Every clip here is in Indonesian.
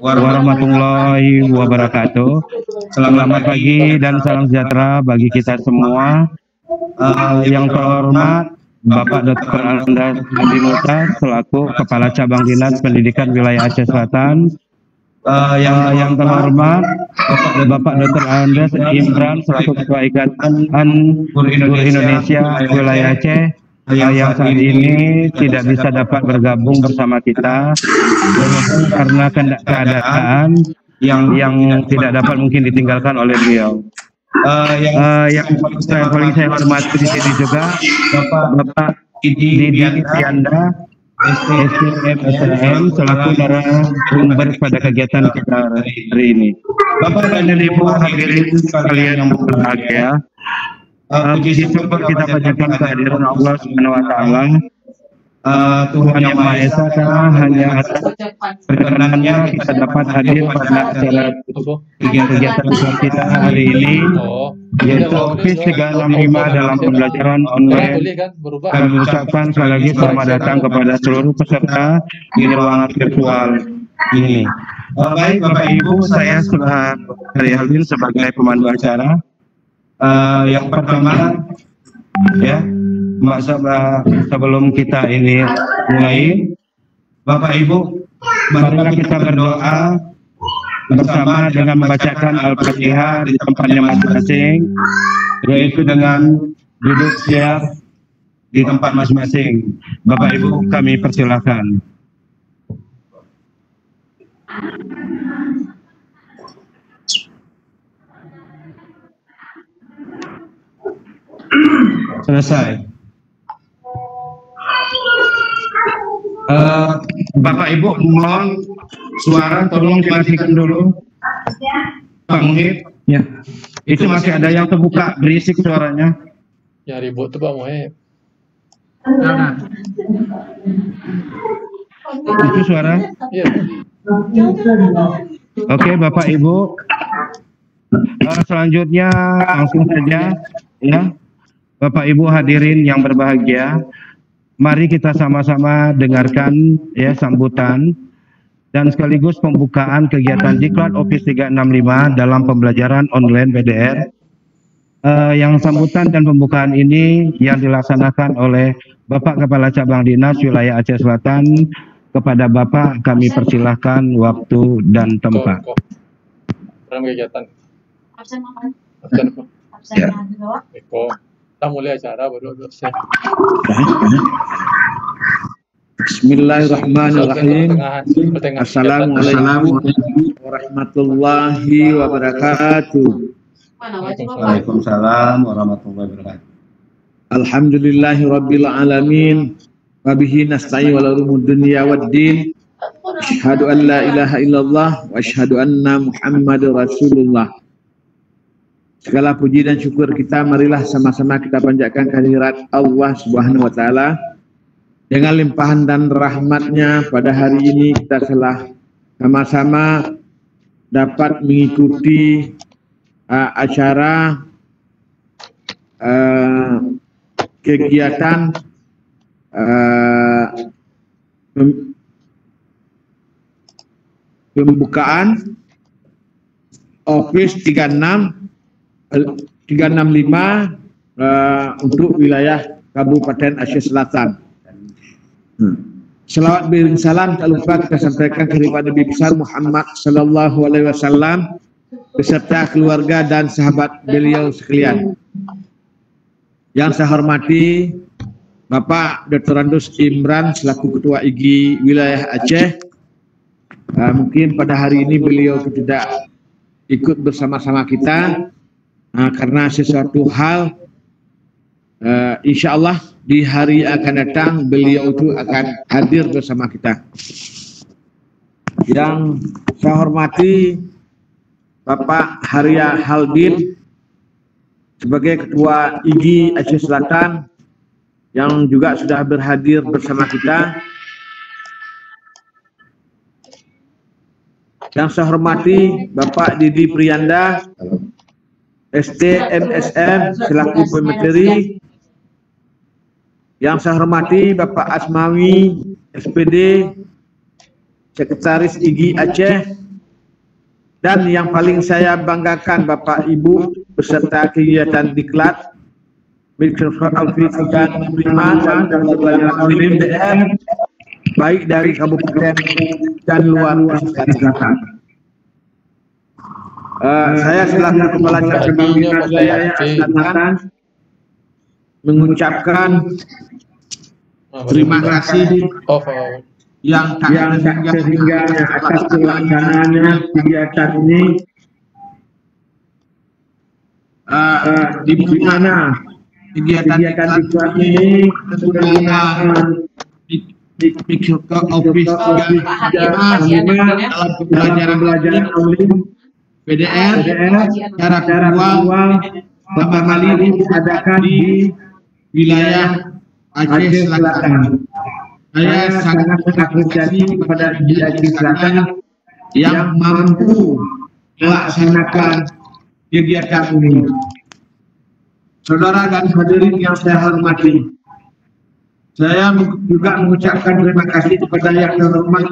warahmatullahi wabarakatuh. Selamat pagi dan salam sejahtera bagi kita semua. Yang terhormat Bapak Dr. Andas Adinuta selaku Kepala Cabang Dinas Pendidikan Wilayah Aceh Selatan. Yang terhormat Bapak Dr. Andas Imran selaku Ketua Ikatan Guru Indonesia Wilayah Aceh yang saat ini tidak bisa dapat bergabung bersama kita karena keadaan yang tidak dapat mungkin ditinggalkan oleh beliau. Yang paling saya hormati di sini juga Bapak Didi Prianda STM selaku narasumber pada kegiatan kita hari ini. Bapak dan Ibu hadirin sekalian yang berbahagia, puji syukur kita panjatkan kehadiran Allah Subhanahu wa taala. Tuhan Yang Maha Esa hanya atas perkenanannya kita dapat hadir pada acara kegiatan kita hari ini, yaitu Office 365 dalam pembelajaran online. Kami mengucapkan sekali lagi selamat datang kepada seluruh peserta di ruangan virtual ini. Baik Bapak Ibu, saya sudah Hari Halin sebagai pemandu acara. Yang pertama, ya, sebelum kita ini mulai, Bapak Ibu, marilah kita berdoa bersama dengan membacakan Al-Fatihah di tempatnya masing-masing, yaitu dengan duduk siap di tempat masing-masing. Bapak Ibu, kami persilahkan. Selesai. Bapak Ibu, mohon suara tolong dimatikan dulu. Pak Muhib, ya. Itu masih ada yang terbuka, berisik suaranya. Ya ribut tuh Pak Muhib. Itu suara? Iya. Oke, Bapak Ibu. Selanjutnya langsung saja, ya. Bapak Ibu hadirin yang berbahagia, mari kita sama-sama dengarkan ya sambutan dan sekaligus pembukaan kegiatan Diklat Office 365 dalam pembelajaran online PDR. Yang sambutan dan pembukaan ini yang dilaksanakan oleh Bapak Kepala Cabang Dinas Wilayah Aceh Selatan. Kepada Bapak kami persilahkan waktu dan tempat. Dalam kegiatan. Absen apa? Absen apa? Absen Ya. Eko. Kita mulai acara baru absen. Bismillahirrahmanirrahim. Assalamualaikum warahmatullahi wabarakatuh. Waalaikumsalam warahmatullahi wabarakatuh. Alhamdulillahi rabbil alamin. Wabihi nasta'in wala umud dunya waddin. Asyhadu an la ilaha illallah wa asyhadu anna Muhammadar Rasulullah. Segala puji dan syukur kita marilah sama-sama kita panjatkan kehadirat Allah Subhanahu wa taala. Dengan limpahan dan rahmatnya pada hari ini kita telah sama-sama dapat mengikuti acara kegiatan pembukaan Office 365 untuk wilayah Kabupaten Aceh Selatan. Selawat beriring salam tak lupa kita sampaikan kepada Nabi besar Muhammad sallallahu alaihi wasallam beserta keluarga dan sahabat beliau sekalian. Yang saya hormati Bapak Dr. Andas Imran selaku Ketua IGI Wilayah Aceh. Mungkin pada hari ini beliau tidak ikut bersama-sama kita karena sesuatu hal insya Allah di hari akan datang beliau itu akan hadir bersama kita. Yang saya hormati Bapak Haria Haldin sebagai Ketua IGI Aceh Selatan yang juga sudah berhadir bersama kita. Yang saya hormati Bapak Didi Prianda STMSM selaku pemateri. Yang saya hormati Bapak Asmawi SPD Sekretaris IGI Aceh, dan yang paling saya banggakan Bapak Ibu beserta kegiatan diklat Microsoft Office dan Priman dan pelajaran BM baik dari kabupaten dan luar Selatan. Saya selaku Kepala Cabang Pembinaan Daya Selatan mengucapkan terima kasih yang sehingga atas pelaksanaannya kegiatan ini di mana kegiatan diklat ini menggunakan Microsoft Office 365 dalam pembelajaran online PDR cara virtual pertama kali diadakan di wilayah Aceh Selatan. Saya sangat mengapresiasi kepada Aceh Selatan yang mampu melaksanakan kegiatan ini. Saudara dan hadirin yang saya hormati, saya juga mengucapkan terima kasih kepada yang terhormat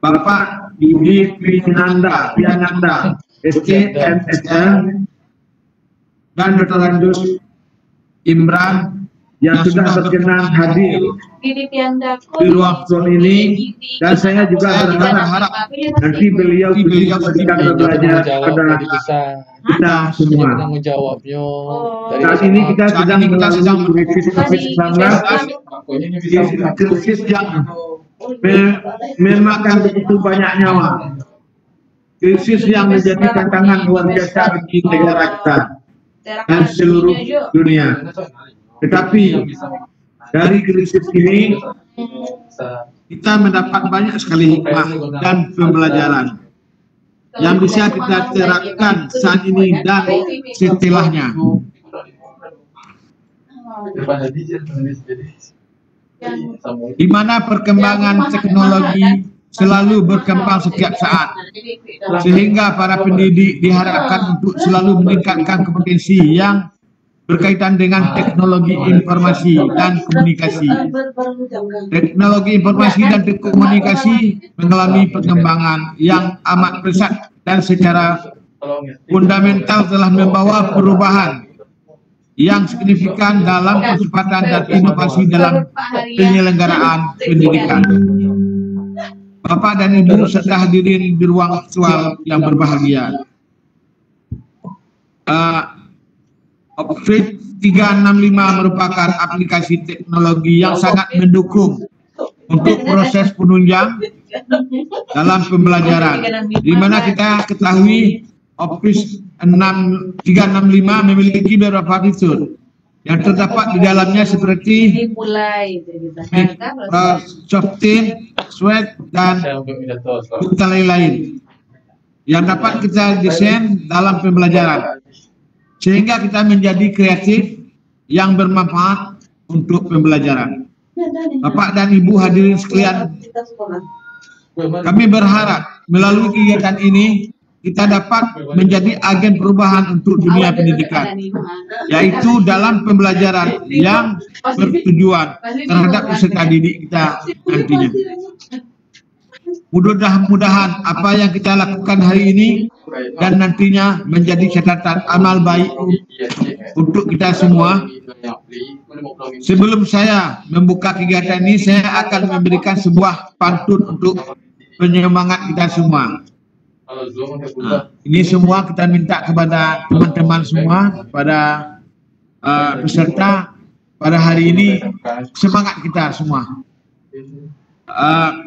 Bapak Yudi Piananda, SKMSL, dan Dr. Andus Imran yang sudah berkenan hadir di ruang forum ini, dan saya juga berharap nanti beliau memberikan belajar kepada kita semua. Saat ini kita sedang krisis COVID-19, krisis yang memakan begitu banyak nyawa, krisis yang menjadi tantangan luar biasa bagi negara kita dan seluruh dunia. Tetapi dari krisis ini kita mendapat banyak sekali hikmah dan pembelajaran yang bisa kita terapkan saat ini dan setelahnya. Di mana perkembangan teknologi selalu berkembang setiap saat, sehingga para pendidik diharapkan untuk selalu meningkatkan kompetensi yang berkaitan dengan teknologi informasi dan komunikasi. Teknologi informasi dan komunikasi mengalami perkembangan yang amat pesat dan secara fundamental telah membawa perubahan yang signifikan dalam percepatan dan inovasi dalam penyelenggaraan pendidikan. Bapak dan Ibu serta hadirin di ruang virtual yang berbahagia, Office 365 merupakan aplikasi teknologi yang sangat mendukung untuk proses penunjang dalam pembelajaran, di mana kita ketahui Office 365 memiliki beberapa fitur yang terdapat di dalamnya seperti Softin, Sweat, dan lain-lain yang dapat kita desain dalam pembelajaran, sehingga kita menjadi kreatif yang bermanfaat untuk pembelajaran. Bapak dan Ibu hadirin sekalian, kami berharap melalui kegiatan ini kita dapat menjadi agen perubahan untuk dunia pendidikan, yaitu dalam pembelajaran yang bertujuan terhadap peserta didik kita nantinya. Mudah-mudahan apa yang kita lakukan hari ini dan nantinya menjadi catatan amal baik untuk kita semua. Sebelum saya membuka kegiatan ini, saya akan memberikan sebuah pantun untuk penyemangat kita semua. Ini semua kita minta kepada teman-teman semua, pada peserta pada hari ini, semangat kita semua.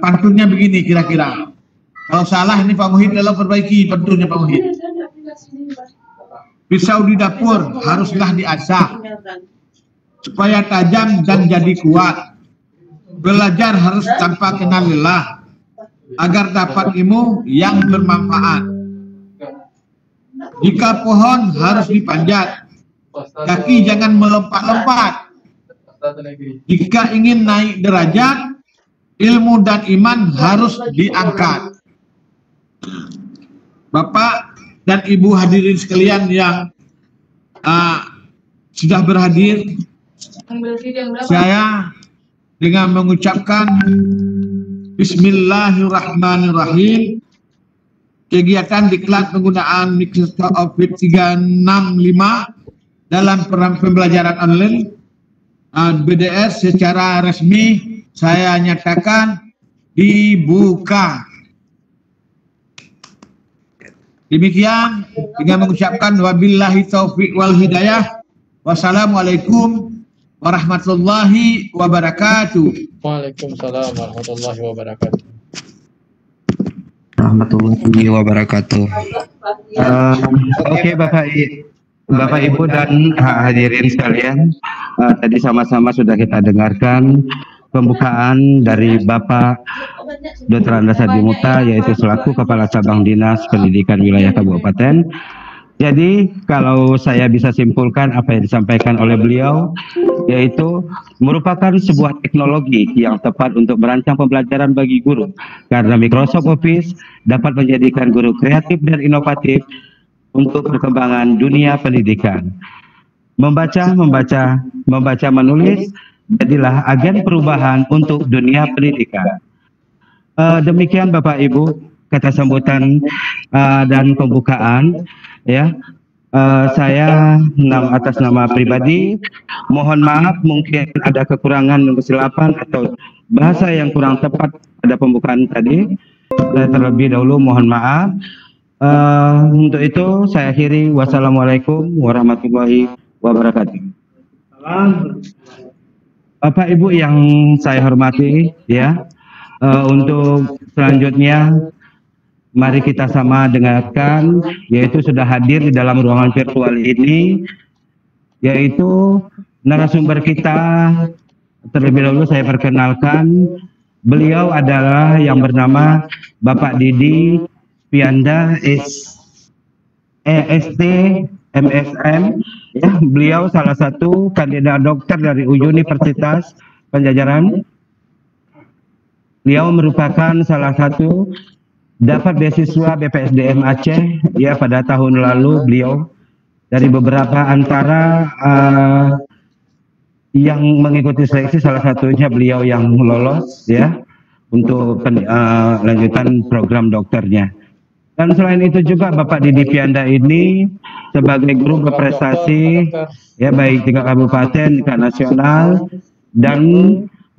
Pantunnya begini kira-kira. Kalau salah ini Pak Muhid dalam perbaiki pantunnya Pak Muhid. Pisau di dapur haruslah diasah supaya tajam dan jadi kuat. Belajar harus tanpa kenal lelah agar dapat ilmu yang bermanfaat. Jika pohon harus dipanjat, kaki jangan melompat-lompat. Jika ingin naik derajat, ilmu dan iman harus diangkat. Bapak dan Ibu hadirin sekalian yang sudah berhadir, saya dengan mengucapkan Bismillahirrahmanirrahim. Kegiatan diklat penggunaan Microsoft Office 365 dalam pembelajaran online BDS secara resmi saya nyatakan dibuka. Demikian dengan mengucapkan wabillahi taufiq wal hidayah. Wassalamualaikum warahmatullahi wabarakatuh. Waalaikumsalam warahmatullahi wabarakatuh. Warahmatullahi wabarakatuh. Oke, Bapak Ibu dan hadirin sekalian, tadi sama-sama sudah kita dengarkan pembukaan dari Bapak Dr. Andes Hadimuta, yaitu selaku Kepala Cabang Dinas Pendidikan Wilayah Kabupaten. Jadi kalau saya bisa simpulkan apa yang disampaikan oleh beliau, yaitu merupakan sebuah teknologi yang tepat untuk merancang pembelajaran bagi guru, karena Microsoft Office dapat menjadikan guru kreatif dan inovatif untuk perkembangan dunia pendidikan. Membaca, menulis, jadilah agen perubahan untuk dunia pendidikan. Demikian Bapak Ibu kata sambutan dan pembukaan, ya. Saya atas nama pribadi mohon maaf mungkin ada kekurangan kesilapan atau bahasa yang kurang tepat pada pembukaan tadi. Terlebih dahulu mohon maaf. Untuk itu saya akhiri. Wassalamualaikum warahmatullahi wabarakatuh. Bapak Ibu yang saya hormati, ya, untuk selanjutnya mari kita sama dengarkan, yaitu sudah hadir di dalam ruangan virtual ini, yaitu narasumber kita. Terlebih dahulu saya perkenalkan, beliau adalah yang bernama Bapak Didi Pianda ST MSM, ya, beliau salah satu kandidat dokter dari Universitas Pajajaran. Beliau merupakan salah satu dapat beasiswa BPSDM Aceh, ya, pada tahun lalu. Beliau dari beberapa antara yang mengikuti seleksi, salah satunya beliau yang lolos, ya, untuk lanjutan program dokternya. Dan selain itu juga Bapak Didi Pianda ini sebagai guru berprestasi, ya, baik tingkat kabupaten, tingkat nasional, dan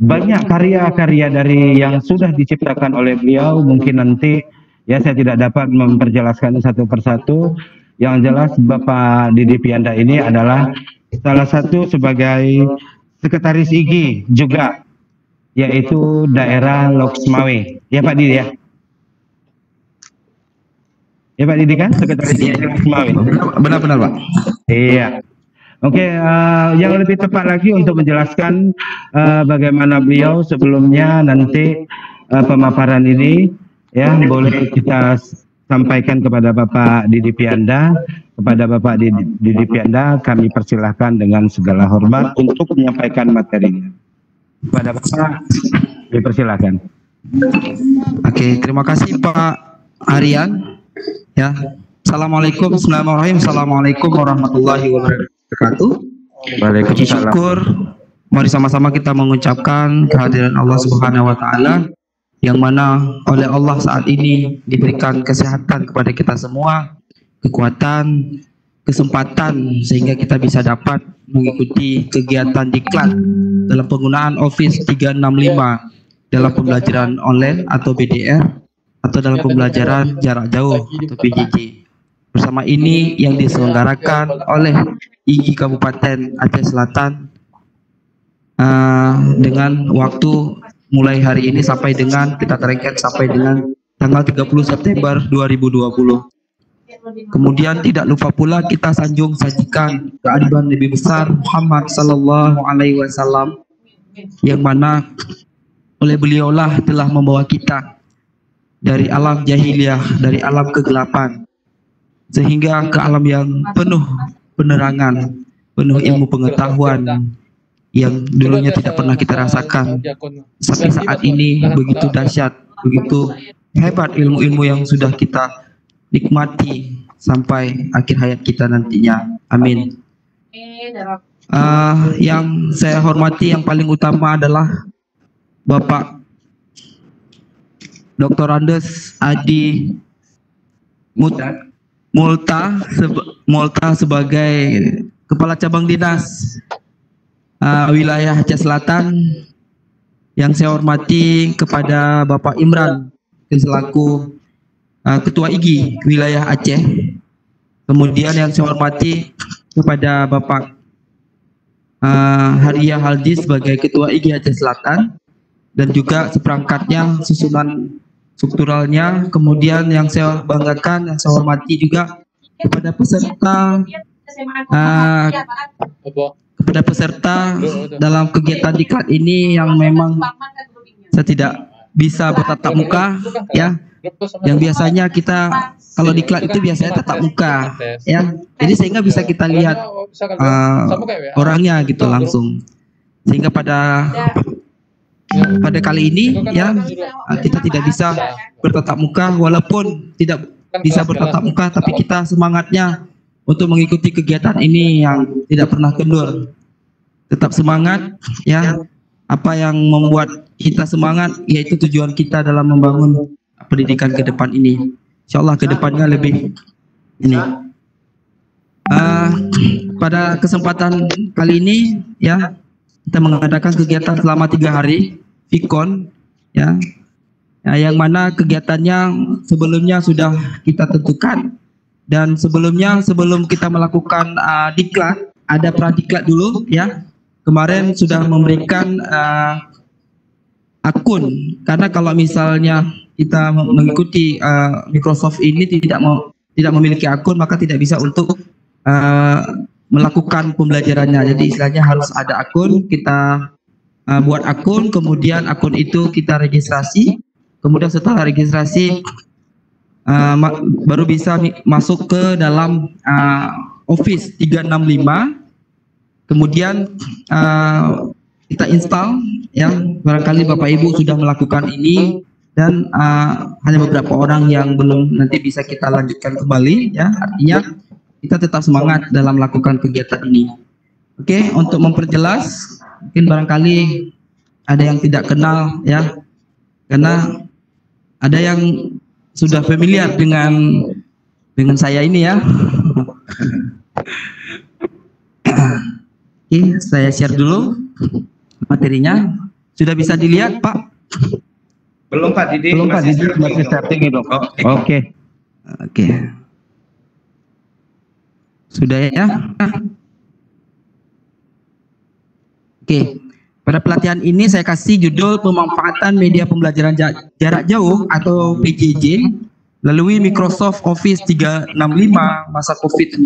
banyak karya-karya dari yang sudah diciptakan oleh beliau. Mungkin nanti, ya, saya tidak dapat memperjelaskan satu persatu. Yang jelas Bapak Didi Pianda ini adalah salah satu sebagai sekretaris IGI juga, yaitu daerah Loksmawe. Ya Pak Didi, ya? Ya Pak Didi kan sekretaris IGI Loksmawe. Benar-benar Pak. Iya. Oke, yang lebih tepat lagi untuk menjelaskan bagaimana beliau sebelumnya nanti pemaparan ini, ya, boleh kita sampaikan kepada Bapak Didi Pianda. Kepada Bapak Didi Pianda kami persilahkan dengan segala hormat untuk menyampaikan materinya. Kepada Bapak dipersilahkan. Oke, terima kasih Pak Aryan. Ya, Assalamualaikum warahmatullahi wabarakatuh. Puji syukur, mari sama-sama kita mengucapkan kehadiran Allah Subhanahu wa taala, yang mana oleh Allah saat ini diberikan kesehatan kepada kita semua, kekuatan, kesempatan, sehingga kita bisa dapat mengikuti kegiatan diklat dalam penggunaan Office 365 dalam pembelajaran online atau BDR, atau dalam pembelajaran jarak jauh atau PJJ. Bersama ini yang diselenggarakan oleh IGI Kabupaten Aceh Selatan dengan waktu mulai hari ini sampai dengan kita targetkan sampai dengan tanggal 30 September 2020. Kemudian tidak lupa pula kita sajikan keadilan Nabi besar Muhammad Sallallahu Alaihi Wasallam, yang mana oleh beliaulah telah membawa kita dari alam jahiliyah, dari alam kegelapan, sehingga ke alam yang penuh penerangan, penuh ilmu pengetahuan yang dulunya tidak pernah kita rasakan. Sampai saat ini begitu dahsyat, begitu hebat ilmu-ilmu yang sudah kita nikmati sampai akhir hayat kita nantinya. Amin. Yang saya hormati yang paling utama adalah Bapak Dr. Andes Adi Multa sebagai Kepala Cabang Dinas Wilayah Aceh Selatan. Yang saya hormati kepada Bapak Imran selaku Ketua IGI Wilayah Aceh. Kemudian yang saya hormati kepada Bapak Haria Haldi sebagai Ketua IGI Aceh Selatan, dan juga seperangkatnya, susunan strukturalnya. Kemudian yang saya banggakan, yang saya hormati juga kepada peserta dalam kegiatan diklat ini yang memang saya tidak bisa bertatap muka, ya. Yang biasanya kita kalau diklat itu biasanya tatap muka, ya. Jadi sehingga bisa kita lihat orangnya gitu langsung. Sehingga pada kali ini, ya, kita tidak bisa bertatap muka, walaupun tidak bisa bertatap muka, tapi kita semangatnya untuk mengikuti kegiatan ini yang tidak pernah kendur. Tetap semangat, ya. Apa yang membuat kita semangat yaitu tujuan kita dalam membangun pendidikan ke depan ini. Insyaallah ke depannya lebih ini. Pada kesempatan kali ini, ya, kita mengadakan kegiatan selama 3 hari, Vikon, ya, yang mana kegiatannya sebelumnya sudah kita tentukan. Dan sebelum kita melakukan diklat, ada pradiklat dulu, ya. Kemarin sudah memberikan akun, karena kalau misalnya kita mengikuti Microsoft ini tidak memiliki akun, maka tidak bisa untuk melakukan pembelajarannya. Jadi istilahnya harus ada akun, kita buat akun, kemudian akun itu kita registrasi, kemudian setelah registrasi baru bisa masuk ke dalam Office 365. Kemudian kita install, ya. Barangkali Bapak Ibu sudah melakukan ini, dan hanya beberapa orang yang belum, nanti bisa kita lanjutkan kembali, ya. Artinya kita tetap semangat dalam melakukan kegiatan ini. Oke, untuk memperjelas, mungkin barangkali ada yang tidak kenal, ya, karena ada yang sudah familiar dengan saya ini, ya. Oke, saya share dulu materinya. Sudah bisa dilihat, Pak? Belum, Pak Didi. Belum, Pak Didi. Masih starting itu. Oke. Sudah, ya? Oke. Pada pelatihan ini saya kasih judul pemanfaatan media pembelajaran jarak jauh atau PJJ melalui Microsoft Office 365 masa COVID-19.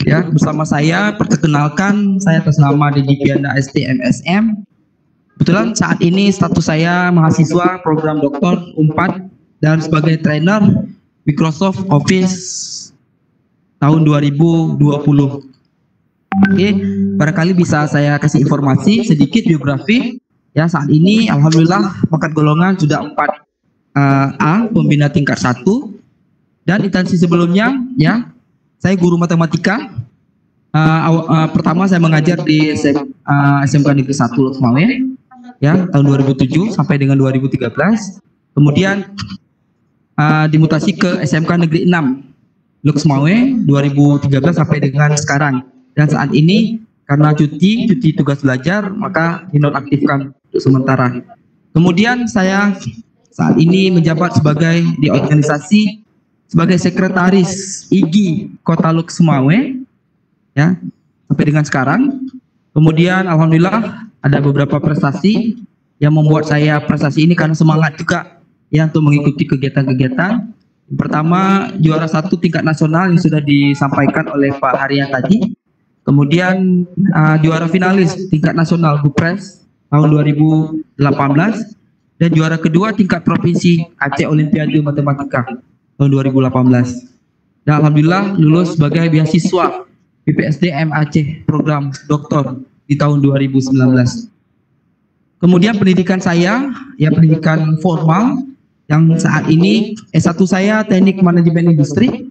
Ya, bersama saya, perkenalkan, saya atas nama Dedi Pianda ST MSM. Kebetulan saat ini status saya mahasiswa program doktor UNPAD dan sebagai trainer Microsoft Office tahun 2020. Oke, barangkali bisa saya kasih informasi sedikit biografi. Ya, saat ini alhamdulillah pangkat golongan sudah 4A, pembina tingkat 1. Dan instansi sebelumnya, ya, saya guru matematika. Pertama saya mengajar di SMK Negeri 1 Lok Semawe, ya, tahun 2007 sampai dengan 2013. Kemudian dimutasi ke SMK Negeri 6 Lok Semawe 2013 sampai dengan sekarang. Dan saat ini karena cuti tugas belajar, maka dinonaktifkan untuk sementara. Kemudian saya saat ini menjabat sebagai di organisasi sebagai sekretaris IGI Kota Lok Semawe, ya, sampai dengan sekarang. Kemudian alhamdulillah ada beberapa prestasi yang membuat saya prestasi ini karena semangat juga, ya, untuk mengikuti kegiatan-kegiatan. Pertama, juara 1 tingkat nasional yang sudah disampaikan oleh Pak Haria tadi. Kemudian juara finalis tingkat nasional Bupres tahun 2018 dan juara kedua tingkat provinsi Aceh Olimpiade Matematika tahun 2018. Dan alhamdulillah lulus sebagai beasiswa PPSDM Aceh program doktor di tahun 2019. Kemudian pendidikan saya, ya, pendidikan formal yang saat ini S1 saya Teknik Manajemen Industri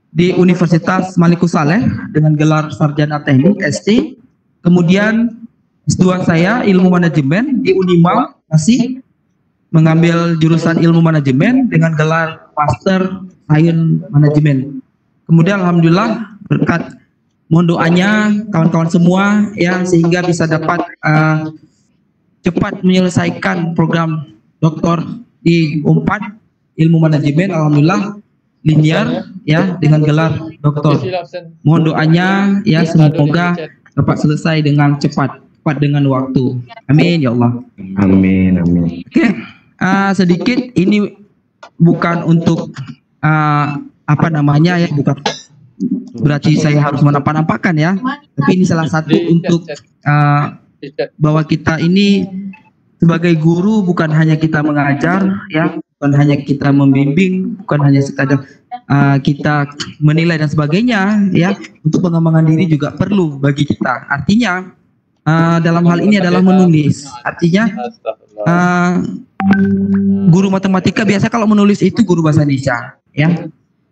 di Universitas Malikus Saleh dengan gelar Sarjana Teknik ST. Kemudian S2 saya Ilmu Manajemen di Unima masih mengambil jurusan ilmu manajemen dengan gelar Master Science Management. Kemudian alhamdulillah berkat mohon doanya kawan-kawan semua ya, sehingga bisa dapat cepat menyelesaikan program doktor di UNPAD ilmu manajemen, alhamdulillah linear ya dengan gelar doktor. Mohon doanya ya, semoga dapat selesai dengan cepat dengan waktu. Amin ya Allah. Amin, amin. Oke, sedikit ini bukan untuk apa namanya ya, bukan berarti saya harus menampak-nampakkan ya, tapi ini salah satu untuk bahwa kita ini sebagai guru bukan hanya kita mengajar ya, bukan hanya kita membimbing, bukan hanya sekadar kita menilai dan sebagainya ya, untuk pengembangan diri juga perlu bagi kita. Artinya dalam hal ini adalah menulis. Artinya guru matematika biasa kalau menulis itu guru bahasa Indonesia ya.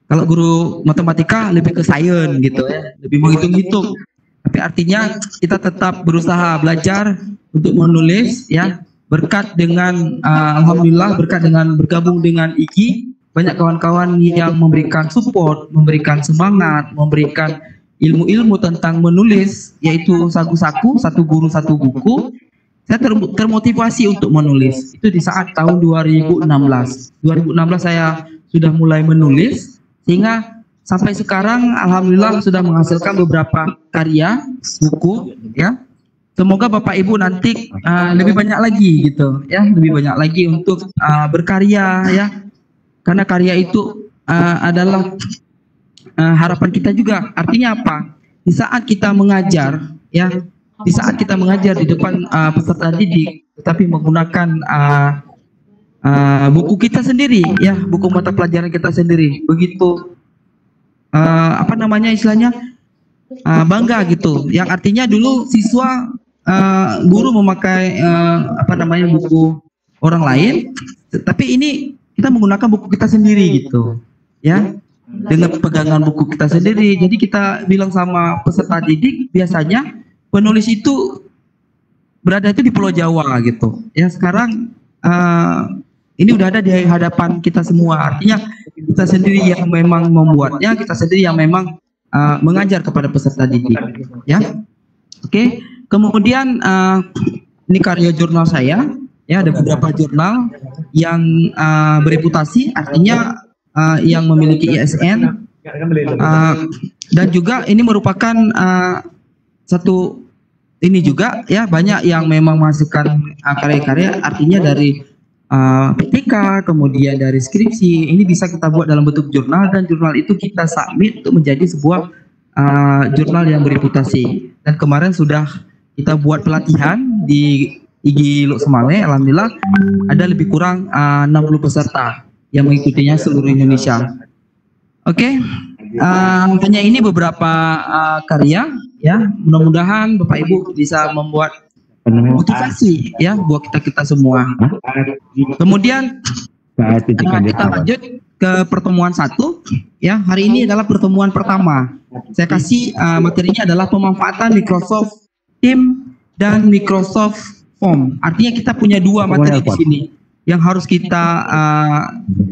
Kalau guru matematika lebih ke sains gitu ya, lebih menghitung-hitung. Tapi artinya kita tetap berusaha belajar untuk menulis ya. Berkat dengan alhamdulillah berkat dengan bergabung dengan IKI, banyak kawan-kawan yang memberikan support, memberikan semangat, memberikan ilmu-ilmu tentang menulis, yaitu saku-saku, satu guru satu buku. Saya termotivasi untuk menulis. Itu di saat tahun 2016. 2016 saya sudah mulai menulis, sehingga sampai sekarang alhamdulillah sudah menghasilkan beberapa karya buku ya. Semoga Bapak Ibu nanti lebih banyak lagi gitu ya, lebih banyak lagi untuk berkarya ya. Karena karya itu adalah harapan kita juga. Artinya apa? Di saat kita mengajar ya, di saat kita mengajar di depan peserta didik, tetapi menggunakan buku kita sendiri ya, buku mata pelajaran kita sendiri, begitu apa namanya istilahnya bangga gitu. Yang artinya dulu siswa guru memakai apa namanya buku orang lain, tapi ini kita menggunakan buku kita sendiri gitu ya, dengan pegangan buku kita sendiri. Jadi kita bilang sama peserta didik, biasanya penulis itu berada itu di Pulau Jawa gitu ya. Sekarang ini udah ada di hadapan kita semua. Artinya kita sendiri yang memang membuatnya, kita sendiri yang memang mengajar kepada peserta didik ya. Oke. Kemudian ini karya jurnal saya ya, ada beberapa jurnal yang bereputasi, artinya yang memiliki ISN, dan juga ini merupakan satu ini juga ya, banyak yang memang menghasilkan karya-karya, artinya dari PTK, kemudian dari skripsi. Ini bisa kita buat dalam bentuk jurnal, dan jurnal itu kita submit untuk menjadi sebuah jurnal yang bereputasi. Dan kemarin sudah kita buat pelatihan di IGI Lok Semale, alhamdulillah ada lebih kurang 60 peserta yang mengikutinya seluruh Indonesia. Oke, hanya ini beberapa karya ya, mudah-mudahan Bapak Ibu bisa membuat motivasi ya buat kita semua. Kemudian kita lanjut ke pertemuan 1 ya. Hari ini adalah pertemuan pertama. Saya kasih materinya adalah pemanfaatan Microsoft Teams dan Microsoft Form. Artinya kita punya dua materi di sini yang harus kita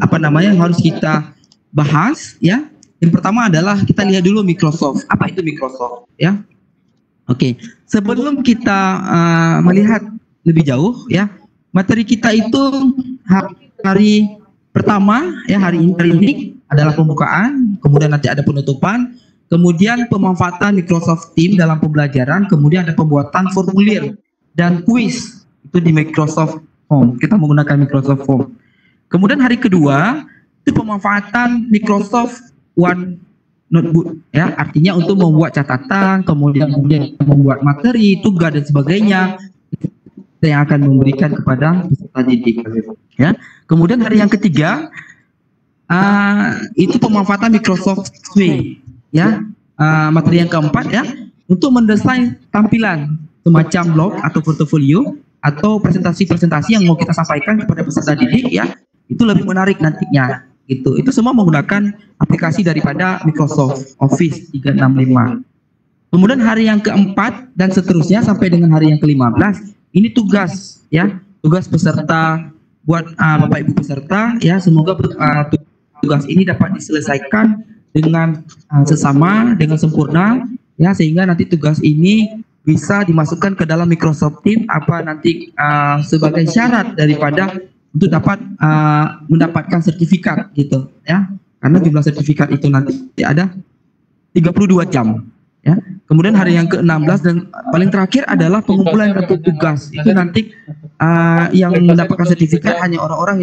apa namanya, yang harus kita bahas ya. Yang pertama adalah kita lihat dulu Microsoft. Apa itu Microsoft ya? Oke, sebelum kita melihat lebih jauh ya, materi kita itu hari pertama ya, hari ini adalah pembukaan, kemudian nanti ada penutupan, kemudian pemanfaatan Microsoft Teams dalam pembelajaran, kemudian ada pembuatan formulir dan kuis itu di Microsoft Form. Kita menggunakan Microsoft Form. Kemudian hari kedua itu pemanfaatan Microsoft OneNote ya, artinya untuk membuat catatan, kemudian membuat materi, tugas dan sebagainya yang akan memberikan kepada peserta didik ya. Kemudian hari yang ketiga itu pemanfaatan Microsoft Suite ya. Materi yang keempat ya, untuk mendesain tampilan semacam blog atau portofolio atau presentasi-presentasi yang mau kita sampaikan kepada peserta didik ya, itu lebih menarik nantinya gitu. Itu semua menggunakan aplikasi daripada Microsoft Office 365. Kemudian hari yang keempat dan seterusnya sampai dengan hari yang ke-15 ini tugas ya, tugas peserta buat Bapak Ibu peserta ya, semoga tugas ini dapat diselesaikan dengan sesama, dengan sempurna ya, sehingga nanti tugas ini bisa dimasukkan ke dalam Microsoft Teams nanti sebagai syarat daripada untuk dapat mendapatkan sertifikat gitu ya, karena jumlah sertifikat itu nanti ada 32 jam ya. Kemudian hari yang ke-16 dan paling terakhir adalah pengumpulan kartu tugas. Itu nanti yang mendapatkan sertifikat hanya orang-orang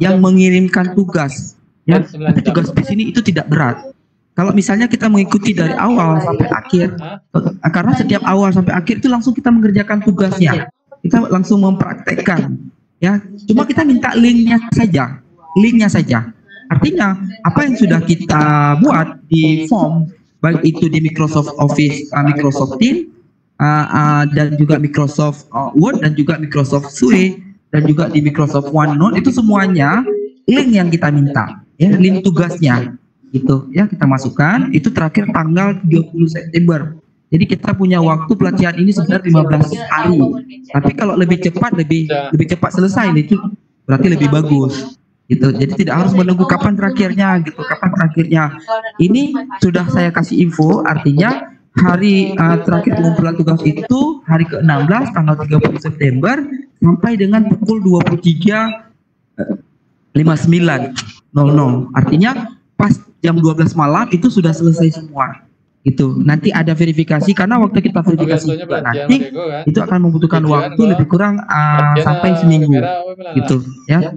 yang mengirimkan tugas ya. Tapi tugas di sini itu tidak berat. Kalau misalnya kita mengikuti dari awal sampai akhir, karena setiap awal sampai akhir itu langsung kita mengerjakan tugasnya, kita langsung mempraktekkan ya. Cuma kita minta linknya saja. Artinya apa yang sudah kita buat di form, baik itu di Microsoft Office, Microsoft Teams, dan juga Microsoft Word, dan juga Microsoft Suite, dan juga di Microsoft OneNote, itu semuanya link yang kita minta ya, link tugasnya gitu ya, kita masukkan. Itu terakhir tanggal 30 September. Jadi kita punya waktu pelatihan ini sekitar 15 hari. Tapi kalau lebih cepat selesai itu berarti lebih bagus gitu. Jadi tidak harus menunggu kapan terakhirnya gitu. Ini sudah saya kasih info, artinya hari terakhir pengumpulan tugas itu hari ke-16 tanggal 30 September sampai dengan pukul 23.59.00. Artinya pas jam 12 malam itu sudah selesai semua. Gitu. Nanti ada verifikasi, karena waktu kita verifikasi juga nanti itu akan membutuhkan waktu lebih kurang sampai seminggu gitu ya.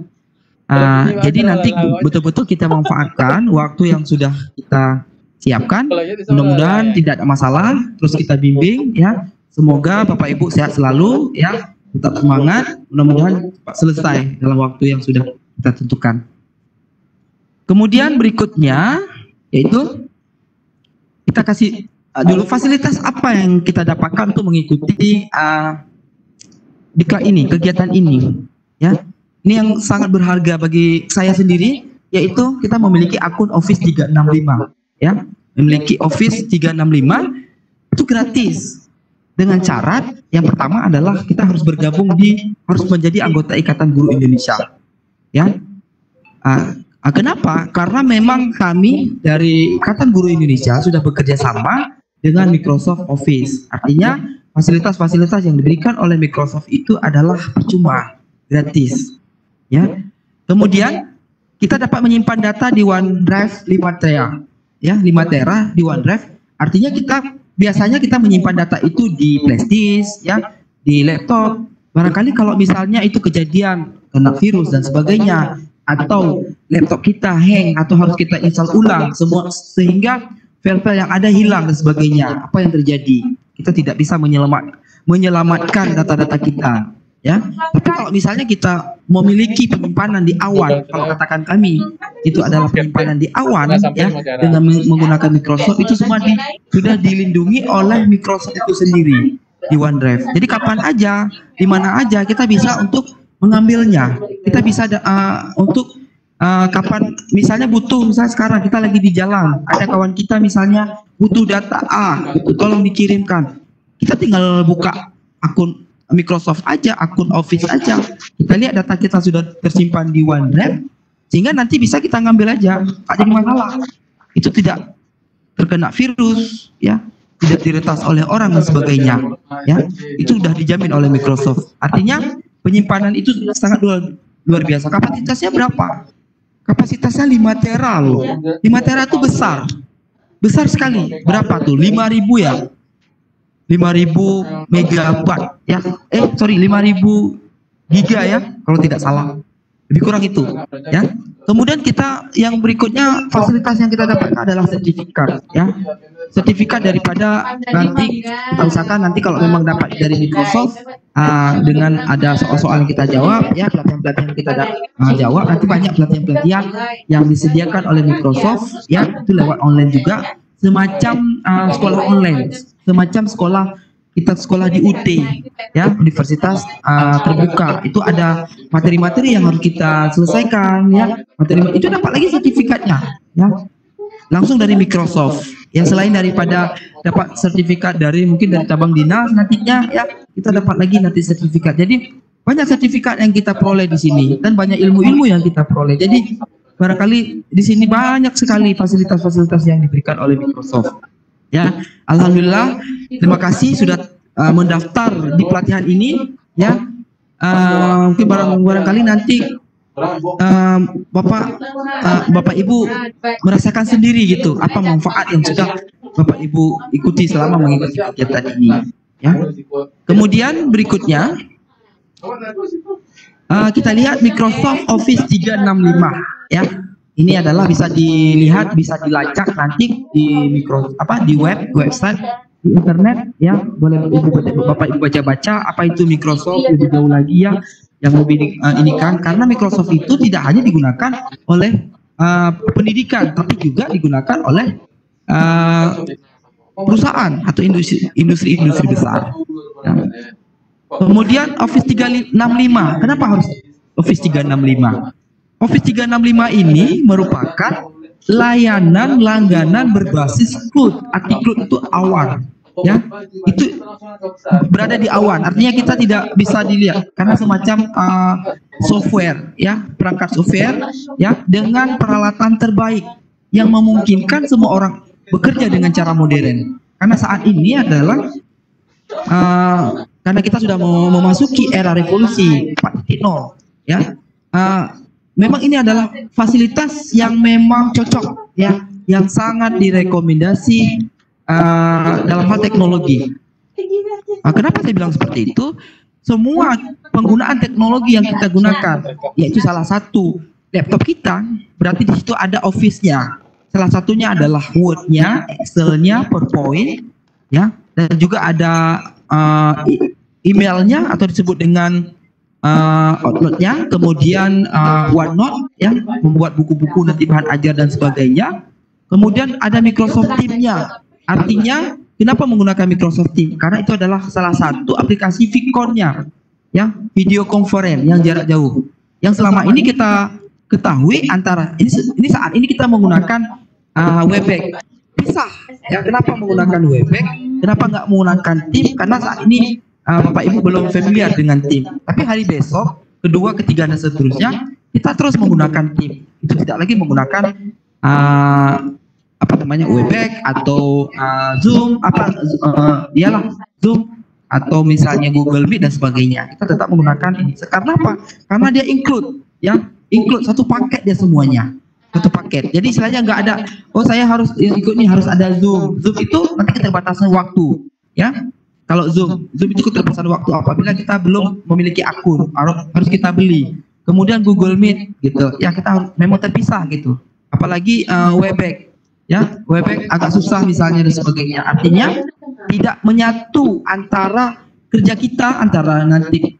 Jadi nanti betul-betul kita manfaatkan waktu yang sudah kita siapkan. Mudah-mudahan tidak ada masalah, terus kita bimbing ya. Semoga Bapak Ibu sehat selalu ya, tetap semangat, mudah-mudahan selesai dalam waktu yang sudah kita tentukan. Kemudian berikutnya yaitu kita kasih dulu fasilitas apa yang kita dapatkan untuk mengikuti kegiatan ini ya. Ini yang sangat berharga bagi saya sendiri, yaitu kita memiliki akun Office 365 ya. Memiliki Office 365 itu gratis dengan syarat yang pertama adalah kita harus harus menjadi anggota Ikatan Guru Indonesia ya. Kenapa? Karena memang kami dari Ikatan Guru Indonesia sudah bekerja sama dengan Microsoft Office. Artinya fasilitas-fasilitas yang diberikan oleh Microsoft itu adalah percuma, gratis. Ya. Kemudian kita dapat menyimpan data di OneDrive 5 tera. Ya, 5 tera di OneDrive. Artinya biasanya kita menyimpan data itu di flash ya, di laptop. Barangkali kalau misalnya itu kejadian kena virus dan sebagainya, atau laptop kita hang atau harus kita install ulang semua sehingga file-file yang ada hilang dan sebagainya, apa yang terjadi? Kita tidak bisa menyelamatkan data-data kita ya. Tapi kalau misalnya kita memiliki penyimpanan di awan, kalau katakan kami itu adalah penyimpanan di awan ya, dengan menggunakan Microsoft, itu semua sudah dilindungi oleh Microsoft itu sendiri di OneDrive. Jadi kapan aja, di mana aja kita bisa untuk mengambilnya. Kita bisa untuk kapan misalnya misalnya sekarang kita lagi di jalan, ada kawan kita misalnya butuh data gitu, tolong dikirimkan. Kita tinggal buka akun Microsoft aja, akun Office aja, kita lihat data kita sudah tersimpan di OneDrive, sehingga nanti bisa kita ngambil aja, tak jadi masalah. Itu tidak terkena virus ya, tidak diretas oleh orang dan sebagainya ya. Itu sudah dijamin oleh Microsoft. Artinya penyimpanan itu sangat luar biasa. Kapasitasnya berapa? Kapasitasnya 5 tera loh. 5 tera itu besar. Besar sekali. Berapa tuh? 5.000 ya? 5.000 megabyte ya. 5.000 giga ya, kalau tidak salah. Lebih kurang itu ya. Kemudian kita yang berikutnya, fasilitas yang kita dapatkan adalah sertifikat ya. Sertifikat daripada nanti kita usahakan nanti kalau memang dapat dari Microsoft dengan ada soal-soal yang kita jawab ya, pelatihan-pelatihan kita jawab, nanti banyak pelatihan-pelatihan yang disediakan oleh Microsoft ya, itu lewat online juga, semacam sekolah online, semacam sekolah di UT ya, Universitas Terbuka. Itu ada materi-materi yang harus kita selesaikan ya, materi itu dapat lagi sertifikatnya ya, langsung dari Microsoft ya. Selain daripada dapat sertifikat dari mungkin dari cabang dinas nantinya ya, kita dapat lagi nanti sertifikat. Jadi banyak sertifikat yang kita peroleh di sini dan banyak ilmu-ilmu yang kita peroleh. Jadi barangkali di sini banyak sekali fasilitas-fasilitas yang diberikan oleh Microsoft. Ya, alhamdulillah, terima kasih sudah mendaftar di pelatihan ini. Ya, mungkin barangkali nanti Bapak Ibu merasakan sendiri gitu apa manfaat yang sudah Bapak Ibu ikuti selama mengikuti kegiatan ini. Ya, kemudian berikutnya. Kita lihat Microsoft Office 365 ya. Ini adalah bisa dilihat, bisa dilacak nanti di di website di internet ya. Boleh Bapak Ibu baca-baca apa itu Microsoft lebih jauh lagi ya, yang lebih ini kan, karena Microsoft itu tidak hanya digunakan oleh pendidikan tapi juga digunakan oleh perusahaan atau industri besar. Ya. Kemudian Office 365, kenapa harus Office 365? Office 365 ini merupakan layanan langganan berbasis cloud. Arti cloud itu awan, ya. Itu berada di awan. Artinya kita tidak bisa dilihat karena semacam software, ya, perangkat software, ya, dengan peralatan terbaik yang memungkinkan semua orang bekerja dengan cara modern. Karena saat ini adalah karena kita sudah memasuki era revolusi 4.0 ya. Memang ini adalah fasilitas yang memang cocok ya, yang sangat direkomendasi dalam hal teknologi. Kenapa saya bilang seperti itu? Semua penggunaan teknologi yang kita gunakan, yaitu salah satu laptop kita, berarti di situ ada Office-nya. Salah satunya adalah Word-nya, Excel-nya, PowerPoint, ya, dan juga ada emailnya atau disebut dengan Outlook-nya, kemudian OneNote yang membuat buku-buku nanti bahan ajar dan sebagainya. Kemudian ada Microsoft Teams-nya. Artinya kenapa menggunakan Microsoft Teams? Karena itu adalah salah satu aplikasi VCon-nya, ya, video conference yang jarak jauh. Yang selama ini kita ketahui antara ini saat ini kita menggunakan Webex. Pisah. Ya, kenapa menggunakan Webex? Kenapa nggak menggunakan Teams? Karena saat ini Bapak Ibu belum familiar dengan Teams. Tapi hari besok, kedua, ketiga, dan seterusnya, kita terus menggunakan Teams. Itu tidak lagi menggunakan Webex atau Zoom, Zoom atau misalnya Google Meet dan sebagainya. Kita tetap menggunakan ini. Karena apa? Karena dia include, ya, include satu paket dia semuanya. Satu paket. Jadi istilahnya nggak ada, oh saya harus ikut nih, harus ada Zoom. Zoom itu nanti keterbatasan waktu, ya. Kalau Zoom itu keterbatasan waktu apabila kita belum memiliki akun, harus kita beli. Kemudian Google Meet, gitu. Ya kita harus memang terpisah gitu. Apalagi Webex, ya, Webex agak susah misalnya dan sebagainya. Artinya tidak menyatu antara kerja kita antara nanti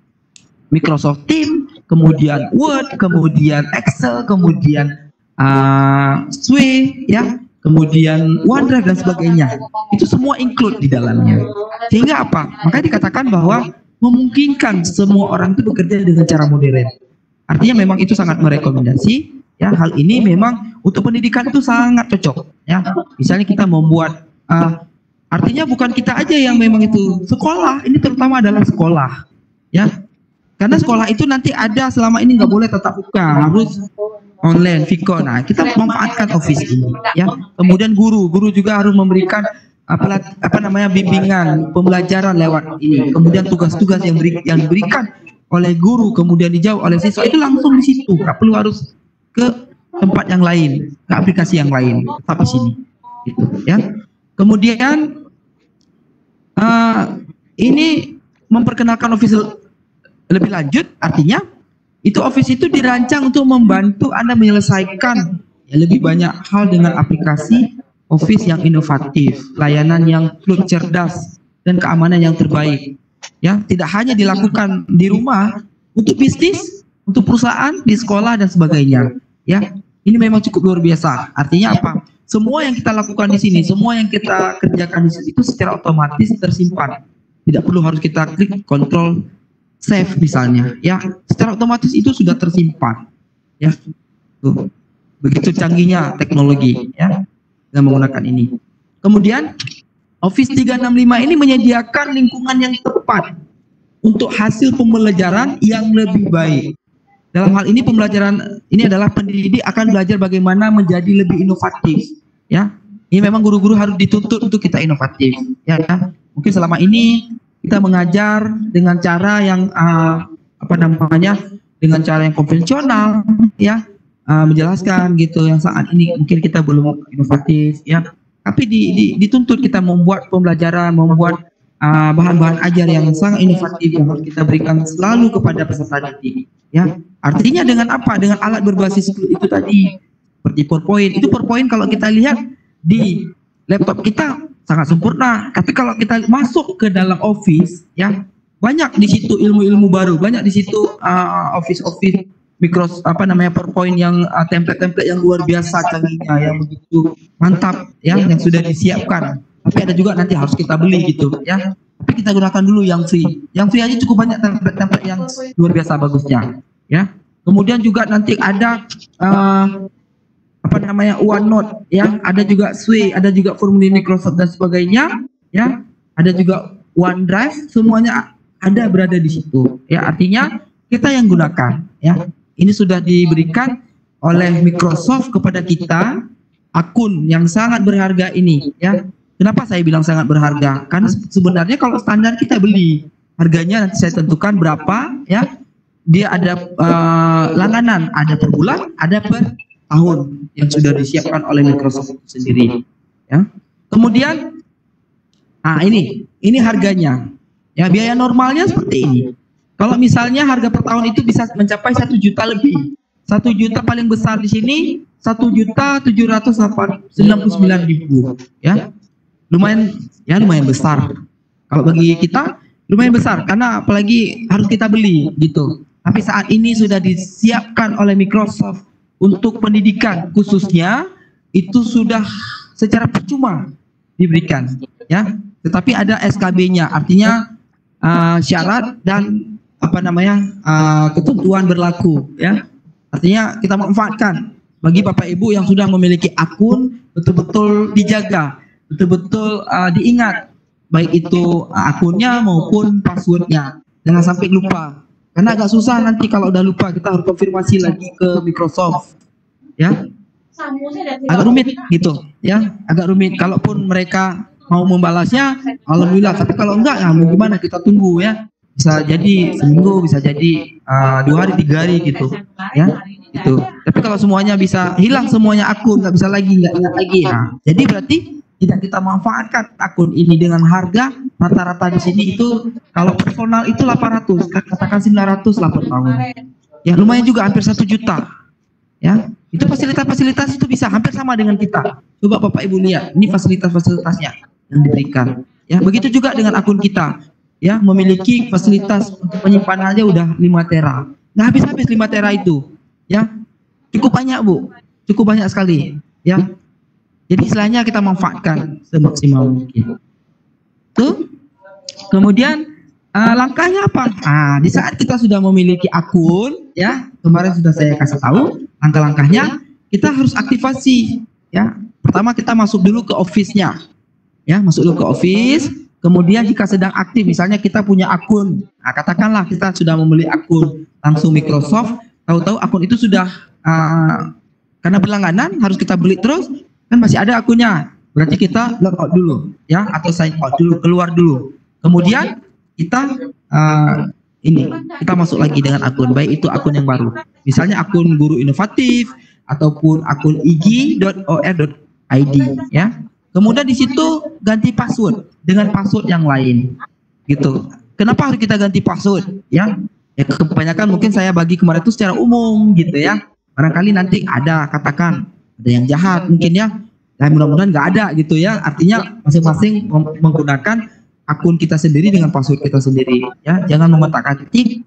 Microsoft Teams, kemudian Word, kemudian Excel, kemudian Swift, ya, kemudian OneDrive dan sebagainya. Itu semua include di dalamnya. Sehingga apa? Makanya dikatakan bahwa memungkinkan semua orang itu bekerja dengan cara modern. Artinya memang itu sangat merekomendasi. Ya, hal ini memang untuk pendidikan itu sangat cocok. Ya, misalnya kita membuat, artinya bukan kita aja yang memang itu sekolah. Ini terutama adalah sekolah. Ya, karena sekolah itu nanti ada selama ini nggak boleh tatap muka, harus online, VCon. Nah, kita memanfaatkan Office ini, ya. Kemudian guru juga harus memberikan bimbingan, pembelajaran lewat ini. Kemudian tugas-tugas yang diberikan oleh guru kemudian dijawab oleh siswa itu langsung di situ, nggak perlu harus ke tempat yang lain, ke aplikasi yang lain, tapi sini, gitu, ya. Kemudian ini memperkenalkan Office lebih lanjut, artinya itu Office itu dirancang untuk membantu Anda menyelesaikan lebih banyak hal dengan aplikasi Office yang inovatif, layanan yang cerdas, dan keamanan yang terbaik. Ya, tidak hanya dilakukan di rumah, untuk bisnis, untuk perusahaan, di sekolah dan sebagainya. Ya, ini memang cukup luar biasa. Artinya apa? Semua yang kita lakukan di sini, semua yang kita kerjakan di sini itu secara otomatis tersimpan. Tidak perlu harus kita klik kontrol save misalnya, ya, secara otomatis itu sudah tersimpan, ya. Tuh, begitu canggihnya teknologi, ya, dengan menggunakan ini. Kemudian Office 365 ini menyediakan lingkungan yang tepat untuk hasil pembelajaran yang lebih baik. Dalam hal ini pembelajaran ini adalah pendidik akan belajar bagaimana menjadi lebih inovatif, ya. Ini memang guru-guru harus dituntut untuk kita inovatif, ya. Mungkin selama ini kita mengajar dengan cara yang dengan cara yang konvensional, ya, menjelaskan gitu. Yang saat ini mungkin kita belum inovatif, ya. Tapi dituntut kita membuat pembelajaran, membuat bahan-bahan ajar yang sangat inovatif yang harus kita berikan selalu kepada peserta didik, ya. Artinya dengan apa? Dengan alat berbasis itu tadi, seperti PowerPoint. Itu PowerPoint kalau kita lihat di laptop kita sangat sempurna, tapi kalau kita masuk ke dalam Office, ya, banyak di situ ilmu-ilmu baru, banyak di situ Office Microsoft PowerPoint yang template-template yang luar biasa canggihnya, yang begitu mantap, ya, yang sudah disiapkan. Tapi ada juga nanti harus kita beli gitu, ya. Tapi kita gunakan dulu yang free. Yang free aja cukup banyak template-template yang luar biasa bagusnya, ya. Kemudian juga nanti ada OneNote, ya. Ada juga Sway, ada juga formulir Microsoft dan sebagainya, ya. Ada juga OneDrive, semuanya ada berada di situ, ya. Artinya kita yang gunakan, ya. Ini sudah diberikan oleh Microsoft kepada kita akun yang sangat berharga ini, ya. Kenapa saya bilang sangat berharga? Karena sebenarnya kalau standar kita beli, harganya nanti saya tentukan berapa, ya. Dia ada langganan, ada per bulan, ada per tahun yang sudah disiapkan oleh Microsoft sendiri, ya. Kemudian, ini harganya, ya. Biaya normalnya seperti ini. Kalau misalnya harga per tahun itu bisa mencapai 1 juta lebih, 1 juta paling besar di sini 1.799.000, ya. Lumayan besar. Kalau bagi kita lumayan besar, karena apalagi harus kita beli gitu. Tapi saat ini sudah disiapkan oleh Microsoft untuk pendidikan khususnya, itu sudah secara percuma diberikan, ya. Tetapi ada SKB-nya, artinya syarat dan ketentuan berlaku, ya. Artinya kita manfaatkan bagi Bapak Ibu yang sudah memiliki akun, betul-betul dijaga, betul-betul diingat, baik itu akunnya maupun passwordnya, jangan sampai lupa. Karena agak susah nanti kalau udah lupa, kita harus konfirmasi lagi ke Microsoft, ya. Agak rumit gitu, ya, agak rumit. Kalaupun mereka mau membalasnya, alhamdulillah. Tapi kalau enggak, ya mau gimana, kita tunggu, ya. Bisa jadi seminggu, bisa jadi 2 hari, 3 hari gitu, ya. Itu. Tapi kalau semuanya bisa hilang, semuanya akun nggak bisa lagi, nggak ingat lagi, ya. Jadi berarti tidak kita manfaatkan akun ini dengan harga rata-rata di sini itu kalau personal itu 800, katakan 900 lah per tahun. Ya lumayan juga, hampir 1 juta. Ya, itu fasilitas-fasilitas itu bisa hampir sama dengan kita. Coba Bapak Ibu lihat, ini fasilitas-fasilitasnya yang diberikan. Ya, begitu juga dengan akun kita. Ya, memiliki fasilitas untuk penyimpanan aja udah 5 tera. Nggak habis-habis 5 tera itu. Ya, cukup banyak Bu, cukup banyak sekali. Ya, jadi istilahnya kita manfaatkan semaksimal mungkin. Tuh. Kemudian langkahnya apa? Di saat kita sudah memiliki akun, ya, kemarin sudah saya kasih tahu langkah-langkahnya. Kita harus aktivasi, ya. Pertama kita masuk dulu ke Office-nya, ya, masuk dulu ke Office. Kemudian jika sedang aktif, misalnya kita punya akun, katakanlah kita sudah membeli akun langsung Microsoft, tahu-tahu akun itu sudah karena berlangganan harus kita beli terus. Kan masih ada akunnya, berarti kita log out dulu, ya, atau sign out dulu, keluar dulu. Kemudian kita kita masuk lagi dengan akun, baik itu akun yang baru, misalnya akun guru inovatif ataupun akun ig.or.id, ya. Kemudian di situ ganti password dengan password yang lain, gitu. Kenapa harus kita ganti password, ya? Ya kebanyakan mungkin saya bagi kemarin itu secara umum, gitu ya. Barangkali nanti ada, katakan ada yang jahat mungkin, ya. Nah, mudah-mudahan nggak ada gitu, ya. Artinya masing-masing menggunakan akun kita sendiri dengan password kita sendiri, ya. Jangan mengotak-atik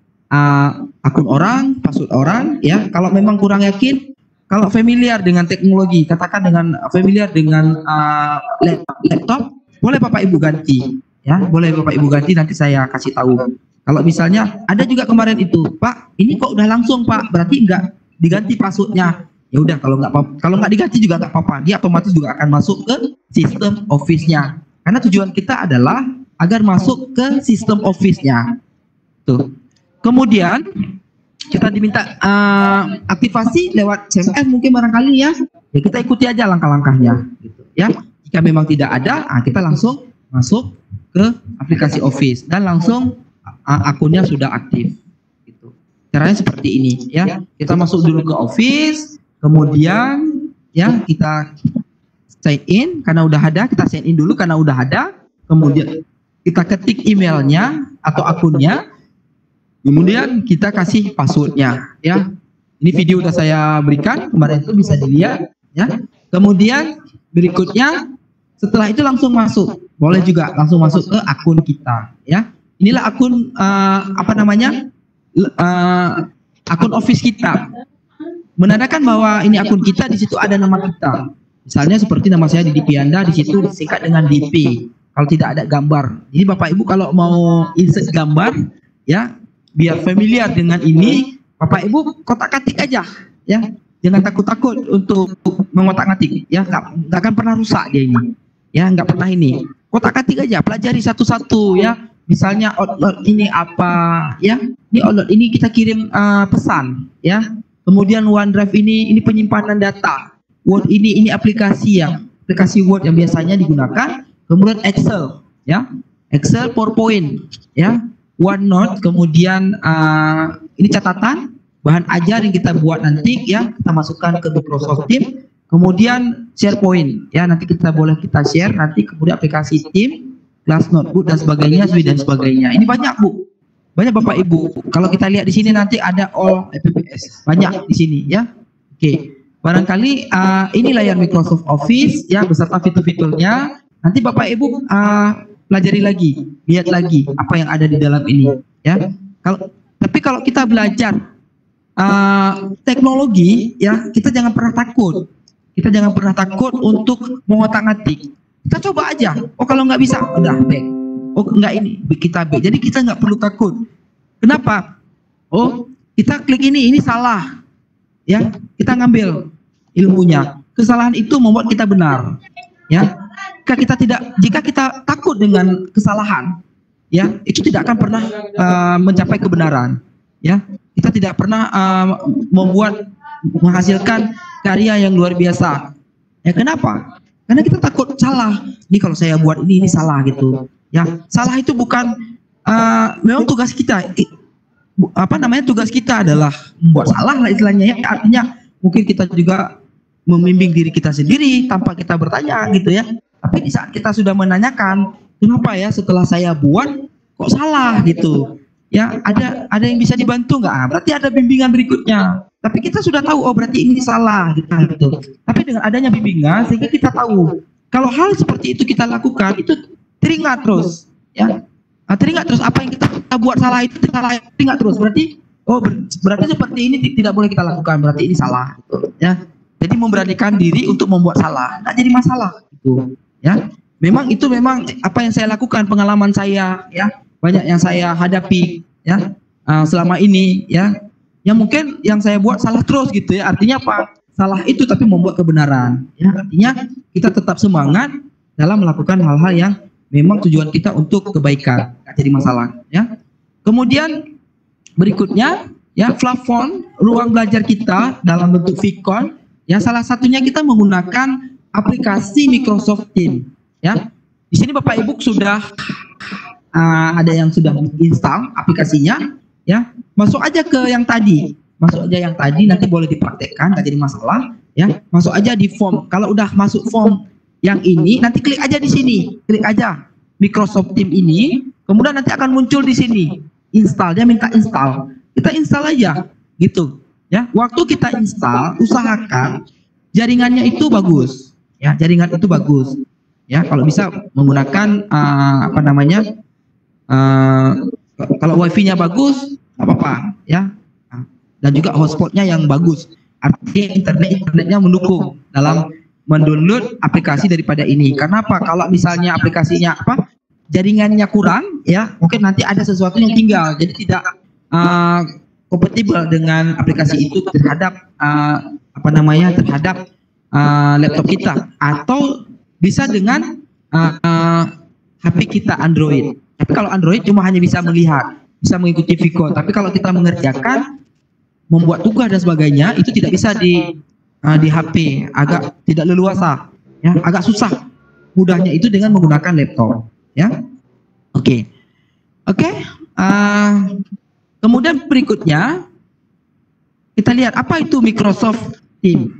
akun orang, password orang, ya. Kalau memang kurang yakin, kalau familiar dengan teknologi, katakan dengan familiar dengan laptop, boleh Bapak Ibu ganti, ya. Boleh Bapak Ibu ganti, nanti saya kasih tahu. Kalau misalnya ada juga kemarin itu, Pak, ini kok udah langsung Pak, berarti nggak diganti passwordnya. Ya udah, kalau nggak diganti juga nggak apa-apa, dia otomatis juga akan masuk ke sistem Office-nya. Karena tujuan kita adalah agar masuk ke sistem Office-nya. Tuh. Kemudian kita diminta aktivasi lewat CMS mungkin barangkali ya. Ya kita ikuti aja langkah-langkahnya gitu ya. Jika memang tidak ada, kita langsung masuk ke aplikasi Office dan langsung akunnya sudah aktif gitu. Caranya seperti ini ya. Kita masuk dulu ke Office, kemudian ya kita sign in karena udah ada, kita sign in dulu karena udah ada, kemudian kita ketik emailnya atau akunnya, kemudian kita kasih passwordnya ya. Ini video udah saya berikan kemarin, itu bisa dilihat ya. Kemudian berikutnya setelah itu langsung masuk, boleh juga langsung masuk ke akun kita ya. Inilah akun akun Office kita, menandakan bahwa ini akun kita, di situ ada nama kita. Misalnya seperti nama saya Didi Pianda, di situ disingkat dengan DP. Kalau tidak ada gambar, jadi Bapak Ibu kalau mau insert gambar ya, biar familiar dengan ini, Bapak Ibu kotak-katik aja ya. Jangan takut-takut untuk mengotak-ngatik ya, nggak akan pernah rusak dia ini ya, nggak pernah ini. Kotak-katik aja, pelajari satu-satu ya. Misalnya outload ini apa ya, ini outload ini kita kirim pesan ya. Kemudian OneDrive ini penyimpanan data. Word ini aplikasi Word yang biasanya digunakan. Kemudian Excel ya, Excel, PowerPoint ya, OneNote. Kemudian ini catatan bahan ajar yang kita buat nanti ya, kita masukkan ke Microsoft Teams. Kemudian SharePoint ya, nanti kita share nanti. Kemudian aplikasi Teams, Class Notebook dan sebagainya, Ini banyak Bu, banyak Bapak Ibu. Kalau kita lihat di sini nanti ada all apps, banyak di sini ya. Oke, barangkali ini layar Microsoft Office ya beserta fitur-fiturnya. Nanti Bapak Ibu pelajari lagi, lihat lagi apa yang ada di dalam ini ya. Tapi kalau kita belajar teknologi ya, kita jangan pernah takut. Kita jangan pernah takut untuk mengotak-ngatik. Kita coba aja. Oh kalau nggak bisa, udah back. Oh nggak ini, kita back. Jadi kita nggak perlu takut. Kenapa? Oh kita klik ini salah. Ya, kita ngambil ilmunya. Kesalahan itu membuat kita benar. Ya, jika kita takut dengan kesalahan, ya itu tidak akan pernah mencapai kebenaran. Ya, kita tidak pernah menghasilkan karya yang luar biasa. Ya kenapa? Karena kita takut salah. Ini kalau saya buat ini salah gitu. Ya, salah itu bukan memang tugas kita. Tugas kita adalah membuat salah lah istilahnya ya. Artinya mungkin kita juga membimbing diri kita sendiri tanpa kita bertanya gitu ya. Tapi di saat kita sudah menanyakan, kenapa ya setelah saya buat kok salah gitu. Ya, ada yang bisa dibantu nggak? Berarti ada bimbingan berikutnya. Tapi kita sudah tahu, oh berarti ini salah gitu. Tapi dengan adanya bimbingan sehingga kita tahu kalau hal seperti itu kita lakukan, itu teringat terus ya. Teringat terus apa yang kita buat salah itu, teringat terus. Berarti berarti seperti ini tidak boleh kita lakukan, berarti ini salah gitu ya. Jadi memberanikan diri untuk membuat salah, nggak jadi masalah gitu ya. Memang apa yang saya lakukan, pengalaman saya ya, banyak yang saya hadapi ya selama ini ya. Yang mungkin yang saya buat salah terus gitu ya. Artinya apa? Salah itu tapi membuat kebenaran ya. Artinya kita tetap semangat dalam melakukan hal-hal yang memang tujuan kita untuk kebaikan, nggak jadi masalah ya. Kemudian berikutnya ya, plafon ruang belajar kita dalam bentuk Vicon ya, salah satunya kita menggunakan aplikasi Microsoft Teams ya. Di sini Bapak Ibu sudah ada yang sudah install aplikasinya ya. Masuk aja ke yang tadi, nanti boleh dipraktekkan, nggak jadi masalah ya. Masuk aja di form. Kalau udah masuk form yang ini, nanti klik aja di sini, klik aja Microsoft Teams ini, kemudian nanti akan muncul di sini install. Dia minta install, kita install aja gitu ya. Waktu kita install, usahakan jaringannya itu bagus ya, jaringan itu bagus ya. Kalau bisa menggunakan kalau wifi-nya bagus apa-apa ya, dan juga hotspotnya yang bagus, artinya internetnya mendukung dalam mendownload aplikasi daripada ini. Karena apa? Kalau misalnya aplikasinya jaringannya kurang ya, mungkin nanti ada sesuatu yang tinggal, jadi tidak kompatibel dengan aplikasi itu terhadap terhadap laptop kita, atau bisa dengan HP kita Android. Tapi kalau Android cuma hanya bisa melihat bisa mengikuti Viko. Tapi kalau kita mengerjakan, membuat tugas dan sebagainya, itu tidak bisa di HP, agak tidak leluasa, ya, agak susah. Mudahnya itu dengan menggunakan laptop, ya. Oke. Kemudian berikutnya kita lihat apa itu Microsoft Teams.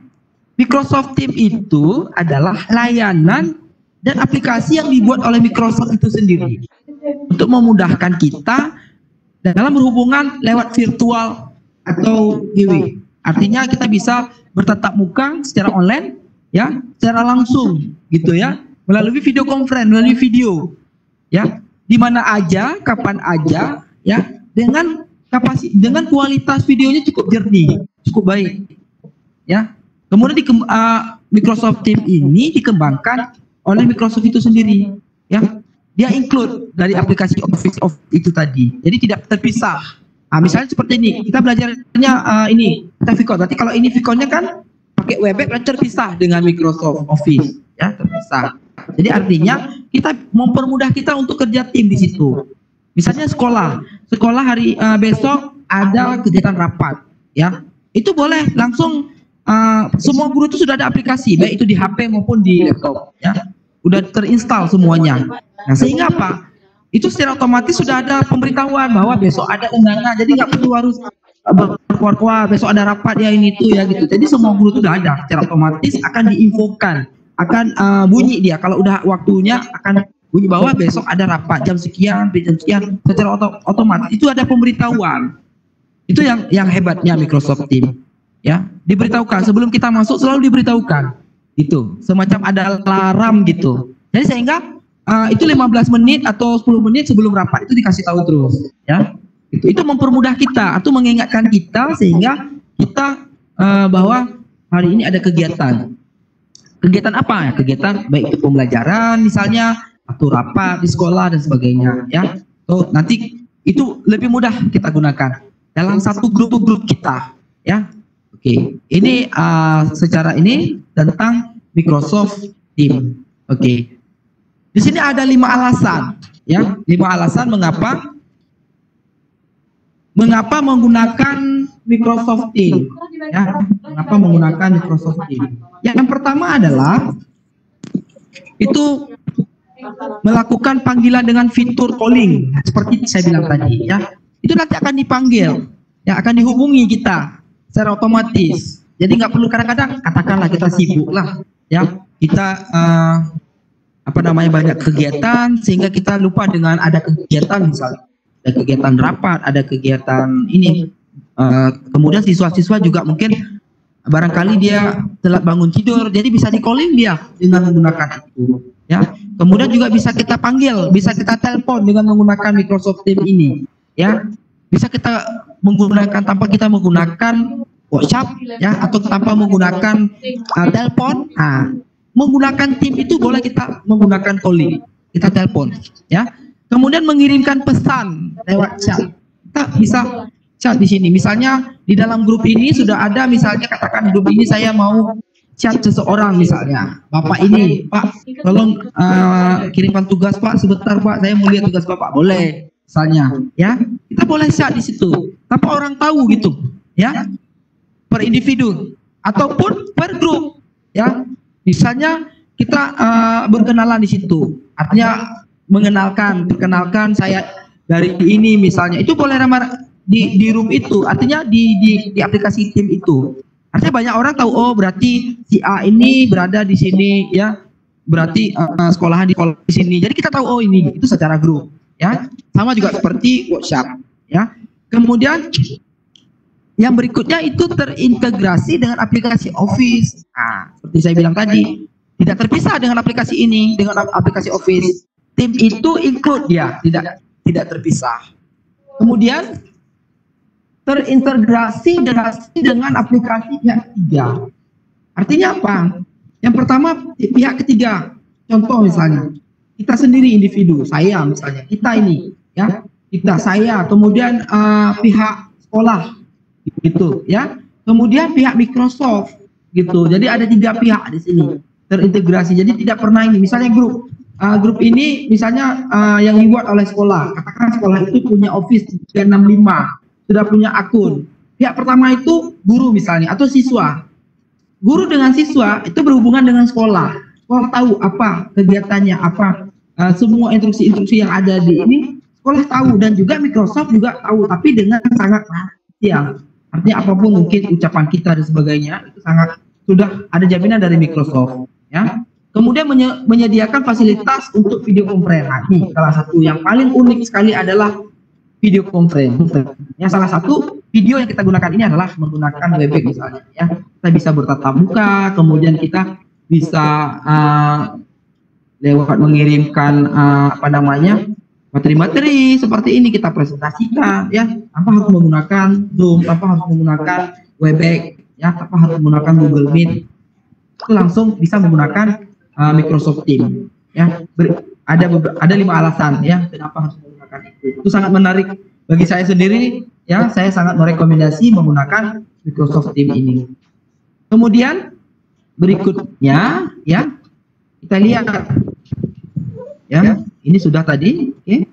Microsoft Teams itu adalah layanan dan aplikasi yang dibuat oleh Microsoft itu sendiri untuk memudahkan kita dalam berhubungan lewat virtual atau GW. Artinya kita bisa bertatap muka secara online, ya, secara langsung, gitu ya, melalui video conference, melalui video, ya, di mana aja, kapan aja, ya, dengan kualitas videonya cukup jernih, cukup baik, ya. Kemudian Microsoft Teams ini dikembangkan oleh Microsoft itu sendiri, ya. Dia include dari aplikasi Office itu tadi, jadi tidak terpisah. Misalnya seperti ini, kita belajarnya kita Viko. Berarti kalau ini Viko-nya kan pakai Webex dan terpisah dengan Microsoft Office, ya, terpisah. Jadi artinya kita mempermudah kita untuk kerja tim di situ. Misalnya sekolah hari besok ada kegiatan rapat, ya, itu boleh langsung semua guru itu sudah ada aplikasi, baik itu di HP maupun di laptop, ya, udah terinstall semuanya. Nah, sehingga apa? Itu secara otomatis sudah ada pemberitahuan bahwa besok ada undangan, jadi nggak perlu harus berkuar-kuar besok ada rapat ya ini itu ya gitu. Jadi semua guru itu sudah ada, secara otomatis akan diinfokan, akan bunyi dia kalau udah waktunya akan bunyi bahwa besok ada rapat jam sekian, secara otomatis itu ada pemberitahuan. Itu yang hebatnya Microsoft Teams, ya, diberitahukan sebelum kita masuk, selalu diberitahukan, gitu, semacam ada alarm gitu. Jadi sehingga itu 15 menit atau 10 menit sebelum rapat itu dikasih tahu terus, ya. Itu mempermudah kita atau mengingatkan kita sehingga kita bahwa hari ini ada kegiatan. Kegiatan apa ya? Kegiatan baik itu pembelajaran misalnya atau rapat di sekolah dan sebagainya, ya. So, nanti itu lebih mudah kita gunakan dalam satu grup kita, ya. Oke. Ini secara ini tentang Microsoft Teams. Oke. Di sini ada 5 alasan, ya, 5 alasan mengapa menggunakan Microsoft Teams, ya, mengapa menggunakan Microsoft Teams. Yang pertama adalah itu melakukan panggilan dengan fitur calling, seperti saya bilang tadi, ya, itu nanti akan dipanggil, ya, akan dihubungi kita secara otomatis. Jadi nggak perlu kadang-kadang katakanlah kita sibuk lah, ya, kita banyak kegiatan sehingga kita lupa dengan ada kegiatan, misalnya ada kegiatan rapat, ada kegiatan ini, kemudian siswa-siswa juga mungkin barangkali dia telat bangun tidur, jadi bisa di calling dia dengan menggunakan itu, ya. Kemudian juga bisa kita panggil, bisa kita telepon dengan menggunakan Microsoft Teams ini, ya, bisa kita menggunakan tanpa kita menggunakan WhatsApp, ya, atau tanpa menggunakan telepon. Menggunakan Teams itu boleh kita menggunakan calling, kita telepon, ya. Kemudian mengirimkan pesan lewat chat, kita bisa chat di sini. Misalnya di dalam grup ini sudah ada, misalnya katakan grup ini saya mau chat seseorang, misalnya Bapak ini, Pak, tolong kirimkan tugas Pak sebentar Pak, saya mau lihat tugas Bapak, boleh, misalnya, ya, kita boleh chat di situ, tanpa orang tahu gitu, ya, per individu ataupun per grup, ya. Misalnya kita berkenalan di situ, artinya perkenalkan saya dari ini misalnya, itu boleh di room itu, artinya di aplikasi Teams itu. Artinya banyak orang tahu, oh berarti si A ini berada di sini, ya, berarti sekolahan di sini. Jadi kita tahu, oh ini, itu secara grup, ya. Sama juga seperti WhatsApp, ya. Kemudian yang berikutnya itu terintegrasi dengan aplikasi Office. Nah, seperti saya bilang tadi, tidak terpisah dengan aplikasi ini, dengan aplikasi Office. Teams itu include ya, tidak terpisah. Kemudian terintegrasi dengan aplikasi pihak ketiga. Artinya apa? Yang pertama pihak ketiga. Contoh misalnya, kita sendiri individu, saya misalnya, kita ini, ya, saya, kemudian pihak sekolah, gitu, ya. Kemudian pihak Microsoft, gitu. Jadi ada 3 pihak di sini terintegrasi. Jadi tidak pernah ini, misalnya grup grup ini misalnya yang dibuat oleh sekolah, katakan sekolah itu punya Office 365, sudah punya akun. Pihak pertama itu guru misalnya atau siswa. Guru dengan siswa itu berhubungan dengan sekolah. Sekolah tahu apa kegiatannya, apa semua instruksi-instruksi yang ada di ini sekolah tahu, dan juga Microsoft juga tahu, tapi dengan sangat rahasia. Artinya apapun mungkin ucapan kita dan sebagainya itu sangat sudah ada jaminan dari Microsoft, ya. Kemudian menyediakan fasilitas untuk video conference. Nah, ini salah satu yang paling unik sekali adalah video conference. Yang salah satu video yang kita gunakan ini adalah menggunakan Webex misalnya, ya. Kita bisa bertatap muka, kemudian kita bisa lewat mengirimkan materi-materi seperti ini kita presentasikan, ya. Tanpa harus menggunakan Zoom, tanpa harus menggunakan Webex, ya, tanpa harus menggunakan Google Meet. Itu langsung bisa menggunakan Microsoft Teams, ya. Ada 5 alasan, ya, kenapa harus menggunakan itu. Itu sangat menarik bagi saya sendiri, ya. Saya sangat merekomendasi menggunakan Microsoft Teams ini. Kemudian berikutnya, ya, kita lihat, ya, ini sudah tadi, oke.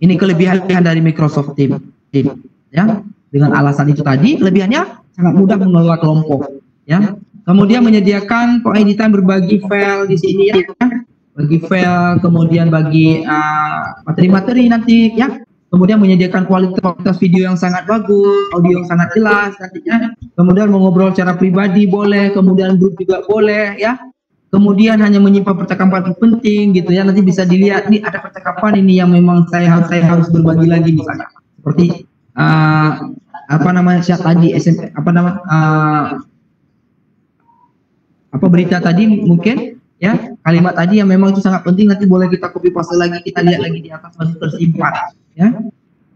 Ini kelebihan dari Microsoft Teams, ya. Dengan alasan itu tadi, kelebihannya sangat mudah mengelola kelompok, ya. Kemudian menyediakan pengeditan berbagi file di sini, ya. Bagi file, kemudian bagi materi-materi nanti, ya. Kemudian menyediakan kualitas video yang sangat bagus, audio yang sangat jelas nantinya. Kemudian mengobrol secara pribadi boleh, kemudian grup juga boleh, ya. Kemudian hanya menyimpan percakapan penting gitu, ya. Nanti bisa dilihat nih ada percakapan ini yang memang saya harus berbagi lagi misalnya. Seperti chat tadi, SMP, berita tadi mungkin, ya, kalimat tadi yang memang itu sangat penting, nanti boleh kita copy paste lagi, kita lihat lagi di atas masih tersimpan, ya.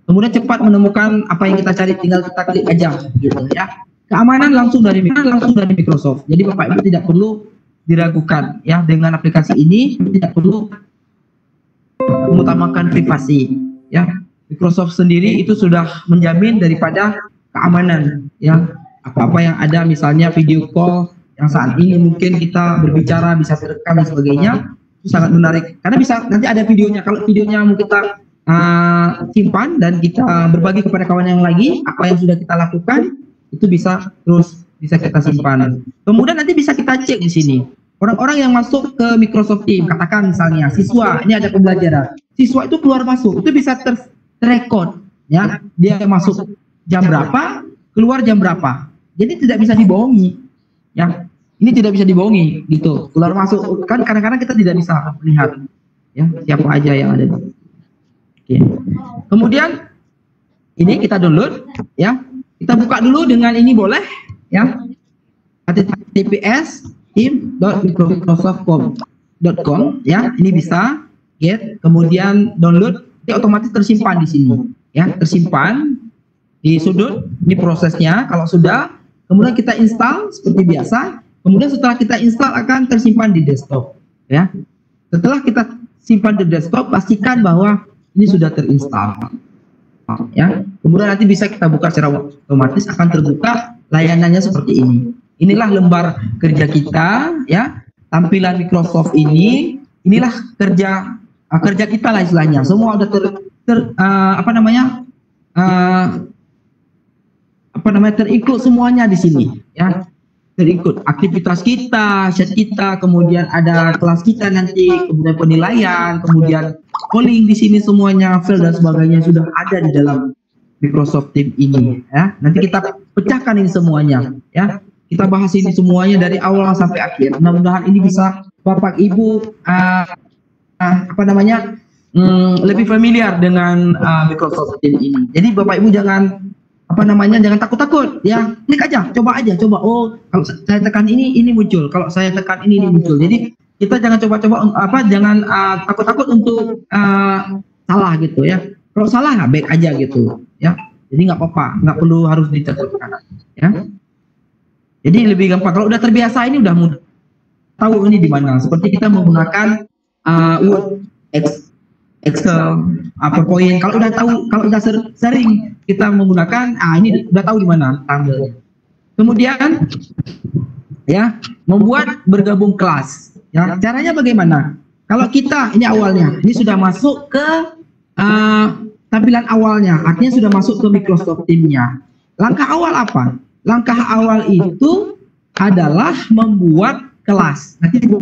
Kemudian cepat menemukan apa yang kita cari, tinggal kita klik aja gitu, ya. Keamanan langsung dari Microsoft. Jadi Bapak Ibu tidak perlu diragukan, ya, dengan aplikasi ini tidak perlu mengutamakan privasi, ya. Microsoft sendiri itu sudah menjamin daripada keamanan, ya. Apa-apa yang ada misalnya video call yang saat ini mungkin kita berbicara bisa terekam dan sebagainya, itu sangat menarik karena bisa nanti ada videonya. Kalau videonya mau kita simpan dan kita berbagi kepada kawan yang lagi apa yang sudah kita lakukan, itu bisa kita simpan. Kemudian nanti bisa kita cek di sini orang-orang yang masuk ke Microsoft Teams, katakan misalnya siswa, ini ada pembelajaran, siswa itu keluar masuk itu bisa terrekod, ya, dia masuk jam berapa, keluar jam berapa, jadi tidak bisa dibohongi, ya. Ini tidak bisa dibohongi gitu, keluar masuk kan kadang-kadang kita tidak bisa melihat, ya, siapa aja yang ada. Oke. Kemudian ini kita download, ya, kita buka dulu dengan ini boleh, ya, https team.microsoft.com, ya, ini bisa get, kemudian download, dia otomatis tersimpan di sini, ya, tersimpan di sudut. Ini prosesnya. Kalau sudah, kemudian kita install seperti biasa. Kemudian setelah kita install akan tersimpan di desktop, ya. Setelah kita simpan di desktop, pastikan bahwa ini sudah terinstall, ya. Kemudian nanti bisa kita buka secara otomatis, akan terbuka layanannya seperti ini. Inilah lembar kerja kita, ya. Tampilan Microsoft ini, inilah kerja kita lah istilahnya. Semua udah terikut semuanya di sini, ya. Terikut aktivitas kita, chat kita, kemudian ada kelas kita nanti, kemudian penilaian, kemudian polling di sini semuanya, file dan sebagainya sudah ada di dalam Microsoft Teams ini, ya. Nanti kita pecahkan ini semuanya, ya. Kita bahas ini semuanya dari awal sampai akhir. Mudah-mudahan ini bisa Bapak Ibu lebih familiar dengan Microsoft Teams ini. Jadi Bapak Ibu jangan jangan takut-takut, ya, klik aja, coba aja, oh kalau saya tekan ini muncul, kalau saya tekan ini muncul. Jadi kita jangan jangan takut-takut untuk salah gitu, ya. Kalau salah nggak baik aja gitu, ya. Jadi nggak apa-apa, nggak perlu harus ditakutkan, ya. Jadi lebih gampang kalau udah terbiasa, ini udah mudah tahu ini di mana. Seperti kita menggunakan Word, Excel, PowerPoint. Kalau udah sering kita menggunakan, ini udah tahu di mana tampilnya. Kemudian, ya, membuat bergabung kelas. Ya, caranya bagaimana? Kalau kita ini awalnya, ini sudah masuk ke tampilan awalnya, artinya sudah masuk ke Microsoft Teams-nya. Langkah awal apa? Langkah awal itu adalah membuat kelas. Nanti kita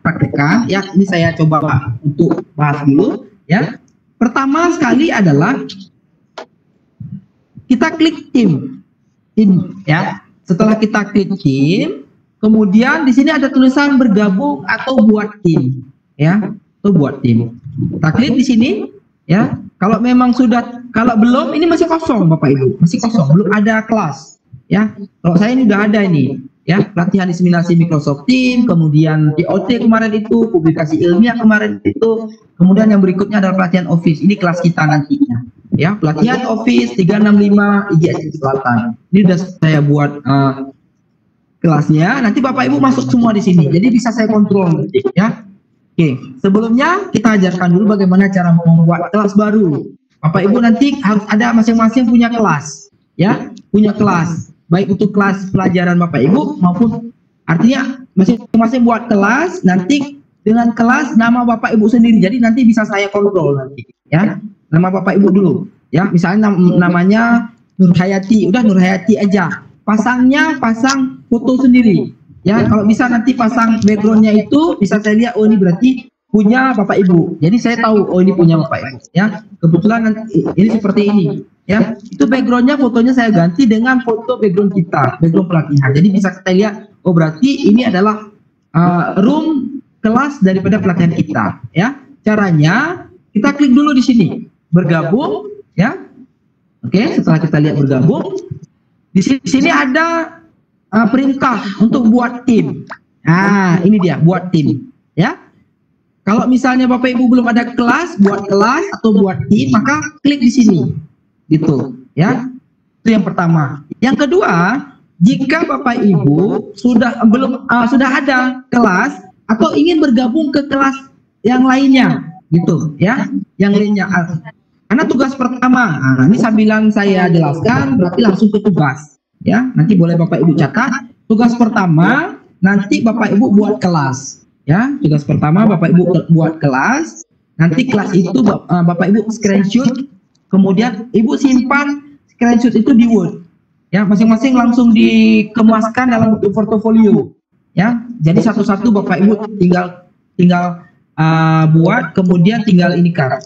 praktekkan. Ya, ini saya coba untuk bahas dulu. Ya, pertama sekali adalah kita klik tim. Ya, setelah kita klik tim, kemudian di sini ada tulisan bergabung atau buat tim. Ya, atau buat tim. Kita klik di sini. Ya, kalau memang sudah, kalau belum, ini masih kosong Bapak Ibu, masih kosong, belum ada kelas. Ya, kalau saya ini udah ada ini, ya, pelatihan diseminasi Microsoft Teams, kemudian DOT kemarin itu, publikasi ilmiah kemarin itu, kemudian yang berikutnya adalah pelatihan Office. Ini kelas kita nantinya. Ya, pelatihan Office 365 IGS Selatan. Ini sudah saya buat kelasnya. Nanti Bapak Ibu masuk semua di sini, jadi bisa saya kontrol nanti. Ya. Oke, sebelumnya kita ajarkan dulu bagaimana cara membuat kelas baru. Bapak Ibu nanti harus ada masing-masing punya kelas, ya, punya kelas. Baik untuk kelas pelajaran Bapak Ibu maupun artinya masing-masing buat kelas nanti dengan kelas nama Bapak Ibu sendiri. Jadi nanti bisa saya kontrol nanti, ya. Nama Bapak Ibu dulu, ya. Misalnya namanya Nur Hayati, udah Nur Hayati aja. Pasangnya pasang foto sendiri. Ya, kalau bisa nanti pasang backgroundnya itu bisa saya lihat, oh ini berarti punya Bapak Ibu. Jadi saya tahu, oh ini punya Bapak Ibu. Ya, kebetulan nanti ini seperti ini. Ya, itu backgroundnya fotonya saya ganti dengan foto background kita, background pelatihan. Jadi bisa kita lihat, oh berarti ini adalah room kelas daripada pelatihan kita. Ya, caranya kita klik dulu di sini, bergabung. Ya, oke. Setelah kita lihat bergabung, di sini ada perintah untuk buat tim. Nah, ini dia buat tim, ya. Kalau misalnya Bapak Ibu belum ada kelas, buat kelas atau buat tim, maka klik di sini, gitu, ya. Itu yang pertama. Yang kedua, jika Bapak Ibu sudah ada kelas atau ingin bergabung ke kelas yang lainnya, gitu, ya, yang lainnya. Karena tugas pertama, nah, ini sambilan saya jelaskan, berarti langsung ke tugas. Ya, nanti boleh Bapak Ibu catat. Tugas pertama nanti Bapak Ibu buat kelas. Ya, tugas pertama Bapak Ibu buat kelas. Nanti kelas itu Bapak Ibu screenshot, kemudian Ibu simpan screenshot itu di Word. Ya, masing-masing langsung dikemaskan dalam bentuk portofolio. Ya, jadi satu-satu Bapak Ibu tinggal buat, kemudian tinggal ini kan.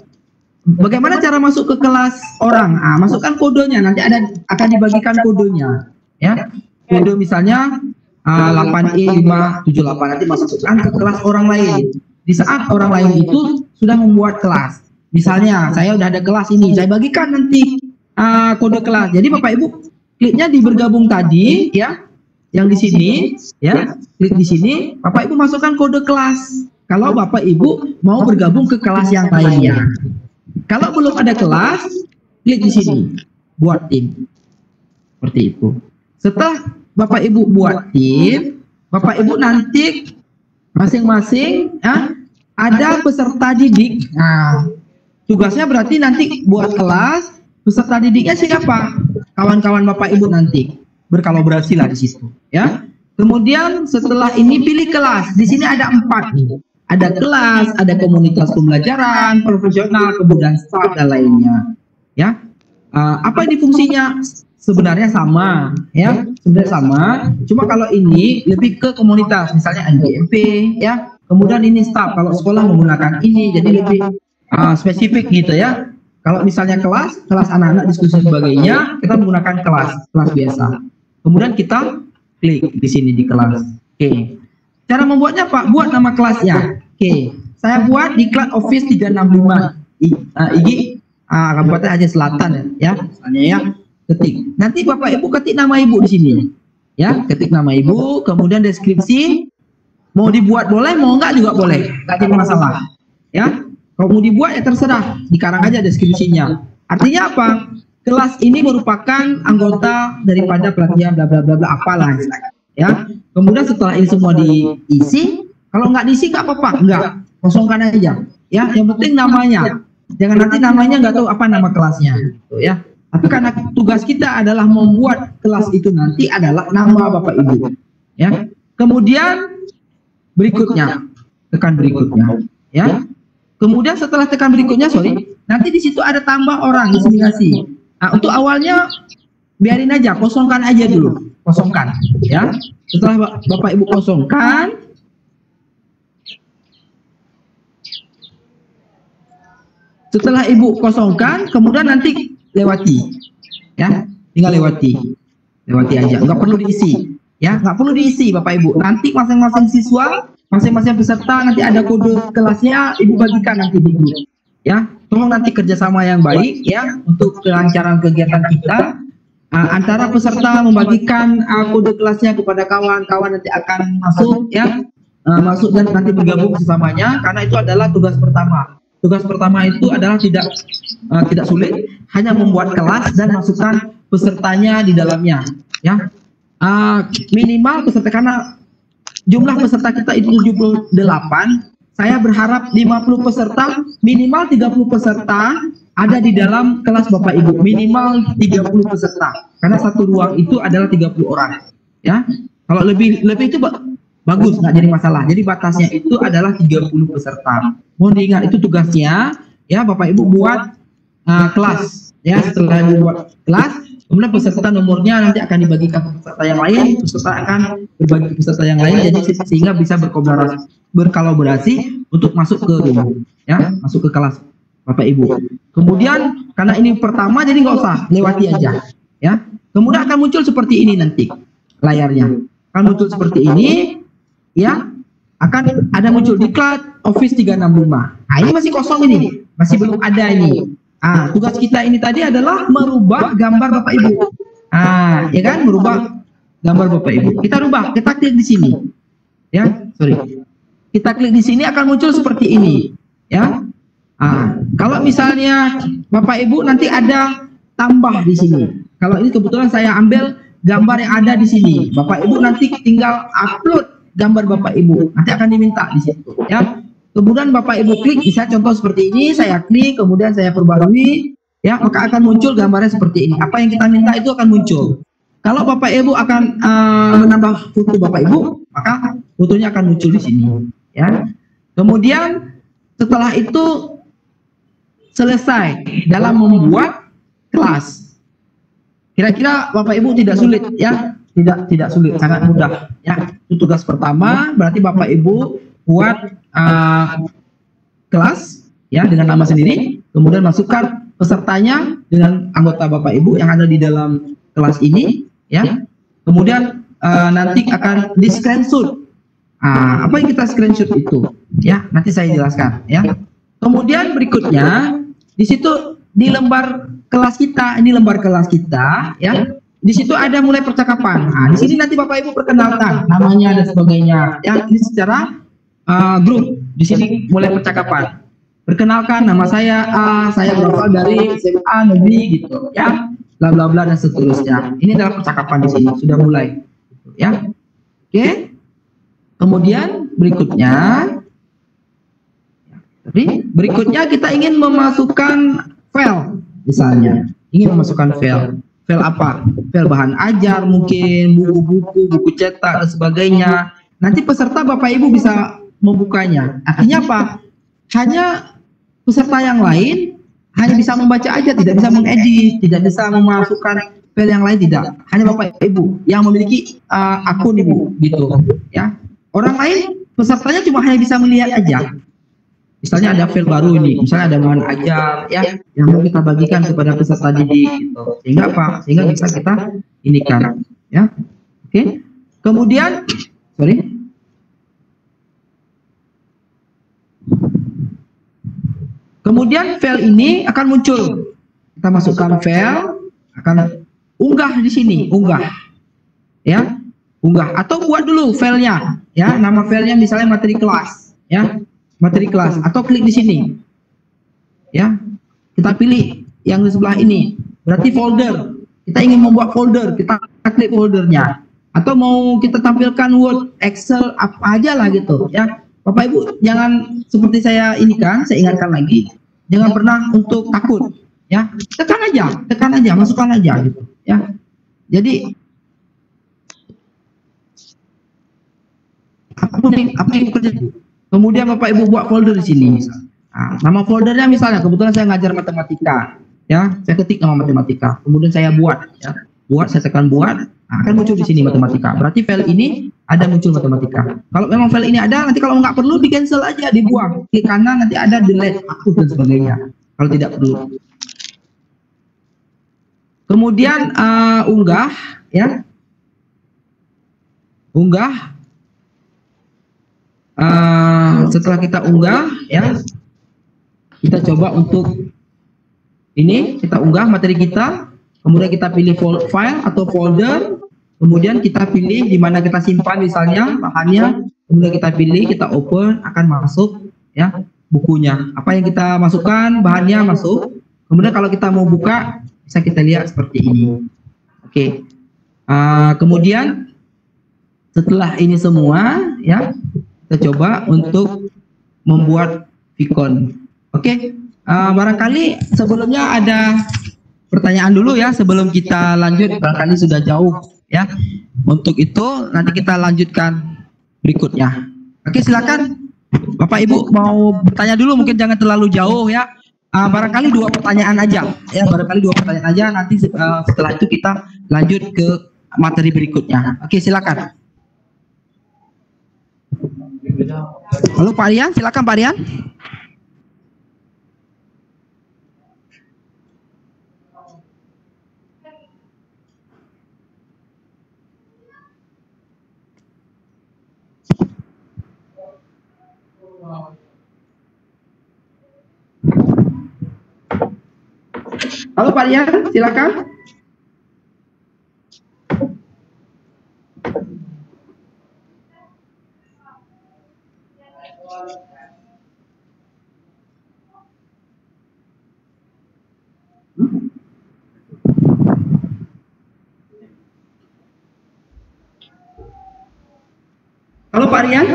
Bagaimana cara masuk ke kelas orang? Masukkan kodenya, nanti akan dibagikan kodenya, ya. Kode misalnya 8E578 nanti masukkan ke kelas orang lain. Di saat orang lain itu sudah membuat kelas, misalnya saya udah ada kelas ini, saya bagikan nanti kode kelas. Jadi Bapak Ibu kliknya di bergabung tadi, ya, yang di sini, ya, klik di sini, Bapak Ibu masukkan kode kelas. Kalau Bapak Ibu mau bergabung ke kelas yang lainnya. Kalau belum ada kelas, klik di sini, buat tim. Seperti itu. Setelah Bapak Ibu buat tim, Bapak Ibu nanti masing-masing ada peserta didik. Nah, tugasnya berarti nanti buat kelas, peserta didiknya siapa? Kawan-kawan Bapak Ibu nanti berkolaborasi lah di situ, ya. Kemudian setelah ini pilih kelas. Di sini ada 4 nih. Ada kelas, ada komunitas pembelajaran, profesional, kemudian staff dan lainnya. Ya, apa ini fungsinya? Sebenarnya sama, ya, sebenarnya sama. Cuma kalau ini lebih ke komunitas, misalnya NGMP, ya. Kemudian ini staff, kalau sekolah menggunakan ini, jadi lebih spesifik gitu ya. Kalau misalnya kelas anak-anak diskusi sebagainya, kita menggunakan kelas biasa. Kemudian kita klik di sini di kelas. Oke. Cara membuatnya Pak, buat nama kelasnya. Oke, saya buat di kelas Office 365 IG Kabupaten Aceh Selatan, ya. Misalnya ya, ketik. Nanti Bapak Ibu ketik nama Ibu di sini. Ya, ketik nama Ibu, kemudian deskripsi. Mau dibuat boleh, mau enggak juga boleh. Enggak jadi masalah. Ya. Kalau mau dibuat ya terserah, dikarang aja deskripsinya. Artinya apa? Kelas ini merupakan anggota daripada pelatihan bla bla bla bla apalah. Ya, kemudian setelah ini semua diisi, kalau nggak diisi nggak apa-apa, nggak, kosongkan aja. Ya, yang penting namanya, jangan nanti namanya nggak tahu apa nama kelasnya, gitu ya. Tapi karena tugas kita adalah membuat kelas itu nanti adalah nama Bapak Ibu, ya. Kemudian berikutnya, tekan berikutnya, ya. Kemudian setelah tekan berikutnya, nanti di situ ada tambah orang diseminasi. Nah, untuk awalnya biarin aja, kosongkan aja dulu, kosongkan, ya. Setelah Bapak Ibu kosongkan, kemudian nanti lewati, ya, tinggal lewati aja, nggak perlu diisi, ya, nggak perlu diisi Bapak Ibu. Nanti masing-masing siswa, masing-masing peserta nanti ada kode kelasnya, Ibu bagikan nanti di grup, ya. Tolong nanti kerjasama yang baik, ya, untuk kelancaran kegiatan kita. Antara peserta membagikan kode kelasnya kepada kawan-kawan nanti akan masuk, ya, masuk dan nanti bergabung sesamanya, karena itu adalah tugas pertama. Tugas pertama itu adalah tidak sulit, hanya membuat kelas dan masukkan pesertanya di dalamnya, ya. Minimal peserta, karena jumlah peserta kita itu 78, saya berharap 50 peserta, minimal 30 peserta ada di dalam kelas Bapak Ibu, minimal 30 peserta, karena satu ruang itu adalah 30 orang, ya. Kalau lebih itu bagus, nggak jadi masalah. Jadi batasnya itu adalah 30 peserta. Mohon diingat itu tugasnya, ya, Bapak Ibu buat kelas, ya. Setelah dibuat kelas, kemudian peserta nomornya nanti akan dibagikan ke peserta yang lain, peserta akan berbagi ke peserta yang lain, jadi sehingga bisa berkolaborasi untuk masuk ke room, ya, masuk ke kelas Bapak Ibu. Kemudian karena ini pertama, jadi nggak usah, lewati aja, ya. Kemudian akan muncul seperti ini nanti layarnya, akan muncul seperti ini, ya. Akan ada muncul diklat Office 365. Nah, ini masih kosong ini, masih belum ada ini. Tugas kita ini tadi adalah merubah gambar Bapak Ibu. Ya kan, merubah gambar Bapak Ibu. Kita rubah, kita klik di sini, ya. Kita klik di sini akan muncul seperti ini, ya. Kalau misalnya Bapak Ibu nanti ada tambah di sini. Kalau ini kebetulan saya ambil gambar yang ada di sini. Bapak Ibu nanti tinggal upload gambar Bapak Ibu. Nanti akan diminta di situ, ya. Kemudian Bapak Ibu klik, bisa contoh seperti ini, saya klik, kemudian saya perbarui, ya, maka akan muncul gambarnya seperti ini. Apa yang kita minta itu akan muncul. Kalau Bapak Ibu akan menambah foto Bapak Ibu, maka fotonya akan muncul di sini, ya. Kemudian setelah itu selesai dalam membuat kelas. Kira-kira Bapak Ibu tidak sulit, ya, tidak sulit, sangat mudah, ya. Itu tugas pertama, berarti Bapak Ibu buat kelas, ya, dengan nama sendiri, kemudian masukkan pesertanya dengan anggota Bapak Ibu yang ada di dalam kelas ini, ya. Kemudian nanti akan di screenshot. Apa yang kita screenshot itu, ya, nanti saya jelaskan, ya. Kemudian berikutnya di situ di lembar kelas kita, ini lembar kelas kita, ya. Di situ ada mulai percakapan. Di sini nanti Bapak Ibu perkenalkan namanya dan sebagainya, ya. Ini secara grup. Di sini mulai percakapan. Perkenalkan, nama saya saya berasal dari SMA negeri gitu, ya. Bla bla bla dan seterusnya. Ini adalah percakapan di sini sudah mulai, ya. Oke. Kemudian berikutnya kita ingin memasukkan file, misalnya ingin memasukkan file apa? File bahan ajar mungkin, buku-buku, buku cetak dan sebagainya. Nanti peserta Bapak Ibu bisa membukanya. Artinya apa? Hanya peserta yang lain hanya bisa membaca aja, tidak bisa mengedit, tidak bisa memasukkan file yang lain, tidak. Hanya Bapak Ibu yang memiliki akun Ibu, gitu, ya. Orang lain pesertanya cuma hanya bisa melihat aja. Misalnya ada file baru ini, misalnya ada bahan ajar, ya, yang mau kita bagikan kepada peserta didik, gitu. Sehingga apa? Sehingga bisa kita inikan, ya. Oke. Kemudian, kemudian file ini akan muncul. Kita masukkan file, akan unggah di sini, unggah, ya, unggah. Atau buat dulu filenya, ya, nama filenya misalnya materi kelas, ya. Materi kelas, atau klik di sini, ya, kita pilih yang di sebelah ini, berarti folder, kita ingin membuat folder, kita klik foldernya, atau mau kita tampilkan Word, Excel, apa aja lah gitu, ya. Bapak Ibu jangan seperti saya ini kan, saya ingatkan lagi, jangan pernah untuk takut, ya, tekan aja, masukkan aja gitu, ya. Jadi apa yang ibu kerjakan? Kemudian bapak ibu buat folder di sini. Nah, nama foldernya misalnya kebetulan saya ngajar matematika, ya saya ketik nama matematika, kemudian saya buat, ya buat saya tekan buat, nah, akan muncul di sini matematika. Berarti file ini ada muncul matematika. Kalau memang file ini ada, nanti kalau nggak perlu di cancel aja, dibuang. Klik kanan nanti ada delete, hapus dan sebagainya. Kalau tidak perlu. Kemudian unggah, ya. Unggah. Setelah kita unggah, ya, kita coba untuk ini kita unggah materi kita, kemudian kita pilih file atau folder, kemudian kita pilih di mana kita simpan misalnya bahannya, kemudian kita pilih, kita open, akan masuk ya bukunya. Apa yang kita masukkan, bahannya masuk. Kemudian kalau kita mau buka, bisa kita lihat seperti ini. Oke. Kemudian setelah ini semua, ya kita coba untuk membuat Vicon. Oke. Barangkali sebelumnya ada pertanyaan dulu ya sebelum kita lanjut, barangkali sudah jauh ya. Untuk itu nanti kita lanjutkan berikutnya. Oke, silakan Bapak Ibu mau bertanya dulu, mungkin jangan terlalu jauh ya. Barangkali 2 pertanyaan aja ya, barangkali 2 pertanyaan aja, nanti setelah itu kita lanjut ke materi berikutnya. Oke, silakan. Halo Pak Rian, silakan Pak Rian. Halo Pak Rian, silakan. Halo Pak Rian.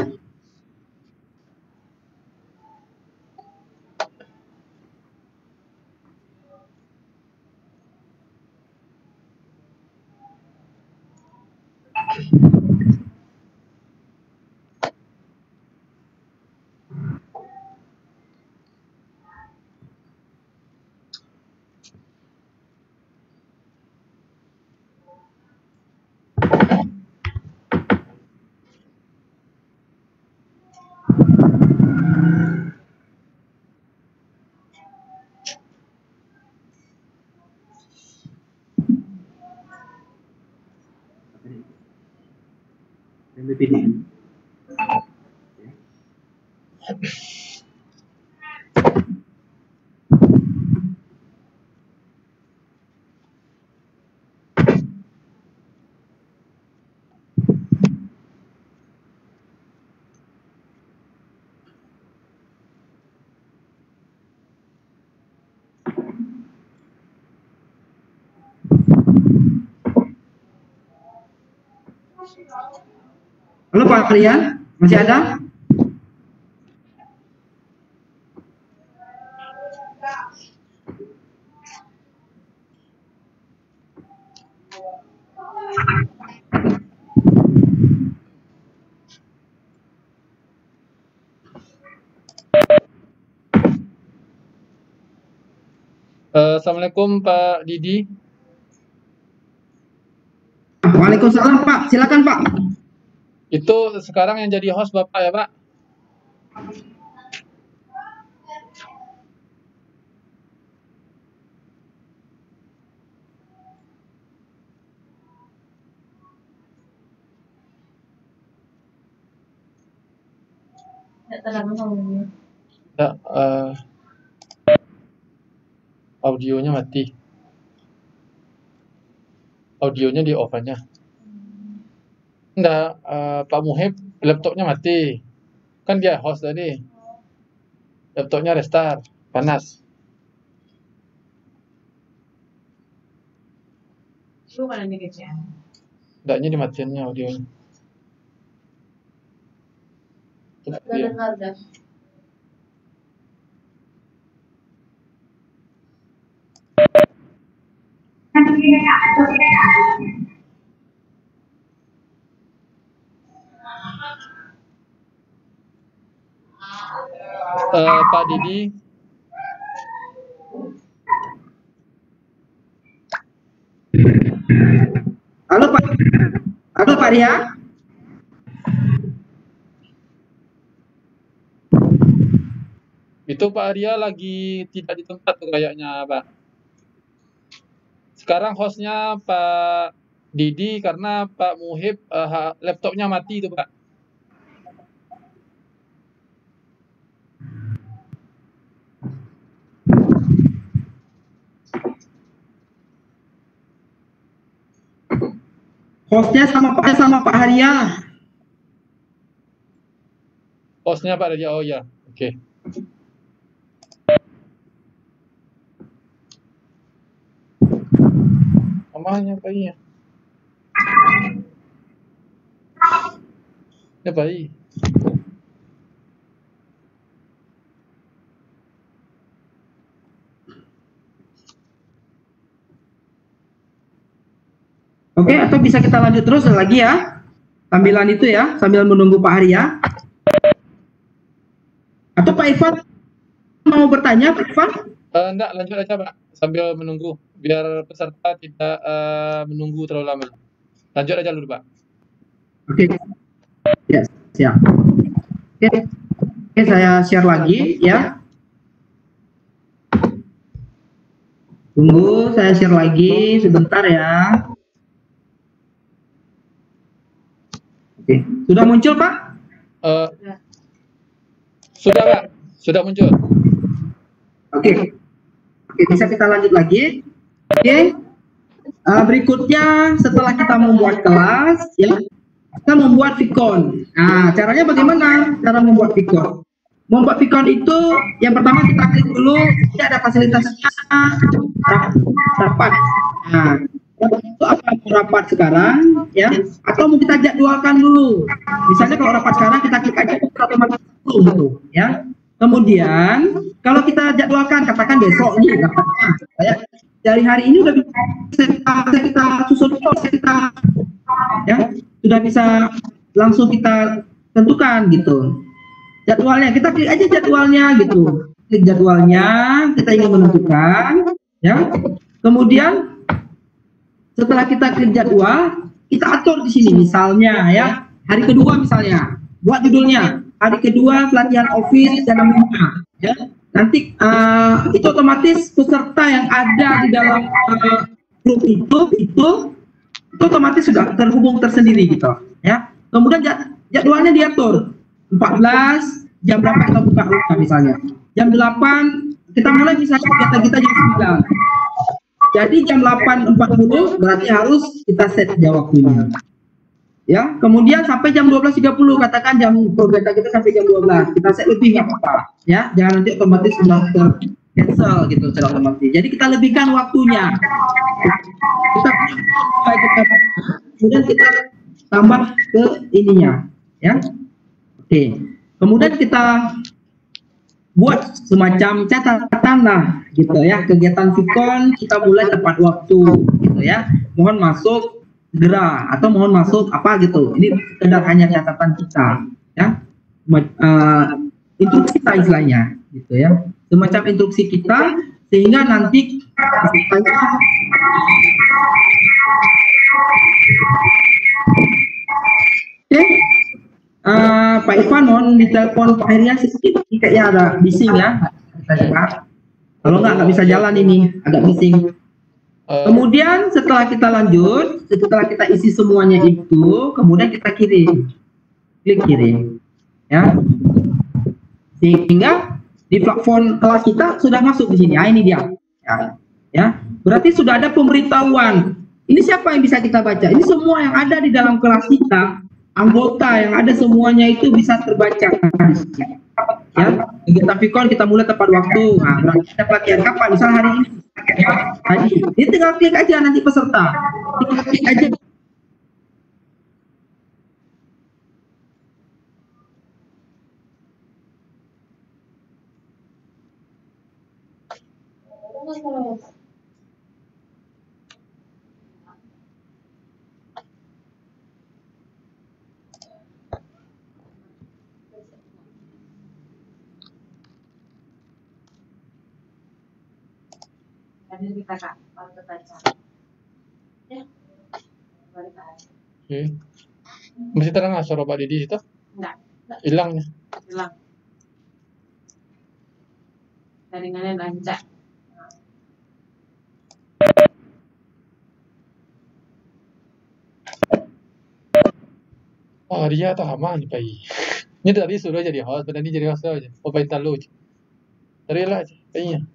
Halo Pak Rian, masih ada? Assalamualaikum Pak Didi. Waalaikumsalam Pak, silakan Pak. Itu sekarang yang jadi host Bapak ya Pak? Enggak, audionya mati. Audionya di off aja. Enggak, Pak Muhib laptopnya mati. Kan dia host tadi. Laptopnya restart, panas. Enggaknya dimatiinnya audionya. Dia. Pak Didi. Halo Pak. Halo Pak Ria. Itu Pak Arya lagi tidak di tempat tuh kayaknya, Pak. Sekarang hostnya Pak Didi karena Pak Muhib laptopnya mati itu, Pak. Hostnya sama Pak Arya. Hostnya Pak Arya, oh ya, oke. Namanya bayinya. Ya bayi. Oke, atau bisa kita lanjut terus lagi ya. Sambilan itu ya, sambil menunggu Pak Arya. Atau Pak Irfan mau bertanya, Pak Irfan? Enggak, lanjut aja, Pak. Sambil menunggu biar peserta tidak menunggu terlalu lama. Lanjut aja dulu, Pak. Oke. Ya, siap. Oke, saya share lagi ya. Tunggu, saya share lagi sebentar ya. Oke, sudah muncul Pak? Sudah, Pak. Sudah muncul. Oke, bisa kita lanjut lagi. Oke, berikutnya setelah kita membuat kelas, ya, kita membuat Vicon. Nah, caranya bagaimana? Cara membuat Vicon. Membuat Vicon itu, yang pertama kita klik dulu, ini ada fasilitasnya, rapat. Nah, itu apa rapat sekarang, ya? Atau mau kita jadwalkan dulu. Misalnya kalau rapat sekarang kita klik aja otomatis gitu, ya. Kemudian kalau kita jadwalkan, katakan besok nih, saya dari hari ini udah bisa kita susun kita, ya, sudah bisa langsung kita tentukan gitu. Jadwalnya kita klik aja jadwalnya gitu, klik jadwalnya, kita ingin menentukan, ya. Kemudian setelah kita klik jadwal, kita atur di sini misalnya ya, hari kedua misalnya, buat judulnya hari kedua pelatihan Office dan Nama, ya. Nanti itu otomatis peserta yang ada di dalam grup itu otomatis sudah terhubung tersendiri gitu, ya. Kemudian jadwalnya diatur 14 jam berapa kita buka misalnya, jam 8 kita mulai misalnya kegiatan kita jam 9. Jadi jam 8.40 berarti harus kita set jam waktunya. Ya, kemudian sampai jam 12.30, katakan jam program kita sampai jam 12. Kita set lebih nggak apa-apa, ya. Jangan nanti otomatis sudah cancel gitu secara otomatis. Jadi kita lebihkan waktunya. Kemudian kita tambah ke ininya, ya. Oke. Kemudian kita buat semacam catatan lah gitu ya, kegiatan Vicon kita mulai tepat waktu gitu ya, mohon masuk segera atau mohon masuk apa gitu, ini sekedar hanya catatan kita ya, instruksi kita istilahnya gitu ya, semacam instruksi kita sehingga nanti Pak Irfan mohon ditelepon Pak Arya sedikit, kayaknya ada bising ya. Kalau nggak bisa jalan ini, agak bising. Kemudian setelah kita lanjut, setelah kita isi semuanya itu, kemudian kita kirim, klik kirim, ya. Sehingga di platform kelas kita sudah masuk di sini. Ah, ini dia, ya. Berarti sudah ada pemberitahuan. Ini siapa yang bisa kita baca? Ini semua yang ada di dalam kelas kita. Anggota yang ada semuanya itu bisa terbaca, ya. Kegiatan Vicon kita mulai tepat waktu. Nah, berarti ada pelatihan kapan? Misal hari ini, ya, tadi. Ini tinggal klik aja nanti peserta. Tinggal klik aja. Tadi kita Kak, waktu baca. Ya. Balik aja. Oke. Masih terang nggak suara Pak Didi itu? Enggak, Hilangnya. hilang. Jaringannya lancar. Oh, dia atau Hama nih Pak. Ini tadi suruh jadi host, padahal ini jadi host aja. Oh, Pak Talu. Cari lah aja, kayaknya.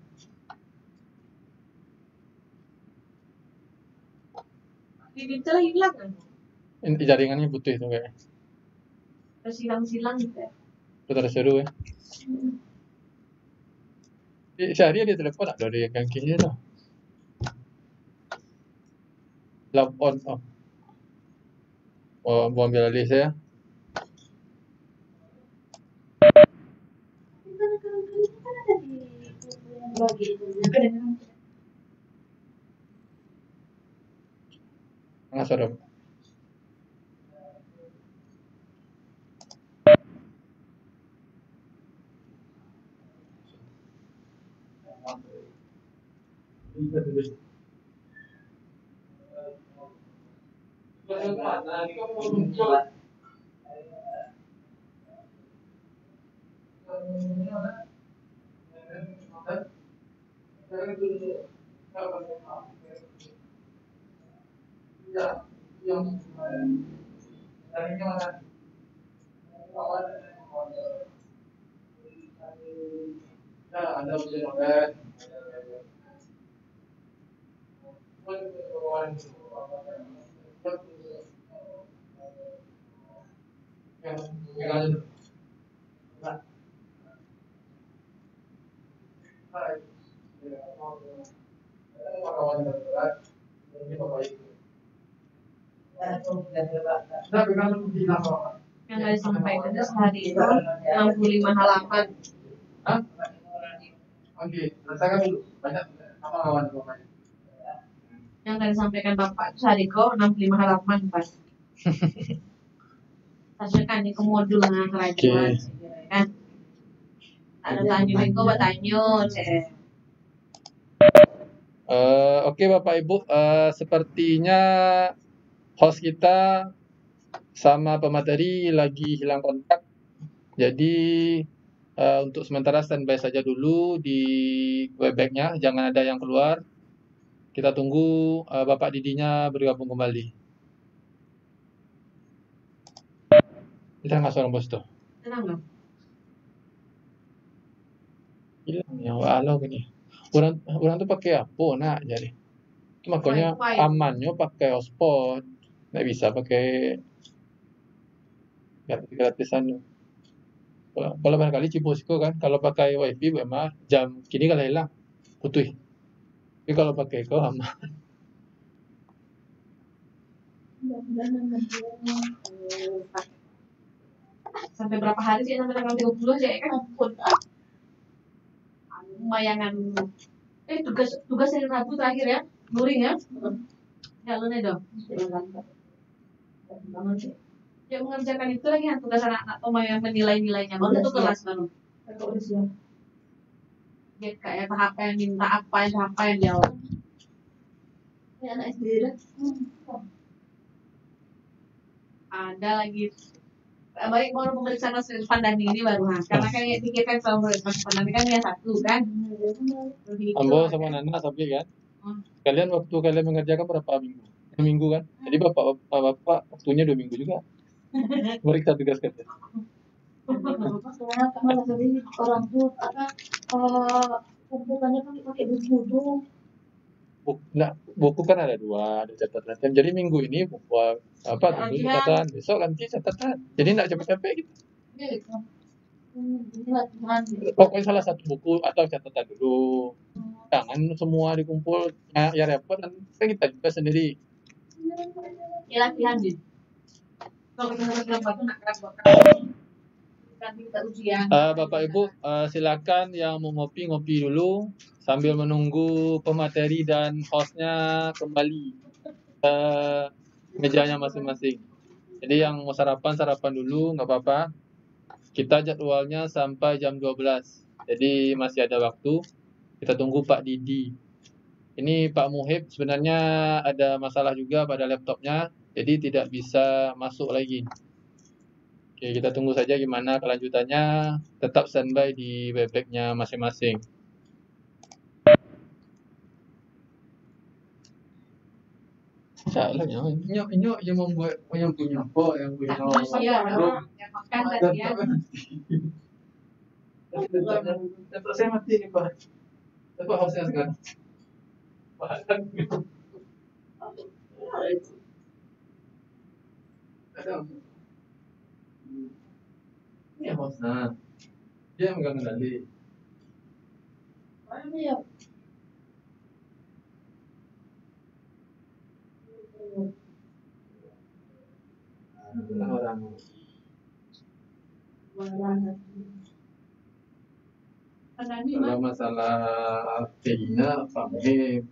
Bibitnya hilang kan? Ini jaringannya putih tuh kayaknya. Terus silang-silang gitu ya. Putar seru ya. Sehari dia telepon ada dari kakinya tuh. Love on off. Oh, mau ambil alih saya. Kan ada di bagi itu. Nggak suara. Yang tadi sampaikan sehari itu 65 halaman. Oke, rasakan dulu. Banyak sama kawan pokoknya. Yang tadi sampaikan Bapak itu sehari kau 65 halaman Pak. Hasilkan di modul dengan kerajuan, kan? Ada tanya kau bertanya, Oke Bapak Ibu, sepertinya host kita sama pemateri lagi hilang kontak. Jadi untuk sementara standby saja dulu di Webex-nya, jangan ada yang keluar. Kita tunggu Bapak Didinya bergabung kembali. Kita nggak suara bos tuh. tenang nggak? Hilang ya, walau gini. Orang tuh pakai apa nak jadi? Itu makanya Wi-Fi. amannya pakai hotspot, nggak bisa pakai gratisan. Kalau barangkali Cibosco kan, kalau pakai wifi memang jam kini kalau hilang putih. Tapi kalau pakai kau aman. Sampai berapa hari sih sampai tanggal 30 ya kan? Bayangan tugas hari Rabu terakhir ya, luring ya. Jalannya dong. Ya mengerjakan itu lagi yang tugas anak-anak yang menilai-nilainya baru itu kelas baru. Ya kayak tahap yang minta apa yang jawab. Ya anak SD dah. Ada lagi. Baik baru pemeriksaan hasil pandemi ini baru karena kayak pikirkan soal pemeriksaan pandemi kan dia satu kan. Ambo sama Nana tapi kan. Kalian waktu kalian mengerjakan berapa minggu? 2 minggu kan? Jadi bapak waktunya 2 minggu juga. Meriksa tugas kerja. Karena tadi orang tuh kumpulannya kan pakai buku tuh. Buku kan ada 2, ada catatan. Jadi minggu ini buku tunggu catatan, besok ganti catatan. Jadi nggak capek-capek gitu. Pokoknya salah satu buku atau catatan dulu. Jangan semua dikumpul, ya repot kan kita juga sendiri. Ya latihan deh. Kalau kita nak nanti kita ujian. Bapak Ibu, silakan yang mau ngopi dulu sambil menunggu pemateri dan hostnya kembali ke mejanya masing-masing. Jadi yang mau sarapan dulu nggak apa-apa. Kita jadwalnya sampai jam 12. Jadi masih ada waktu. Kita tunggu Pak Didi. Ini Pak Muhib sebenarnya ada masalah juga pada laptopnya, jadi tidak bisa masuk lagi. Oke, kita tunggu saja gimana kelanjutannya. Tetap standby di Webex-nya masing-masing. Salah nyok yang membuat yang punya apa yang punya Iya, yang makan tadi ya. Laptop saya mati nih Pak. Apa hostnya sekarang? Ada. Ini hostnya. Dia yang megang kendali. Mana ya? Orang. Mana? Kalau masalah Tina, Pak Muhib.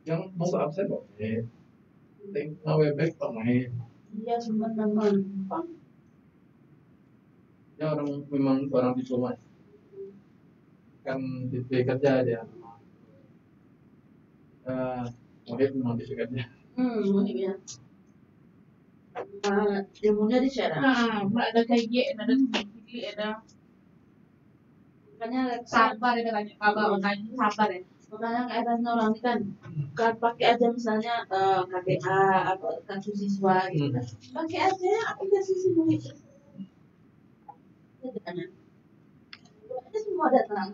Yang mau absen Pak Muhib. Mau Webex Pak Muhib. Iya teman-teman. Dia orang memang orang diplomat. Kan tipe kerja dia. Muhib memang tipe kerja. Iya. Ilmunya di share. Ada kayak ada tinggi, ada Makanya sabar ya katanya. Kabar makanya sabar ya. makanya keadaannya orang ini kan pakai aja misalnya KTA atau kartu siswa gitu kan. Pakai aja aplikasi semua itu. Jangan. Itu semua datang.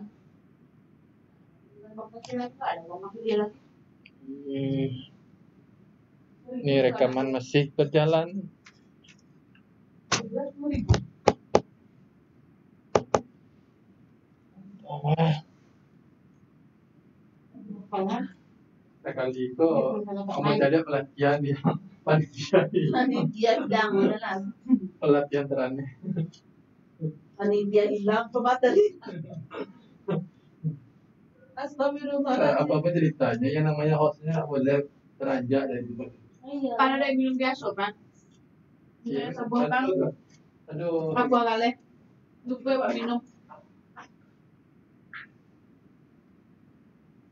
Pakai lagi ada mau pakai dia lagi. Ini rekaman masih berjalan. 12.000. Sekali itu kamu jadi pelatihan dia Panitia hilang lah. pelatihan teraneh. Panitia hilang pemateri. Astagfirullah. Apa ceritanya yang namanya hostnya boleh beranjak dari itu. Iya. Kan ada yang minum biasa kan? Iya, Sebuah kan aduh. apa kali? Lupa Pak minum.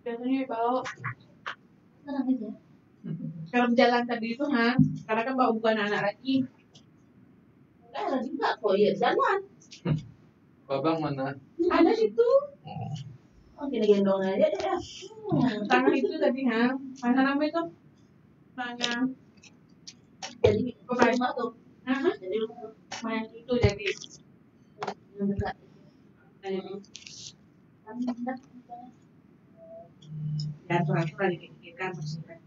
Biasanya kalau Tenang aja. kalau jalan tadi itu karena kan bawa bukan anak lagi. Lagi enggak kok ya jalan. Babang mana? Ada situ. Oh, gini gendong aja deh ya. Tangan itu tadi mana nama itu? Tangan. Jadi rumah tuh. Jadi Main itu jadi. yang dekat. Kan dekat. Ya aturan dipikirkan bersihkan.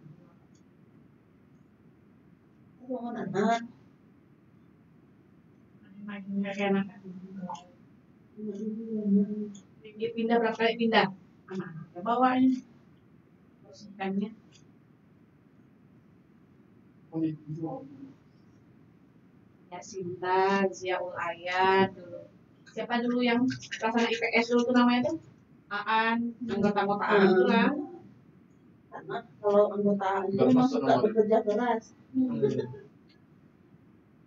Ruangan anak. Main enak. Dia pindah berapa kali pindah? Anak-anaknya bawanya. Bersihkannya. Ya Sinta, Ziaul Ayat dulu. Siapa dulu yang pelaksana IPS dulu tuh namanya tuh? Aan, anggota-anggota Aan itu lah. Karena kalau anggota itu Baru memang masuk suka nomor. bekerja keras.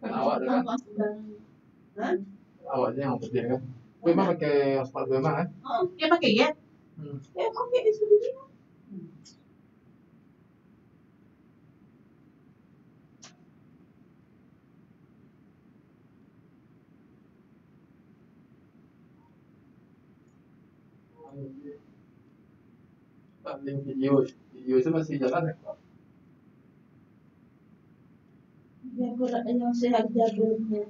Kan awak tu kan? Hah? Awaknya yang kerja kan? Memang pakai hotspot memang kan? Oh, Dia pakai ya? pakai di sini. Pak, link video itu masih jalan ya Pak? Biar kurang yang sehat jaganya.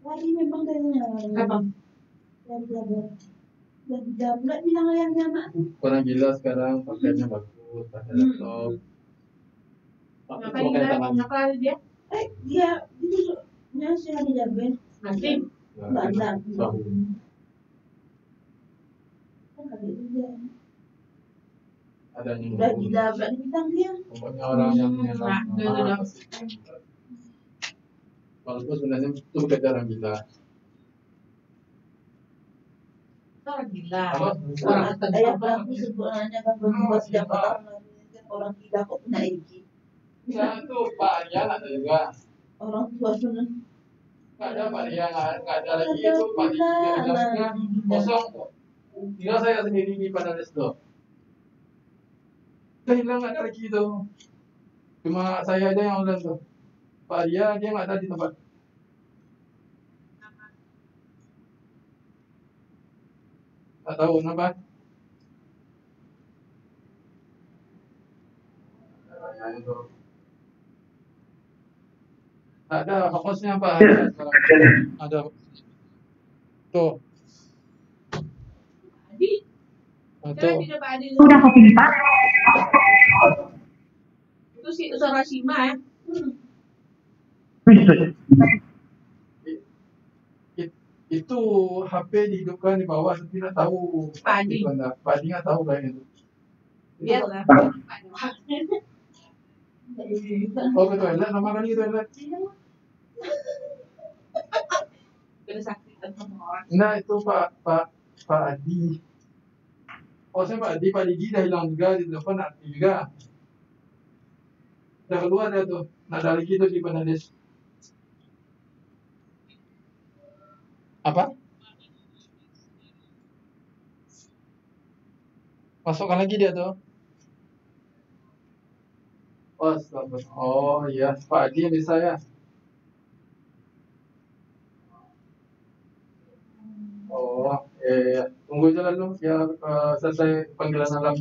Lari memang kayaknya. Apa? Yang jaga. Dan jablat bilang ayahnya anak. Kurang gila sekarang, pakaiannya bagus, pakai laptop. Ngapain dia? Ngapain dia? Dia itu sehat dijaga. Nanti Bandar. Tahu. Kan kali itu dia. Ada yang Udah dijablat bintang dia. pokoknya orang yang Nah, udah. walaupun sebenarnya itu bekerja orang gila. orang gila. Apa? Orang ayah pelaku sebenarnya kan berbuat sejak orang gila kok punya izin. Ya itu Pak Rian ada juga. Orang tua sebenarnya. Nggak ada Pak Rian, nggak ada lagi itu Pak Rian kosong kok. Tinggal saya sendiri di Panades tuh. Udah hilang nggak ada lagi tuh. Cuma saya aja yang online tuh. Pak Arya dia nggak ada di tempat. Nggak tahu kenapa. Ada hostnya Pak Arya sekarang. Ada. Tuh. Adi, Tuh. tidak Pak Adi. Udah kopi Pak. Itu si suara Shima ya. Itu HP dihidupkan di bawah tapi tidak tahu. Pak Adi. Pak Adi nggak tahu kayaknya itu. Biarlah. Oh ke toilet, nama kali ke toilet. Udah sakit sama orang. Nah itu Pak Adi. Oh saya Pak Didi dah hilang juga, di telepon aktif juga. Udah keluar dia tuh, nah ada lagi tuh di Panades. Apa? Masukkan lagi dia tuh. Oh, astagfirullah. Oh iya, Pak Adi bisa ya. Oh, tunggu aja lalu ya selesai panggilan alam.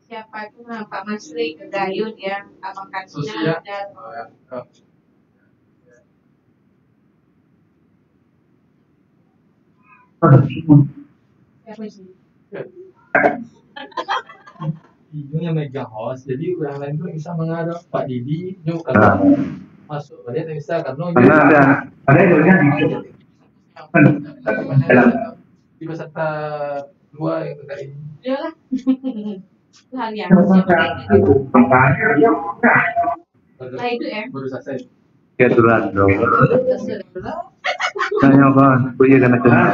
Siapa itu Pak Masri ke Gayun ya, abang Susi kakinya ya. dan Oh, ya. Oh. siapa sih? Itu yang megang host, jadi yang lain tuh bisa menghadap Pak Didi, nyuk kalau masuk dia tak bisa karena Ada yang di peserta dua yang terkait ini. Iyalah. Itu hal yang siapa itu? Nah itu ya. Baru selesai. Ya turan dong. Saya kan, punya kena kena.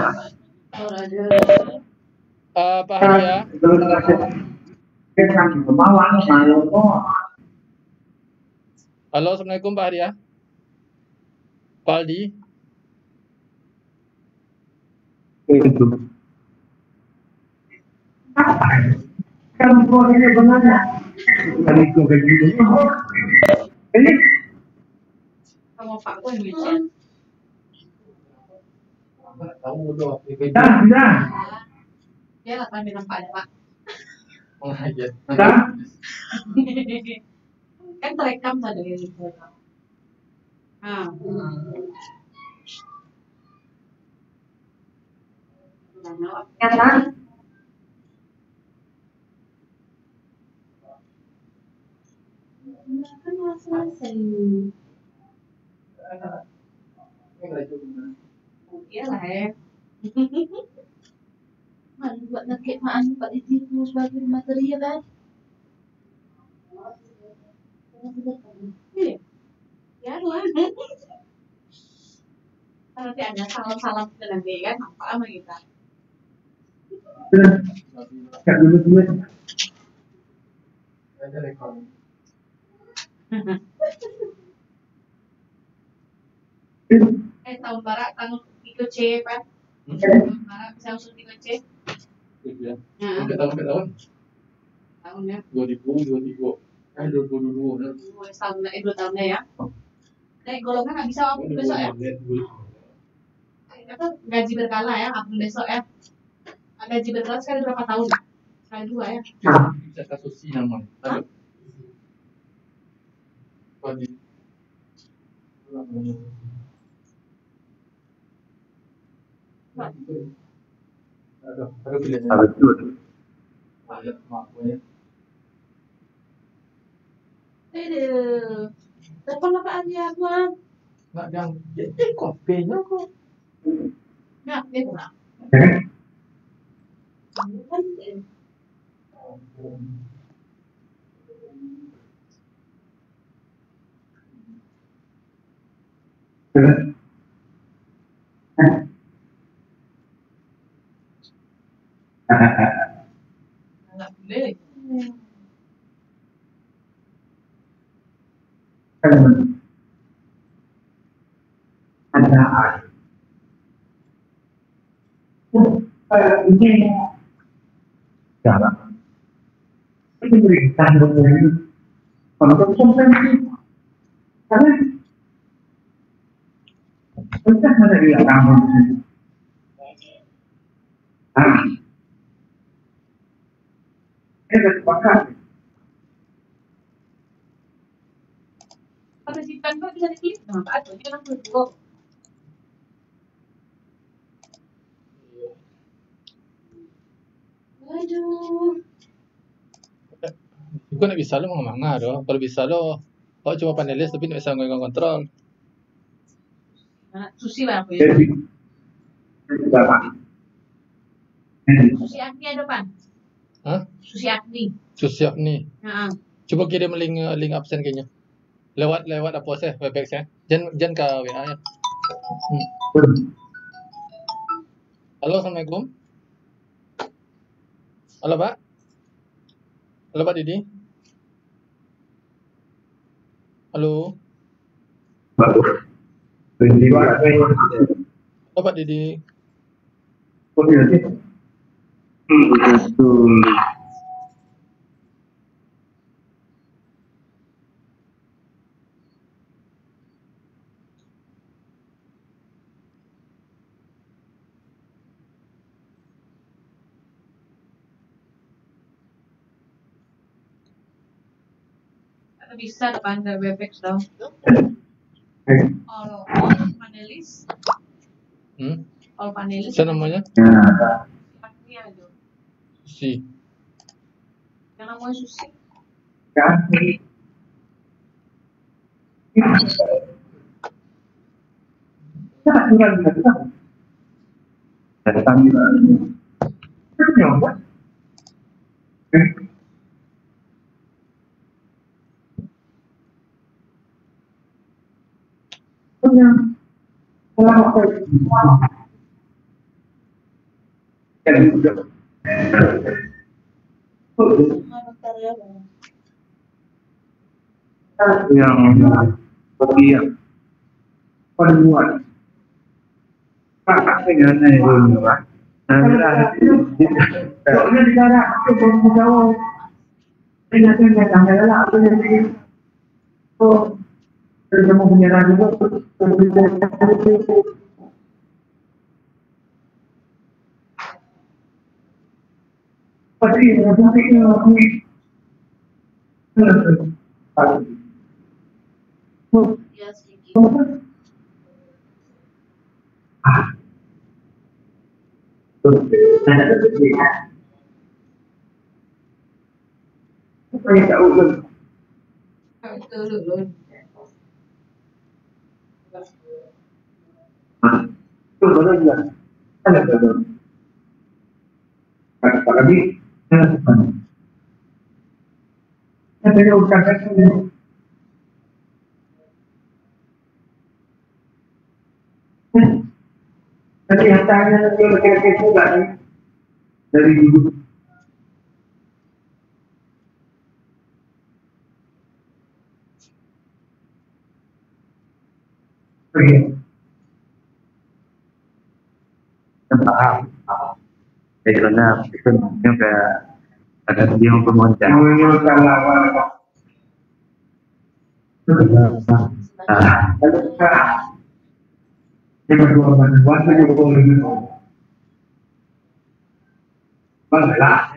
Pak Haria. Halo, assalamualaikum Pak Haria. Pak Aldi. Itu. Kamu ini bagaimana? Tadi kau kayak gitu. Ini Sama Pak Gue yang lucu. Tahu udah. dah. Ya lah kan bilang Pak Pak. Mengajar. Kan terekam tadi. Ah. Kata kan selesai. Iya lah ya. Man, buat ngekek maan Pak Didi itu sebagai materi ya kan? Iya. Ya lah. Nanti ada salam-salam ke nanti kan apa sama kita. Kat dulu. Ada rekor. Tahun barat tahun ikut C kan? Tahun barat bisa usul ikut C. Ya. Nah, Sampai tahun. tahunnya 2022. 2022. 2 tahunnya ya. Naik golongan nggak bisa waktu besok ya? Apa gaji berkala ya, upload besok ya. Gaji berkala sekali berapa tahun? Sekali 2 ya. Bisa kasus si namanya. Tahu? Padi. Ada pilihan. Ada makanya. Telepon apa aja Tuan? Nggak yang jadi kopinya kok. Nggak, dia kurang. Nggak boleh. ini jalan. Ini berikan begini. Untuk kompensi, karena kita ada di kampung sini. Ini sepakat. Kalau simpan kok bisa diklik sama Pak Aduh, jangan dulu. Aduh. Kau nak bisa lo manga doh. Kalau bisa lo, kau cuma panelis tapi tak bisa ngomong kontrol. Susi lah aku ya. Jadi, berapa? Susi Agni ada Pan? Hah? Susi Agni. Susah ni. Heeh. Coba kirim link absen kayaknya. Lewat apa sih Webex ya? Jangan ke WA ya. Halo, Assalamualaikum. Halo Pak. Halo Pak Didi. Halo. Halo Pak Didi. Atau bisa depan ke Webex dong. All panelis. All panelis. Siapa namanya? Agni aja. Si. Yang namanya Susi. Bentar ya, Bang. Yang bagian perempuan kakak dengan dulu pak soalnya di sana aku belum tahu ingatnya tanggal lah aku jadi oh kamu punya lagi pasti nanti Ya, sedikit. Itu dulu. Nanti yang tanya dia laki-laki juga nih dari dulu. Oke. Paham. Karena itu mungkin kayak ada dia yang pemonceng. Yang kedua waktu juga boleh gitu. Baiklah.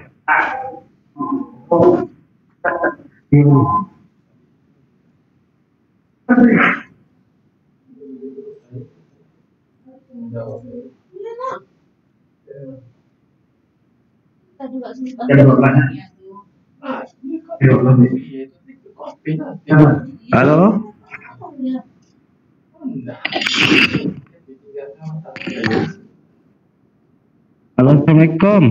Oh. Iya, Nak. Kita juga sempat. Halo. Halo, Assalamualaikum.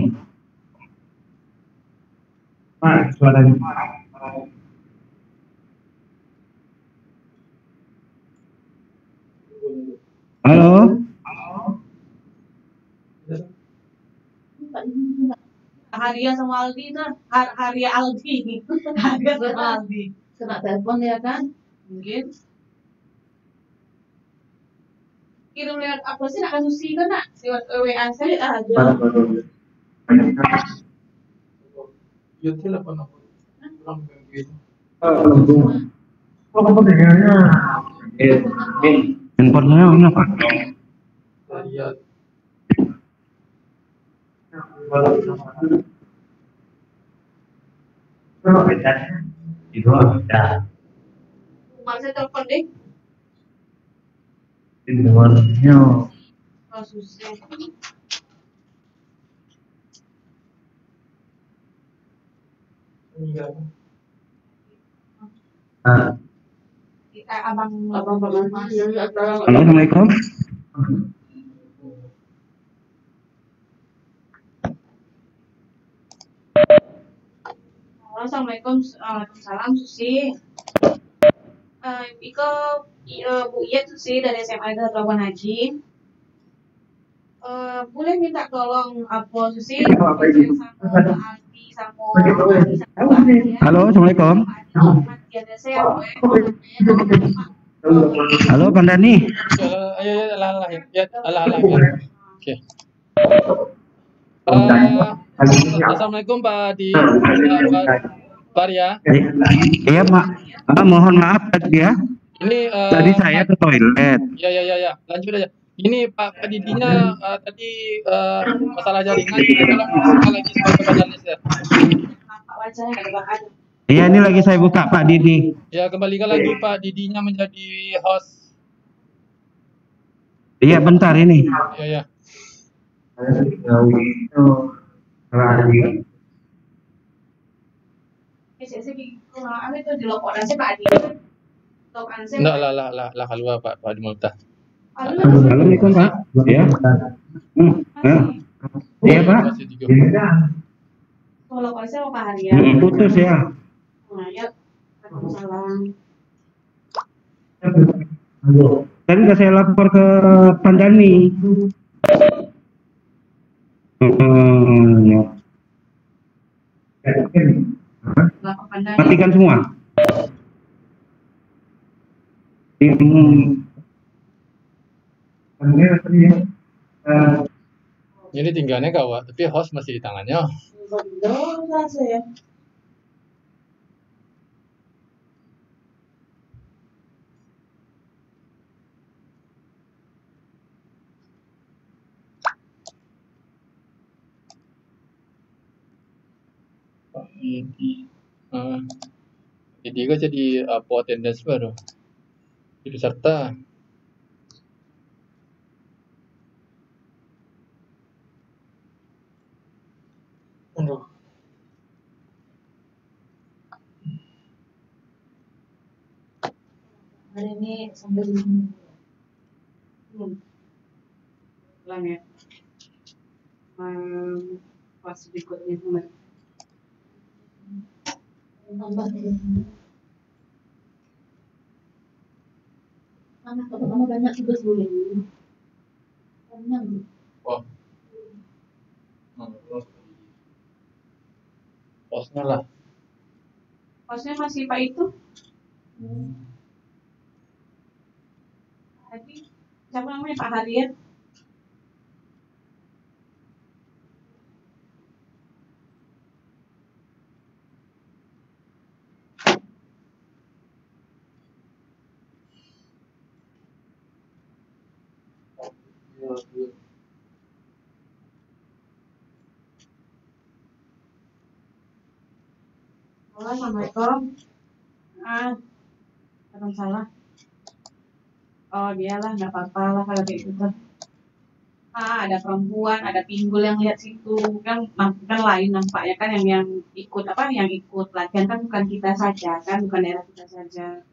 Suaranya. Halo. Haria sama Aldi nah, Haria Aldi. Haria sama Aldi. Kena telepon ya kan? Mungkin. Kirim lewat apa sih nak Susi kan nak lewat WA saya aja. YouTube apa nama? Orang gitu. Oh, kamu dengarnya. Handphonenya mana Pak? Lihat. Itu ada. Umar saya telepon deh. Ini warnanya. Oh Susi. Abang Mas. Halo, Assalamualaikum. Assalamualaikum, Waalaikumsalam Susi. Iko Bu Iyet Susi dari SMA Labuan Haji. Boleh minta tolong apa Susi sama Aldi sama Halo, Assalamualaikum. ada saya Halo, Pandani. Ayo, alah, ya, alah. Oke. Assalamualaikum Pak Adi, Pak Arya. Iya, Mak. Mohon maaf tadi ya. Ini Tadi saya ke toilet. Ya. Lanjut aja. Ini Pak Didinya tadi masalah jaringan. Tolong buka lagi sebagai panelnya. wajahnya ada Pak Adi. Iya, ini lagi saya buka Pak Didi. Ya, kembalikan lagi Pak Didinya menjadi host. Iya, bentar ini. Ya. Saya itu di lokoran saya Pak Adi. Lokoran saya. Enggak lah keluar Pak Adi Multa. Assalamualaikum Pak. Ya. Iya Pak. Masih 3. Kalau lokoran saya mau Pak Arya. Putus ya. Nah, yuk. Waalaikumsalam. Tadi udah saya lapor ke Pandani. Ya. Lapor Pandani. Matikan semua. Jadi tinggalnya gawat, tapi host masih di tangannya. Betul saya. Jadi kan jadi apa attendance baru di peserta. Aduh. Hari ini sambil di sini. Ulang ya. Pas berikutnya kemarin. Tambah anak pertama banyak tugas boleh kenyang. Wah. Posnya lah. Posnya masih Pak itu. Tadi siapa namanya Pak Harian? Halo, Assalamualaikum. Waalaikumsalam. Oh, dialah, nggak apa-apa lah kalau kayak gitu. Ada perempuan, ada pinggul yang lihat situ kan lain nampaknya kan yang ikut yang ikut latihan kan bukan kita saja kan, bukan daerah kita saja.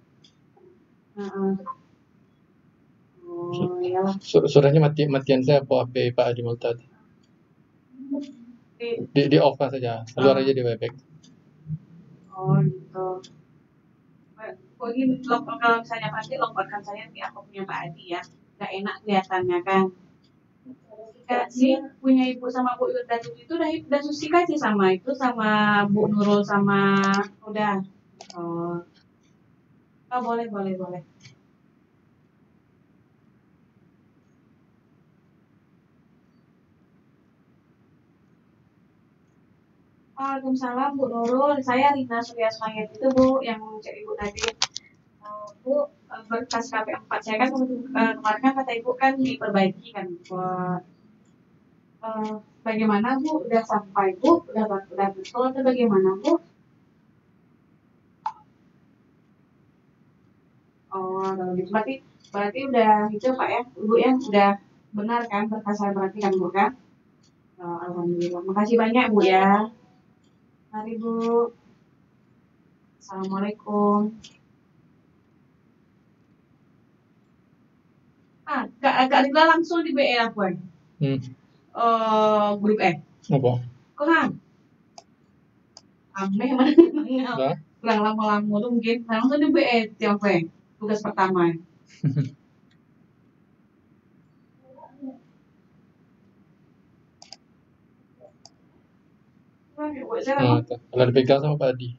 Oh, iyalah. Suaranya matian saya apa HP Pak Adi Multa. Di off kan saja, keluar aja di Webex. Oh gitu. Kok ini kalau misalnya pasti lombatkan saya di aku punya Pak Adi ya, nggak enak kelihatannya kan. Jika sih punya ibu sama Bu Yudha itu udah Susi kasih sama itu sama Bu Nurul sama udah. Oh boleh. Waalaikumsalam Bu Nurul, saya Rina Surya Semayet itu Bu yang cek Ibu tadi. Bu, berkas KP4 saya kan kemarin kan kata Ibu kan diperbaiki kan buat bagaimana Bu? Udah sampai Bu? Udah betul atau bagaimana Bu? Oh, kalau gitu berarti udah itu Pak ya, Ibu ya, udah benar kan berkas saya berarti kan Bu kan? Oh, alhamdulillah. Makasih banyak Bu ya. Mari Bu. Assalamualaikum. Kak Rila langsung di BE aku ya. Grup E. Apa? Kok kan? Ameh mana? Kurang lama-lama tuh mungkin langsung di BE tiap tugas pertama. Kalau dipegang sama Pak Adi.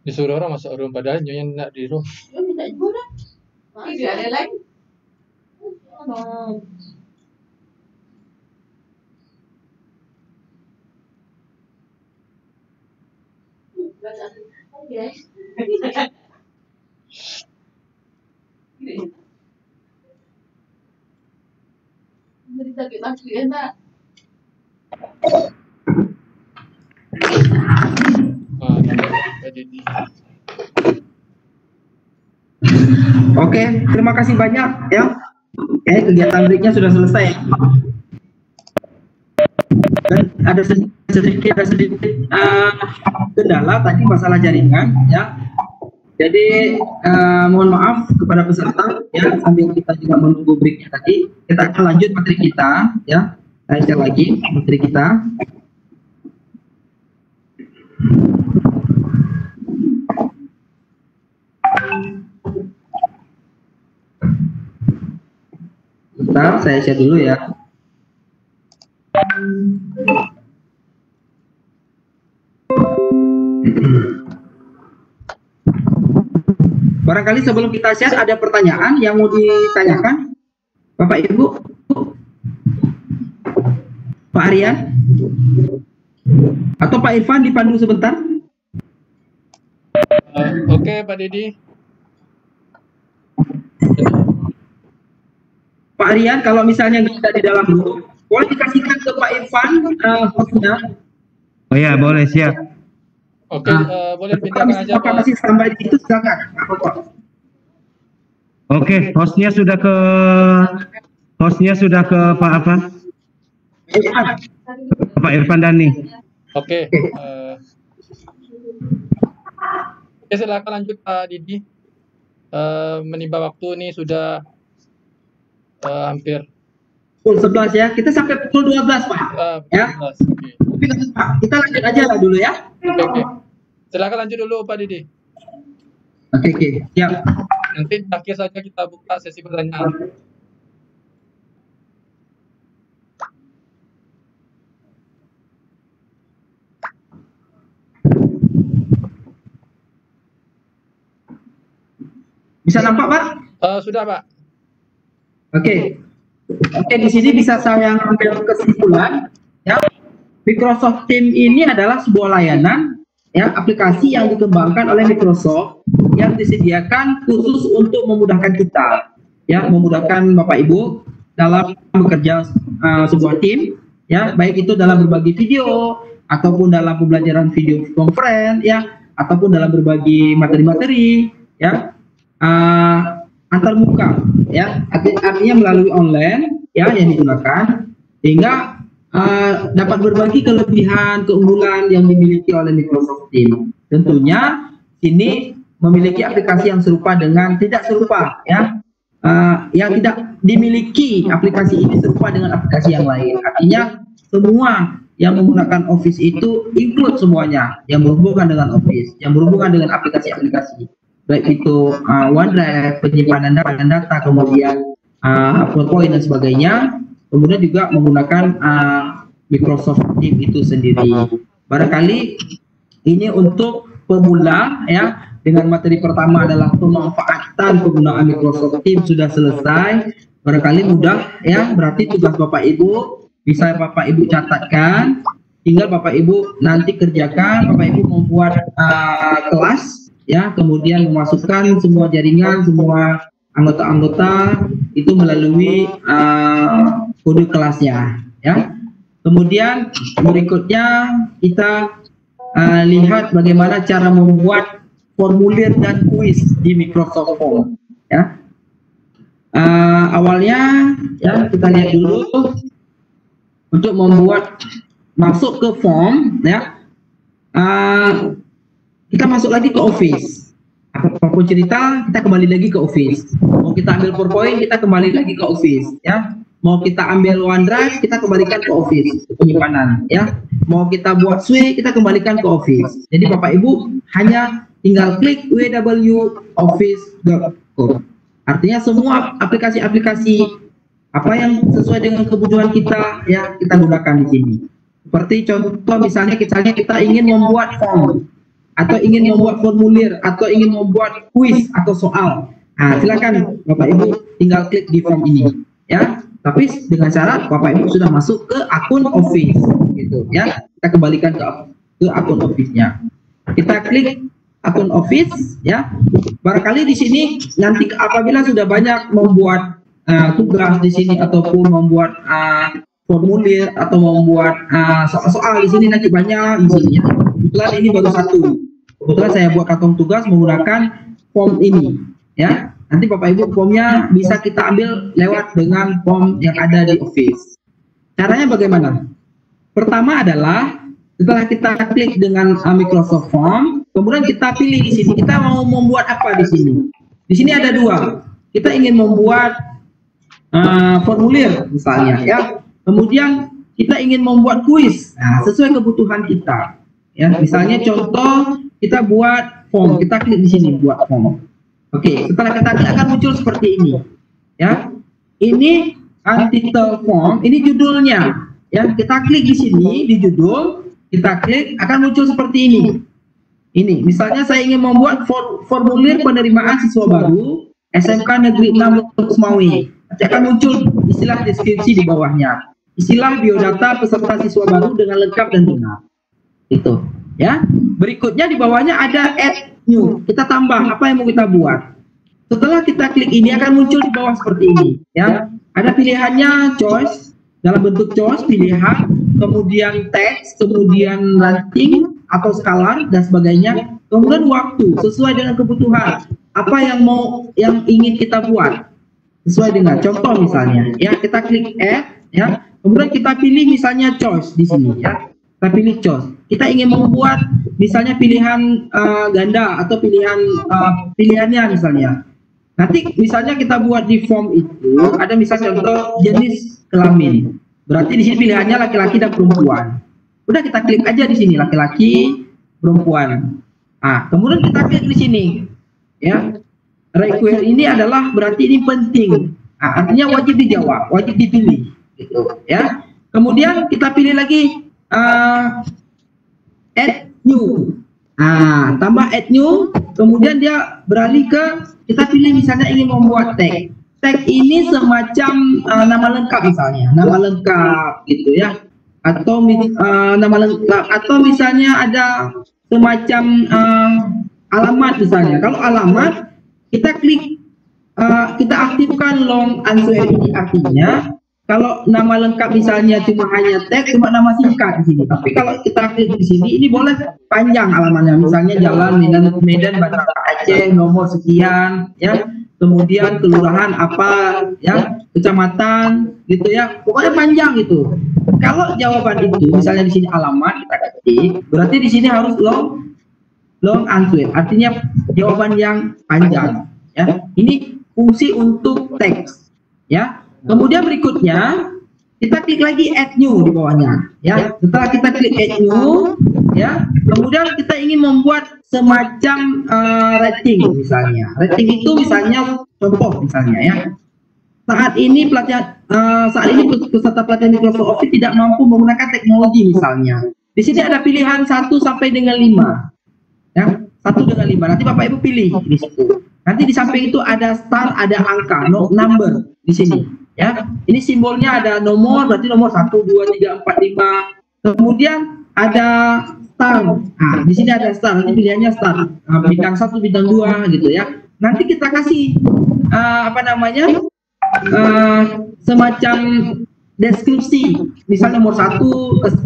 Disuruh orang masuk room padahal nyonya nak di room. Minta juga dah. Tidak ada lagi. Jadi sakit lagi enak. Oke, terima kasih banyak ya. Kegiatan breaknya sudah selesai. Dan ada sedikit kendala tadi masalah jaringan ya. Jadi mohon maaf kepada peserta ya, sambil kita juga menunggu breaknya tadi, kita akan lanjut materi kita ya. Saya share lagi materi kita. Bentar, saya share dulu ya. Barangkali sebelum kita share ada pertanyaan yang mau ditanyakan, Bapak Ibu, Pak Aryan, atau Pak Irfan dipandu sebentar. Oke, Pak Dedi. Pak Aryan, kalau misalnya tidak di dalam grup, boleh dikasihkan ke Pak Irfan hostnya. Oh ya, boleh, siap. Oke, boleh pindahin aja Pak. Masih sampai di situ, silakan. Oke, hostnya sudah ke Pak apa? Pak Irfan Dani. Oke. Silakan lanjut Pak Didi. Menimba waktu nih sudah hampir pukul 11 ya. Kita sampai pukul 12 Pak. Ya. Okay. Tapi Pak, kita lanjut aja lah dulu ya. Oke. Silakan lanjut dulu Pak Didi. Oke. Siap. Nanti akhir saja kita buka sesi pertanyaan. Bisa nampak Pak? Sudah Pak. Oke, di sini bisa saya ambil kesimpulan ya. Microsoft Teams ini adalah sebuah layanan ya, aplikasi yang dikembangkan oleh Microsoft yang disediakan khusus untuk memudahkan kita ya, memudahkan Bapak Ibu dalam bekerja sebuah tim ya, baik itu dalam berbagi video ataupun dalam pembelajaran video conference ya, ataupun dalam berbagi materi-materi ya, antar muka ya, artinya melalui online ya yang digunakan, sehingga dapat berbagi kelebihan keunggulan yang dimiliki oleh Microsoft Teams. Tentunya ini memiliki aplikasi yang serupa dengan tidak serupa ya, yang tidak dimiliki aplikasi ini serupa dengan aplikasi yang lain. Artinya semua yang menggunakan Office itu include semuanya yang berhubungan dengan Office, yang berhubungan dengan aplikasi-aplikasi, baik itu OneDrive, penyimpanan data, kemudian PowerPoint dan sebagainya, kemudian juga menggunakan Microsoft Teams itu sendiri. Barangkali ini untuk pemula ya, dengan materi pertama adalah pemanfaatan penggunaan Microsoft Teams sudah selesai. Barangkali mudah ya, berarti tugas Bapak Ibu bisa Bapak Ibu catatkan, tinggal Bapak Ibu nanti kerjakan. Bapak Ibu membuat kelas ya, kemudian memasukkan semua jaringan, semua anggota-anggota itu melalui kode kelasnya ya. Kemudian berikutnya kita lihat bagaimana cara membuat formulir dan kuis di Microsoft Form ya. Awalnya ya kita lihat dulu untuk membuat masuk ke form ya, kita masuk lagi ke Office. Apapun cerita kita kembali lagi ke Office. Mau kita ambil PowerPoint kita kembali lagi ke Office ya. Mau kita ambil OneDrive kita kembalikan ke Office penyimpanan ya. Mau kita buat SWE kita kembalikan ke Office. Jadi Bapak Ibu hanya tinggal klik www.office.com. Artinya semua aplikasi-aplikasi apa yang sesuai dengan kebutuhan kita ya kita gunakan di sini. Seperti contoh misalnya kita ingin membuat form atau ingin membuat formulir atau ingin membuat kuis atau soal. Nah, silakan Bapak Ibu tinggal klik di form ini ya. Tapi dengan syarat Bapak Ibu sudah masuk ke akun Office gitu ya. Kita kembalikan ke akun Office-nya. Kita klik akun Office ya. Barangkali di sini nanti apabila sudah banyak membuat tugas di sini ataupun membuat formulir atau membuat soal-soal di sini nanti banyak di sini ya. Kebetulan ini baru satu. Kebetulan saya buat kantong tugas menggunakan form ini ya. Nanti Bapak Ibu formnya bisa kita ambil lewat dengan form yang ada di Office. Caranya bagaimana? Pertama adalah setelah kita klik dengan Microsoft Form, kemudian kita pilih di sini kita mau membuat apa di sini. Di sini ada dua. Kita ingin membuat formulir misalnya ya. Kemudian kita ingin membuat kuis sesuai kebutuhan kita. Ya, misalnya contoh kita buat form, kita klik di sini buat form. Oke, setelah kita klik akan muncul seperti ini. Ya. Ini title form, ini judulnya. Ya, kita klik di sini di judul, kita klik akan muncul seperti ini. Ini, misalnya saya ingin membuat formulir penerimaan siswa baru SMK Negeri 6 Semawe. Nanti akan muncul istilah deskripsi di bawahnya. Istilah biodata peserta siswa baru dengan lengkap dan benar. Itu, ya. Berikutnya di bawahnya ada add new. Kita tambah apa yang mau kita buat. Setelah kita klik ini akan muncul di bawah seperti ini, ya. Ada pilihannya choice dalam bentuk choice pilihan, kemudian teks, kemudian ranting atau scalar dan sebagainya. Kemudian waktu sesuai dengan kebutuhan. Apa yang ingin kita buat sesuai dengan contoh misalnya, ya kita klik add, ya. Kemudian kita pilih misalnya choice di sini, ya. Kita pilih choice. Kita ingin membuat misalnya pilihan ganda atau pilihannya misalnya. Nanti misalnya kita buat di form itu ada misalnya contoh jenis kelamin. Berarti di sini pilihannya laki-laki dan perempuan. Udah kita klik aja di sini laki-laki, perempuan. Ah, kemudian kita klik di sini. Ya. Require ini adalah berarti ini penting. Ah, artinya wajib dijawab, wajib dipilih gitu, ya. Kemudian kita pilih lagi add new. Nah, tambah add new, kemudian dia beralih ke kita pilih misalnya ingin membuat tag. Tag ini semacam nama lengkap misalnya, nama lengkap gitu ya. Atau nama lengkap atau misalnya ada semacam alamat misalnya. Kalau alamat kita klik kita aktifkan long answer ini artinya kalau nama lengkap misalnya cuma hanya tag, cuma nama singkat di sini. Tapi kalau kita klik di sini, ini boleh panjang alamatnya. Misalnya Jalan Medan Banda Aceh, nomor sekian, ya. Kemudian kelurahan apa, ya, kecamatan, gitu ya. Pokoknya panjang itu. Kalau jawaban itu, misalnya di sini alamat kita ketik, berarti di sini harus long answer. Artinya jawaban yang panjang, ya. Ini fungsi untuk teks, ya. Kemudian berikutnya kita klik lagi add new di bawahnya, ya. Setelah kita klik add new, ya, kemudian kita ingin membuat semacam rating misalnya. Rating itu misalnya contoh misalnya ya. Saat ini peserta pelatihan Microsoft Office tidak mampu menggunakan teknologi misalnya. Di sini ada pilihan 1 sampai dengan 5. Ya. 1 dengan 5. Nanti Bapak Ibu pilih di situ. Nanti di samping itu ada star, ada angka, number di sini. Ya, ini simbolnya ada nomor, berarti nomor 1, 2, 3, 4, 5. Kemudian ada star. Nah, di sini ada star. Nanti pilihannya star. Bintang 1, bintang 2 gitu ya. Nanti kita kasih semacam deskripsi. Misalnya nomor 1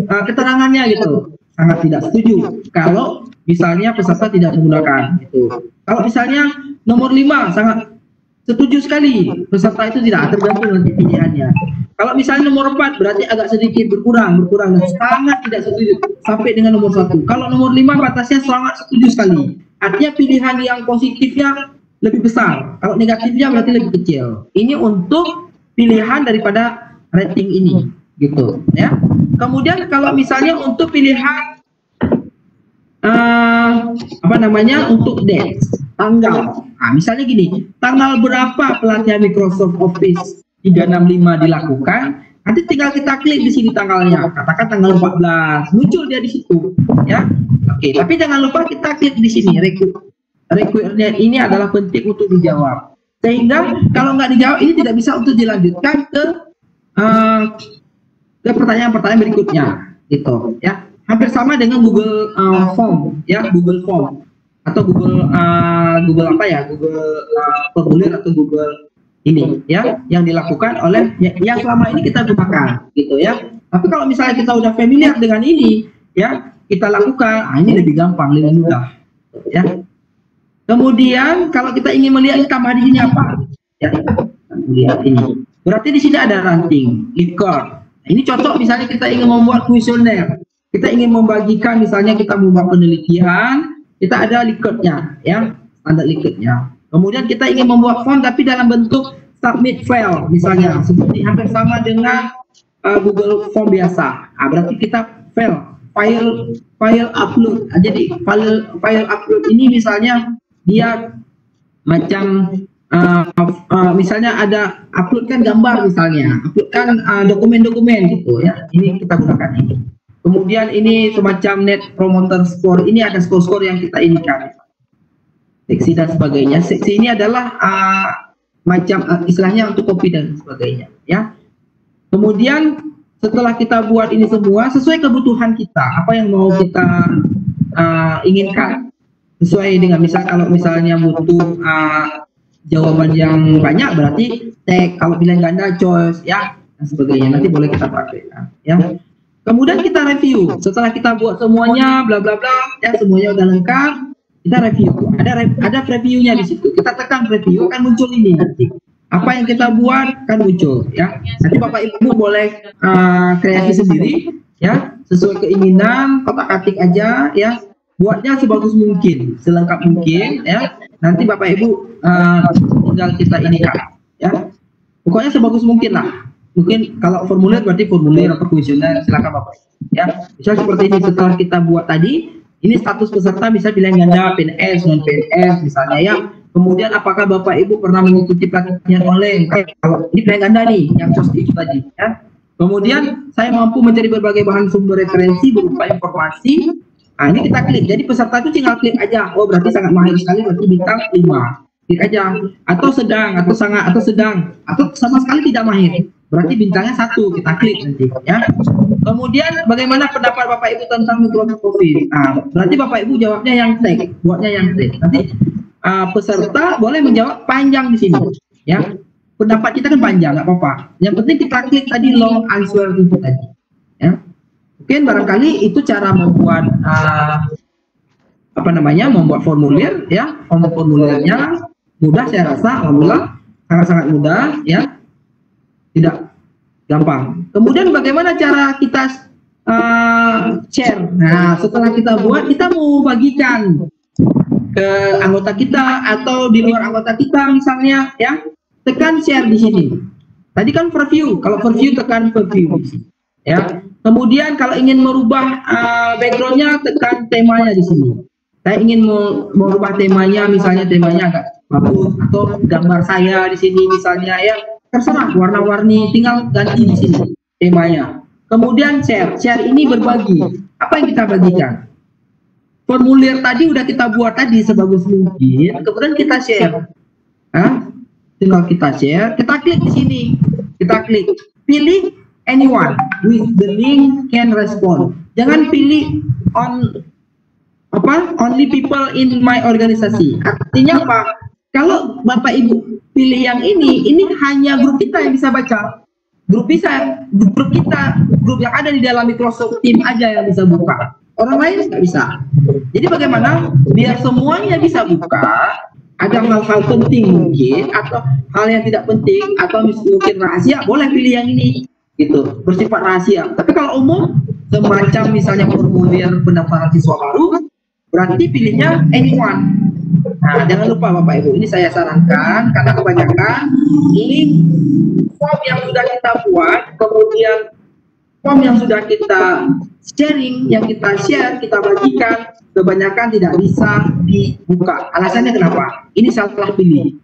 keterangannya gitu. Sangat tidak setuju kalau misalnya peserta tidak menggunakan itu. Kalau misalnya nomor 5 sangat setuju sekali, peserta itu tidak, tergantung nanti pilihannya. Kalau misalnya nomor 4 berarti agak sedikit berkurang dan sangat tidak setuju sampai dengan nomor 1. Kalau nomor 5 batasnya sangat setuju sekali. Artinya pilihan yang positifnya lebih besar. Kalau negatifnya berarti lebih kecil. Ini untuk pilihan daripada rating ini, gitu ya. Kemudian kalau misalnya untuk pilihan untuk date, tanggal. Nah, misalnya gini, tanggal berapa pelatihan Microsoft Office 365 dilakukan? Nanti tinggal kita klik di sini tanggalnya. Katakan tanggal 14, muncul dia di situ, ya. Oke, tapi jangan lupa kita klik di sini requirement ini adalah penting untuk dijawab. Sehingga kalau nggak dijawab ini tidak bisa untuk dilanjutkan ke pertanyaan-pertanyaan berikutnya, gitu ya. Hampir sama dengan Google Form ya, Google Form atau Google formulir atau Google ini ya, yang dilakukan oleh yang selama ini kita gunakan, gitu ya. Tapi kalau misalnya kita udah familiar dengan ini ya, kita lakukan, ini lebih gampang, lebih mudah ya. Kemudian kalau kita ingin melihat tambah di sini apa ya, lihat ini. Berarti di sini ada ranting, Likert. Ini cocok misalnya kita ingin membuat kuesioner, kita ingin membagikan, misalnya kita membuat penelitian, kita ada Likertnya, ya, standar Likertnya. Kemudian kita ingin membuat form tapi dalam bentuk submit file, misalnya, seperti hampir sama dengan Google Form biasa. Nah, berarti kita file upload. Jadi file upload ini misalnya dia macam misalnya ada uploadkan gambar, misalnya uploadkan dokumen-dokumen gitu ya, ini kita gunakan ini. Kemudian ini semacam net promoter score, ini ada skor-skor yang kita inikan, seksi dan sebagainya. Seksi ini adalah macam istilahnya untuk copy dan sebagainya ya. Kemudian setelah kita buat ini semua sesuai kebutuhan kita, apa yang mau kita inginkan, sesuai dengan kalau misalnya butuh jawaban yang banyak berarti tag, kalau pilihan ganda choice ya, dan sebagainya, nanti boleh kita pakai ya. Kemudian kita review setelah kita buat semuanya bla bla bla ya, semuanya udah lengkap, kita review. Ada previewnya di situ, kita tekan preview akan muncul ini, nanti apa yang kita buat akan muncul ya. Nanti Bapak Ibu boleh kreasi sendiri ya, sesuai keinginan, kotak-atik aja ya, buatnya sebagus mungkin, selengkap mungkin ya. Nanti Bapak Ibu tinggal kita ini kan ya, pokoknya sebagus mungkin lah. Mungkin kalau formulir berarti formulir atau kuesioner, silakan Bapak ya. Misalnya seperti ini, setelah kita buat tadi, ini status peserta bisa pilihan ganda, PNS, non PNS misalnya ya. Kemudian apakah Bapak Ibu pernah mengikuti pelatihan online? Kalau ini pilihan ganda nih, yang pasti itu tadi ya. Kemudian saya mampu mencari berbagai bahan sumber referensi berupa informasi. Nah, ini kita klik. Jadi peserta itu tinggal klik aja. Oh, berarti sangat mahir sekali, berarti bintang 5. Klik aja. Atau sedang, atau sangat, atau sedang, atau sama sekali tidak mahir, berarti bintangnya 1. Kita klik nanti ya. Kemudian bagaimana pendapat Bapak Ibu tentang Microsoft Office? Nah, berarti Bapak Ibu jawabnya yang tag, buatnya yang tag. Nanti peserta boleh menjawab panjang di sini ya. Pendapat kita kan panjang, nggak apa-apa. Yang penting kita klik tadi long answer itu tadi ya. Mungkin barangkali itu cara membuat membuat formulir ya. Formulirnya mudah, saya rasa alhamdulillah sangat-sangat mudah ya, tidak gampang. Kemudian bagaimana cara kita share? Nah, setelah kita buat, kita mau bagikan ke anggota kita atau di luar anggota kita misalnya ya, tekan share di sini. Tadi kan preview, kalau preview tekan preview ya. Kemudian kalau ingin merubah backgroundnya, tekan temanya di sini. Saya ingin merubah temanya, misalnya temanya agak bagus, atau gambar saya di sini misalnya ya, terserah warna-warni, tinggal ganti di sini temanya. Kemudian share ini berbagi. Apa yang kita bagikan? formulir tadi udah kita buat tadi sebagus mungkin, kemudian kita share. Tinggal kita share, kita klik di sini, kita klik, pilih anyone with the link can respond. Jangan pilih only people in my organisasi. Artinya apa? Kalau Bapak Ibu pilih yang ini hanya grup kita yang bisa baca. Grup kita, grup yang ada di dalam Microsoft Teams aja yang bisa buka. Orang lain nggak bisa. Jadi bagaimana biar semuanya bisa buka? Ada hal-hal penting mungkin, atau hal yang tidak penting, atau mungkin rahasia, boleh pilih yang ini, gitu, bersifat rahasia. Tapi kalau umum, semacam misalnya formulir pendaftaran siswa baru, berarti pilihnya anyone. Nah, jangan lupa Bapak Ibu, ini saya sarankan, karena kebanyakan link form yang sudah kita buat, kemudian form yang sudah kita sharing, yang kita share, kita bagikan, kebanyakan tidak bisa dibuka. Alasannya kenapa? Ini salah pilih.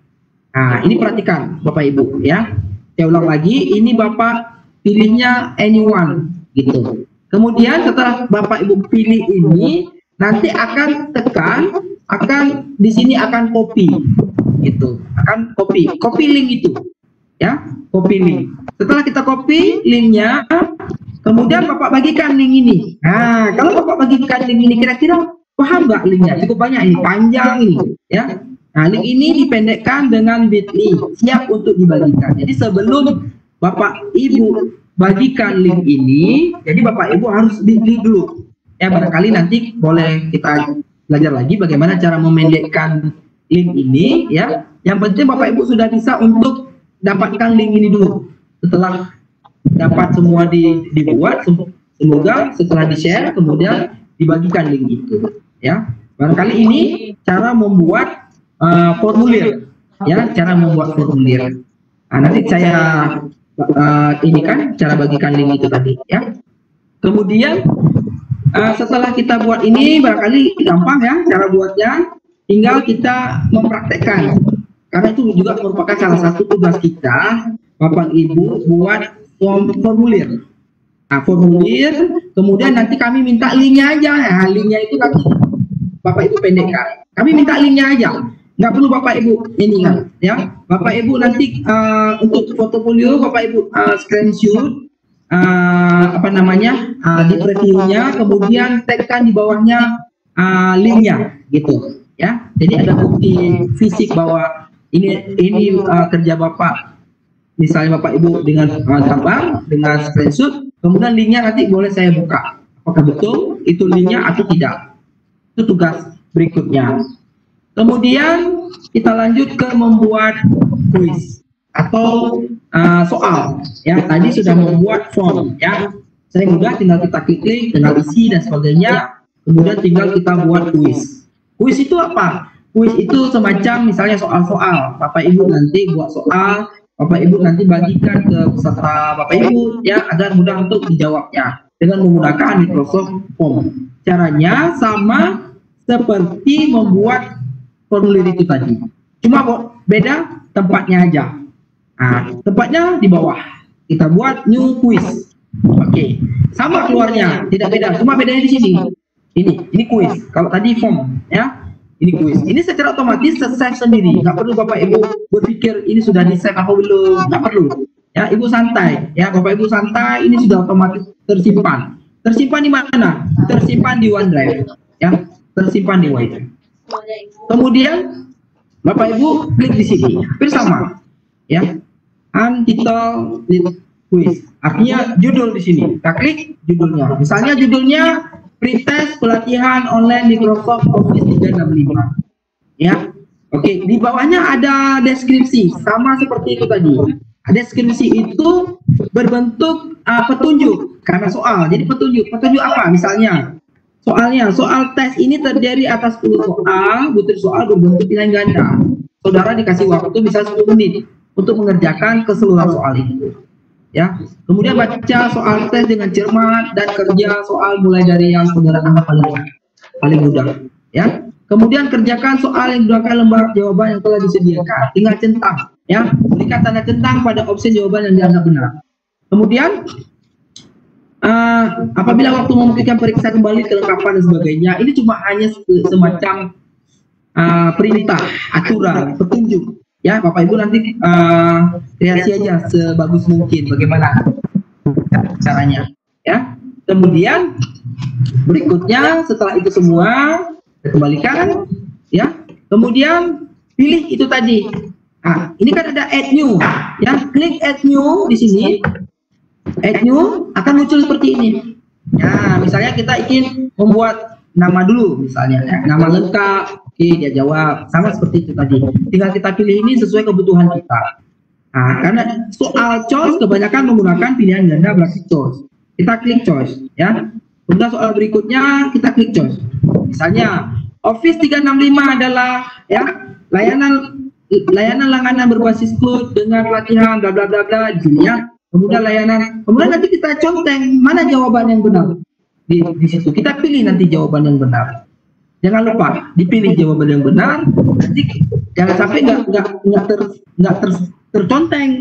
Nah, ini perhatikan Bapak Ibu ya. Saya ulang lagi, ini Bapak pilihnya anyone gitu. Kemudian setelah Bapak Ibu pilih ini, nanti akan tekan, di sini akan copy gitu. Akan copy link itu. Ya, copy link. Setelah kita copy linknya, kemudian Bapak bagikan link ini. Nah, kalau Bapak bagikan link ini kira-kira paham nggak linknya? Cukup banyak ini, panjang ini, ya. Nah, link ini dipendekkan dengan bit.ly, siap untuk dibagikan. Jadi sebelum Bapak Ibu bagikan link ini, jadi Bapak Ibu harus bit.ly dulu. Ya, barangkali nanti boleh kita belajar lagi bagaimana cara memendekkan link ini, ya. Yang penting Bapak Ibu sudah bisa untuk dapatkan link ini dulu. Setelah dapat semua dibuat, semoga setelah di-share kemudian dibagikan link itu. Ya, barangkali ini cara membuat formulir, ya, cara membuat formulir. Nah, nanti saya ini kan cara bagikan link itu tadi, ya. Kemudian setelah kita buat ini, barangkali gampang ya cara buatnya, tinggal kita mempraktekkan. Karena itu juga merupakan salah satu tugas kita, Bapak Ibu, buat formulir. Nah, formulir, kemudian nanti kami minta linknya aja. Nah, linknya itu nanti Bapak Ibu pendekkan. Kami minta linknya aja. Nggak perlu Bapak Ibu ini kan, ya. Bapak Ibu nanti untuk portofolio Bapak Ibu screenshot di previewnya, kemudian tagkan di bawahnya linknya, gitu, ya. Jadi ada bukti fisik bahwa ini kerja Bapak. Misalnya Bapak Ibu dengan gambar, dengan screenshot, kemudian linknya nanti boleh saya buka. Apakah betul itu linknya atau tidak? Itu tugas berikutnya. Kemudian kita lanjut ke membuat kuis atau soal. Ya, tadi sudah membuat form. Ya, saya mudah, tinggal kita klik, tinggal isi dan sebagainya. Kemudian tinggal kita buat kuis. Kuis itu apa? Kuis itu semacam misalnya soal-soal. Bapak Ibu nanti buat soal. Bapak Ibu nanti bagikan ke peserta Bapak Ibu, ya, agar mudah untuk dijawabnya dengan menggunakan Microsoft Form. Caranya sama seperti membuat formulir itu tadi, cuma beda tempatnya aja. Nah, tempatnya di bawah. Kita buat new quiz. Oke, sama keluarnya, tidak beda, cuma bedanya di sini. Ini quiz. Kalau tadi form, ya. Ini quiz. Ini secara otomatis save sendiri. Nggak perlu Bapak Ibu berpikir ini sudah di save atau belum. Nggak perlu. Ya, Ibu santai. Ya, Bapak Ibu santai. Ini sudah otomatis tersimpan. Tersimpan di mana? Tersimpan di OneDrive. Ya, tersimpan di OneDrive. Kemudian Bapak Ibu klik di sini. Hampir sama. Ya, untitled quiz. Artinya judul di sini. Kita klik judulnya. Misalnya judulnya pretest pelatihan online Microsoft Office 365. Ya, oke. Di bawahnya ada deskripsi, sama seperti itu tadi. Deskripsi itu berbentuk petunjuk karena soal. Jadi petunjuk apa? Misalnya soal tes ini terdiri atas 10 soal, butir soal berbentuk pilihan ganda. Saudara dikasih waktu bisa 10 menit untuk mengerjakan keseluruhan soal itu. Ya, kemudian baca soal tes dengan cermat dan kerja soal mulai dari yang saudara anggap paling mudah. Ya, kemudian kerjakan soal yang menggunakan lembar jawaban yang telah disediakan. Tinggal centang, ya, berikan tanda centang pada opsi jawaban yang dianggap benar. Kemudian apabila waktu memberikan periksa kembali kelengkapan dan sebagainya, ini cuma hanya semacam perintah, aturan, petunjuk. Ya, Bapak Ibu nanti kreasi aja sebagus mungkin bagaimana caranya. Ya, kemudian berikutnya setelah itu semua kembalikan, ya. Kemudian pilih itu tadi. Nah, ini kan ada add new, ya. Klik add new di sini. Add new akan muncul seperti ini. Ya, misalnya kita ingin membuat nama dulu, misalnya, ya. Nama lengkap. Oke, dia jawab sama seperti itu tadi. Tinggal kita pilih ini sesuai kebutuhan kita. Nah, karena soal choice kebanyakan menggunakan pilihan ganda berarti choice. Kita klik choice, ya. Kemudian soal berikutnya kita klik choice. Misalnya Office 365 adalah ya layanan langganan berbasis cloud dengan pelatihan bla bla bla bla ya. Kemudian nanti kita conteng mana jawaban yang benar di situ. Kita pilih nanti jawaban yang benar. Jangan lupa dipilih jawaban yang benar. Nanti jangan sampai nggak terconteng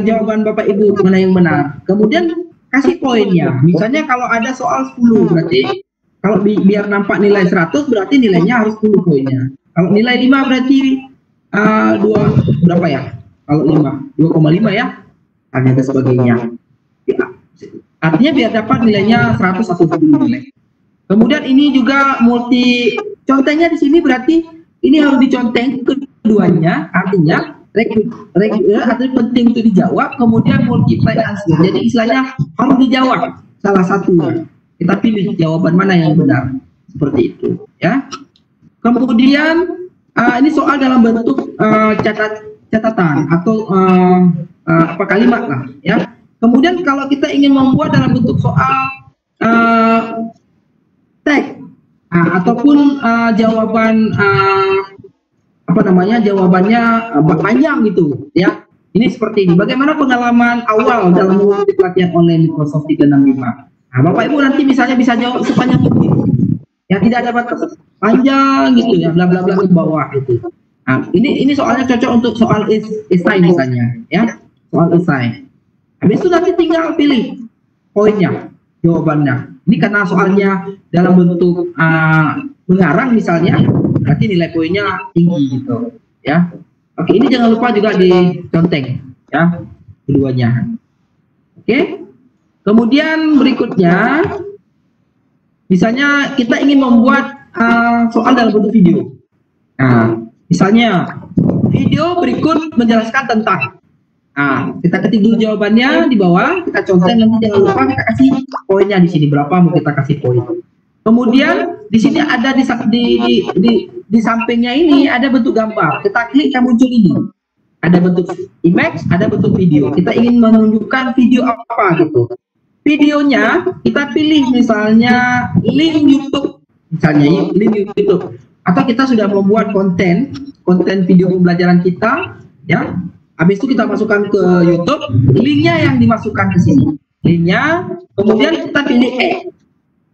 jawaban Bapak Ibu mana yang benar. Kemudian kasih poinnya. Misalnya kalau ada soal 10 berarti kalau biar nampak nilai 100 berarti nilainya harus 10 poinnya. Kalau nilai 5 berarti 2 berapa ya? Kalau 5 2,5 ya. Dan sebagainya. Ya. Artinya biar dapat nilainya 100 atau 10 nilai. Kemudian ini juga multi contohnya di sini berarti ini harus diconteng keduanya, artinya artinya penting untuk dijawab, kemudian multiply answer. Jadi istilahnya harus dijawab salah satu. Kita pilih jawaban mana yang benar seperti itu, ya. Kemudian ini soal dalam bentuk catatan atau kalimat lah, ya. Kemudian kalau kita ingin membuat dalam bentuk soal teks ataupun jawaban jawabannya panjang gitu, ya. Ini seperti ini. Bagaimana pengalaman awal dalam mengikuti pelatihan online Microsoft 365? Nah, Bapak Ibu nanti misalnya bisa jawab sepanjang mungkin. Ya, tidak ada batas panjang gitu ya, bla bla bla ke bawah itu. Nah, ini soalnya cocok untuk soal esai misalnya, ya. Soal esai. Habis itu nanti tinggal pilih poinnya, jawabannya. Ini karena soalnya dalam bentuk mengarang misalnya, berarti nilai poinnya tinggi gitu, ya. Oke, ini jangan lupa juga diconteng, ya, keduanya. Oke. Kemudian berikutnya, misalnya kita ingin membuat soal dalam bentuk video. Nah, misalnya video berikut menjelaskan tentang. Nah, kita ketik dulu jawabannya di bawah, kita conteng, nanti jangan lupa kita kasih poinnya di sini berapa mau kita kasih poin. Kemudian di sini ada di sampingnya ini ada bentuk gambar. Kita klik yang muncul ini. Ada bentuk image, ada bentuk video. Kita ingin menunjukkan video apa gitu. Videonya kita pilih misalnya link YouTube, misalnya link YouTube. Atau kita sudah membuat konten video pembelajaran kita, ya. Habis itu kita masukkan ke YouTube, linknya yang dimasukkan ke sini. Linknya, kemudian kita pilih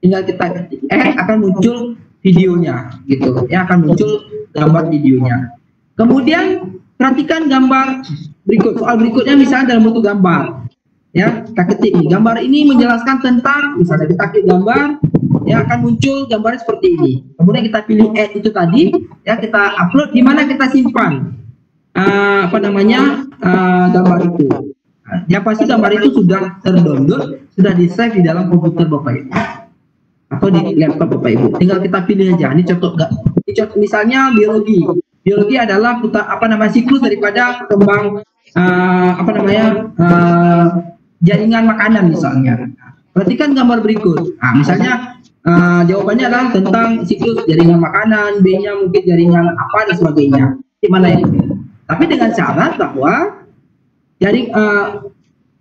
tinggal kita ketik akan muncul videonya, gitu. Ya, akan muncul gambar videonya. Kemudian perhatikan gambar berikut. Soal berikutnya misalnya dalam bentuk gambar. Ya, kita ketik nih, gambar ini menjelaskan tentang, misalnya kita klik gambar, ya akan muncul gambarnya seperti ini. Kemudian kita pilih add itu tadi, ya kita upload, di mana kita simpan gambar itu. Yang pasti gambar itu sudah terdownload, sudah di save di dalam komputer Bapak Ibu atau di laptop Bapak Ibu. Tinggal kita pilih aja. Ini contoh misalnya biologi. Biologi adalah siklus daripada kembang jaringan makanan misalnya. Perhatikan gambar berikut. Nah, misalnya jawabannya adalah tentang siklus jaringan makanan, B-nya mungkin jaringan apa dan sebagainya. Di mana itu? Tapi dengan syarat bahwa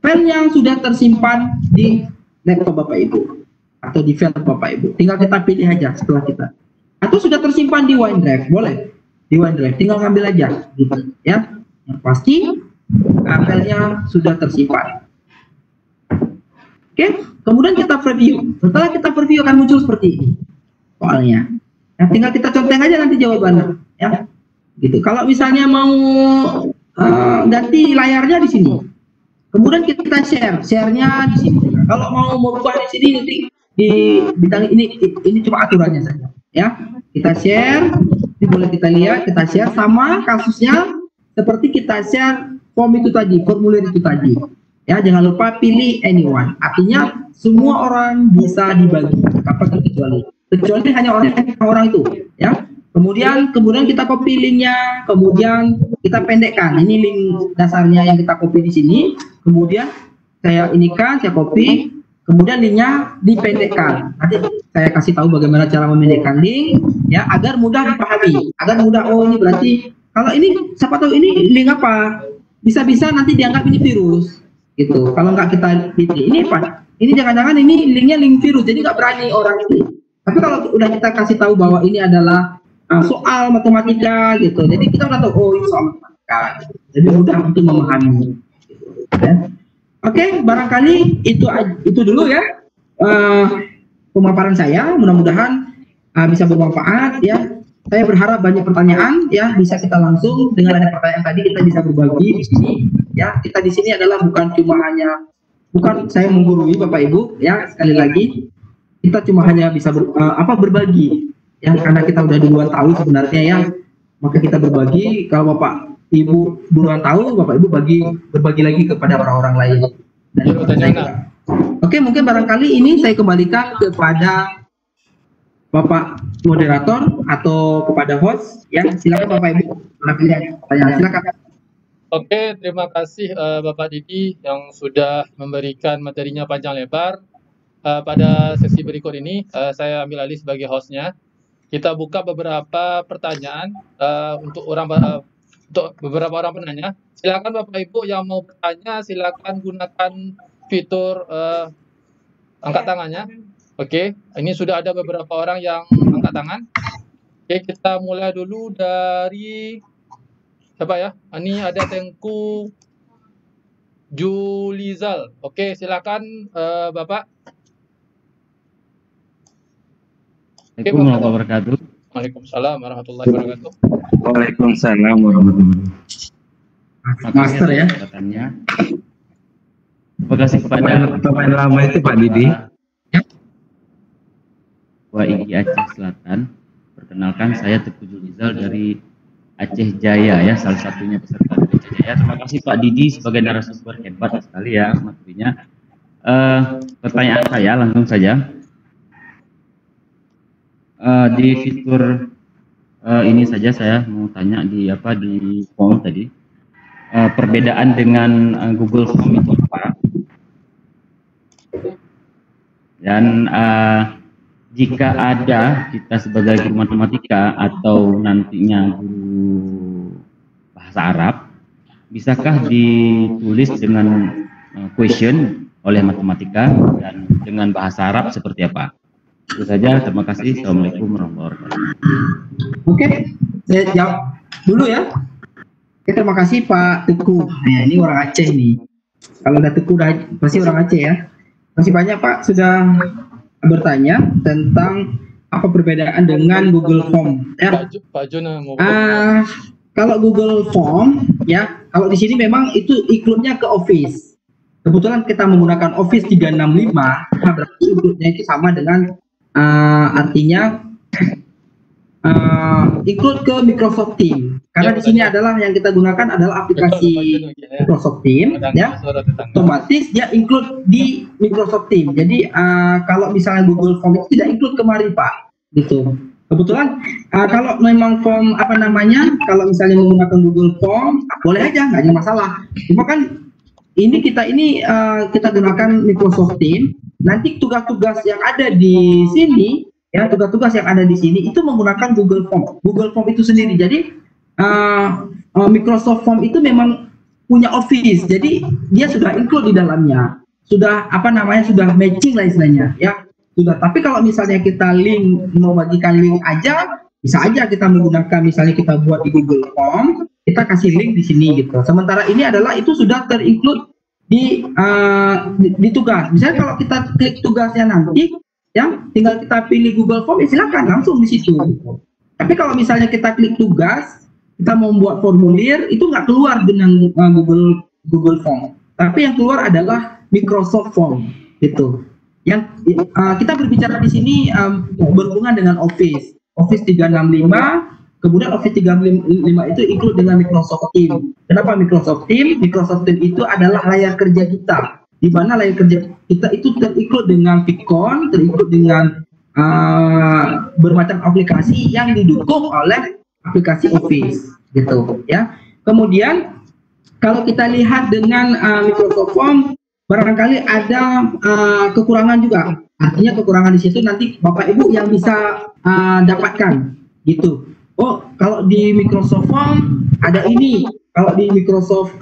file yang sudah tersimpan di laptop Bapak Ibu atau di file Bapak Ibu. Tinggal kita pilih aja setelah kita. Atau sudah tersimpan di OneDrive, boleh. Di OneDrive, tinggal ngambil aja gitu, ya. Yang pasti filenya sudah tersimpan. Oke, kemudian kita preview. Setelah kita preview akan muncul seperti ini soalnya. Nah, tinggal kita conteng aja nanti jawabannya, ya. Gitu. Kalau misalnya mau ganti layarnya di sini, kemudian kita share-nya di sini. Kalau mau merubah di sini nanti di bidang ini cuma aturannya saja. Ya, kita share, ini boleh kita lihat, kita share sama kasusnya seperti kita share form itu tadi, formulir itu tadi. Ya, jangan lupa pilih anyone. Artinya semua orang bisa dibagi tanpa kecuali hanya orang itu. Ya. Kemudian kita copy linknya, kemudian kita pendekkan. Ini link dasarnya yang kita copy di sini. Kemudian saya copy. Kemudian linknya dipendekkan. Nanti saya kasih tahu bagaimana cara memendekkan link, ya, agar mudah dipahami, agar mudah. Oh, ini berarti kalau ini siapa tahu ini link apa? Bisa-bisa nanti dianggap ini virus, gitu. Kalau nggak kita ini apa? Ini jangan-jangan ini linknya link virus, jadi nggak berani orang itu. Tapi kalau udah kita kasih tahu bahwa ini adalah soal matematika, gitu. Jadi kita udah tahu, oh ini soal matematika, gitu. Jadi mudah untuk memahami. Gitu, ya. Oke, barangkali itu dulu ya pemaparan saya. Mudah-mudahan bisa bermanfaat ya. Saya berharap banyak pertanyaan ya, bisa kita langsung dengan ada pertanyaan tadi kita bisa berbagi di sini ya. Kita di sini adalah bukan saya menggurui Bapak Ibu ya. Sekali lagi kita cuma hanya bisa berbagi ya, karena kita udah duluan tahu sebenarnya ya. Maka kita berbagi. Kalau Bapak Ibu duluan tahu, Bapak Ibu berbagi lagi kepada orang-orang lain. Dan oke, mungkin barangkali ini saya kembalikan kepada Bapak moderator atau kepada host ya. Silakan Bapak Ibu. Silakan. Oke, terima kasih Bapak Didi yang sudah memberikan materinya panjang lebar. Pada sesi berikut ini saya ambil alih sebagai hostnya. Kita buka beberapa pertanyaan untuk beberapa orang penanya. Silakan Bapak Ibu yang mau bertanya, silakan gunakan fitur angkat tangannya. Oke, ini sudah ada beberapa orang yang angkat tangan. Oke, kita mulai dulu dari siapa ya? Ini ada Tengku Julizal. Oke, silakan Bapak. Assalamualaikum warahmatullahi wabarakatuh. Waalaikumsalam warahmatullahi wabarakatuh. Waalaikumsalam warahmatullahi wabarakatuh. Master ya. Terima kasih kepada pemain lama itu Pak Didi. WIGI Aceh Selatan. Perkenalkan, saya Tengku Julizal dari Aceh Jaya ya, salah satunya peserta dari Aceh Jaya. Terima kasih Pak Didi sebagai narasumber, hebat sekali ya materinya. Pertanyaan saya langsung saja. Di fitur ini saja saya mau tanya di form tadi, perbedaan dengan Google Form itu apa? Dan jika ada kita sebagai guru matematika atau nantinya guru bahasa Arab, bisakah ditulis dengan question oleh matematika dan dengan bahasa Arab seperti apa? Itu saja, terima kasih. Assalamualaikum warahmatullahi wabarakatuh. Oke, saya jawab dulu ya. Oke, terima kasih Pak Teguh. Nah, ini orang Aceh nih. Kalau udah Teguh pasti orang Aceh ya. Masih banyak Pak sudah bertanya tentang apa perbedaan dengan Google Form. Ya. Pak Juna mau kalau Google Form ya, kalau di sini memang itu include-nya ke Office. Kebetulan kita menggunakan Office 365, berarti include-nya itu sama dengan artinya include ke Microsoft Teams. Karena di sini adalah yang kita gunakan adalah aplikasi Microsoft Teams, ya. Otomatis dia include di Microsoft Teams. Jadi kalau misalnya Google Form itu tidak include kemari Pak, gitu. Kebetulan kalau memang form kalau misalnya menggunakan Google Form boleh aja, nggak ada masalah. Cuma kan kita gunakan Microsoft Teams. Nanti tugas-tugas yang ada di sini, ya tugas-tugas yang ada di sini itu menggunakan Google Form. Google Form itu sendiri. Jadi Microsoft Form itu memang punya Office. Jadi dia sudah include di dalamnya. Sudah sudah matching lah istilahnya, ya. Sudah. Tapi kalau misalnya kita mau bagikan link aja, bisa aja kita menggunakan, misalnya kita buat di Google Form, kita kasih link di sini gitu. Sementara ini adalah itu sudah terinclude di tugas. Misalnya kalau kita klik tugasnya nanti, ya tinggal kita pilih Google Form, ya silakan langsung di situ. Tapi kalau misalnya kita klik tugas, kita mau membuat formulir, itu nggak keluar dengan Google Form. Tapi yang keluar adalah Microsoft Form. gitu. Yang kita berbicara di sini berhubungan dengan Office 365, kemudian Office 365 itu include dengan Microsoft Teams. Kenapa Microsoft Teams? Microsoft Teams itu adalah layar kerja kita, di mana layar kerja kita itu terinclude dengan Vicon, terinclude dengan bermacam aplikasi yang didukung oleh aplikasi Office, gitu ya. Kemudian kalau kita lihat dengan Microsoft Form, barangkali ada kekurangan juga. Artinya kekurangan di situ nanti Bapak Ibu yang bisa dapatkan, gitu. Oh, kalau di Microsoft Form ada ini, kalau di Microsoft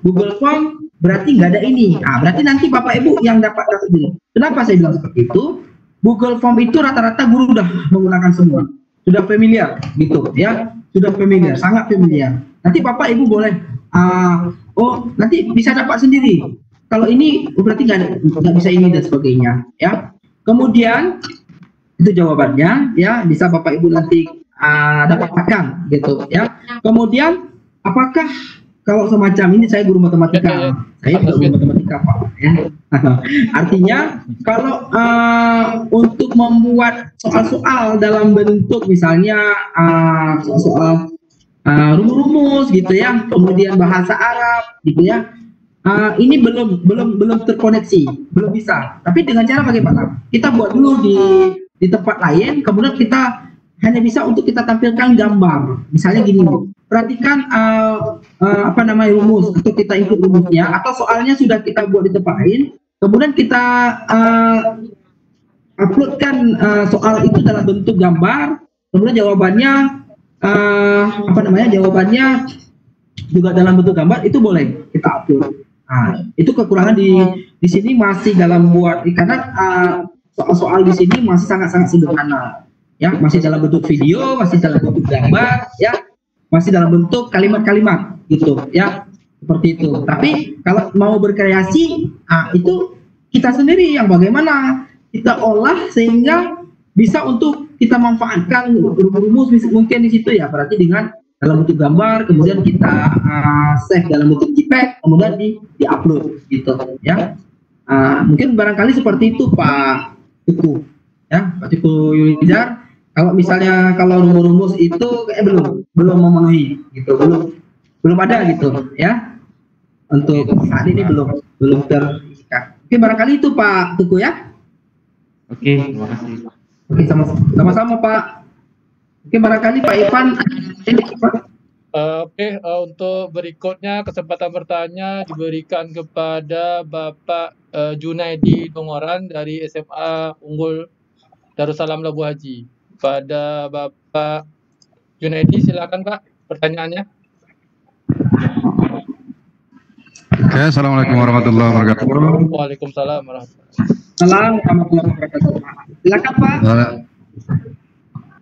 Google Form berarti nggak ada ini. Berarti nanti Bapak Ibu yang dapat ini. Kenapa saya bilang seperti itu? Google Form itu rata-rata guru udah menggunakan semua, sudah familiar, gitu ya, sudah familiar, sangat familiar. Nanti Bapak Ibu boleh, nanti bisa dapat sendiri. Kalau ini berarti nggak bisa ini dan sebagainya, ya. Kemudian itu jawabannya, ya, bisa Bapak Ibu nanti dapatkan, gitu, ya. Kemudian apakah kalau semacam ini, saya guru matematika, saya juga guru matematika, Pak, ya. Artinya kalau untuk membuat soal-soal dalam bentuk misalnya soal rumus-rumus, gitu ya, kemudian bahasa Arab, gitu ya. Ini belum terkoneksi, belum bisa. Tapi dengan cara bagaimana? Kita buat dulu di tempat lain, kemudian kita hanya bisa untuk kita tampilkan gambar. Misalnya gini, perhatikan rumus, atau kita ikut rumusnya, atau soalnya sudah kita buat di tempat lain, kemudian kita uploadkan soal itu dalam bentuk gambar, kemudian jawabannya jawabannya juga dalam bentuk gambar, itu boleh kita upload. Itu kekurangan di sini masih dalam buat, karena soal-soal di sini masih sangat-sangat sederhana, ya, masih dalam bentuk video, masih dalam bentuk gambar, ya, masih dalam bentuk kalimat-kalimat, gitu, ya, seperti itu. Tapi kalau mau berkreasi, itu kita sendiri yang bagaimana kita olah sehingga bisa untuk kita manfaatkan rumus mungkin di situ, ya, berarti dengan dalam bentuk gambar, kemudian kita save dalam bentuk JPEG, kemudian di-upload, gitu, ya. Mungkin barangkali seperti itu Pak Teguh, ya, Pak Teguh Yulizar. Kalau misalnya rumus itu kayak belum memenuhi, gitu, belum ada, gitu, ya. Untuk saat ini belum terisikan. Oke, barangkali itu Pak Teguh, ya. Oke, terima kasih. Oke, sama-sama Pak. Oke, barangkali Pak Ivan. Untuk berikutnya kesempatan bertanya diberikan kepada Bapak Junaidi Dongoran dari SMA Unggul Darussalam Labu Haji. Pada Bapak Junaidi, silakan Pak, pertanyaannya. Oke, assalamualaikum warahmatullahi wabarakatuh. Waalaikumsalam warahmatullahi wabarakatuh. Silakan Pak.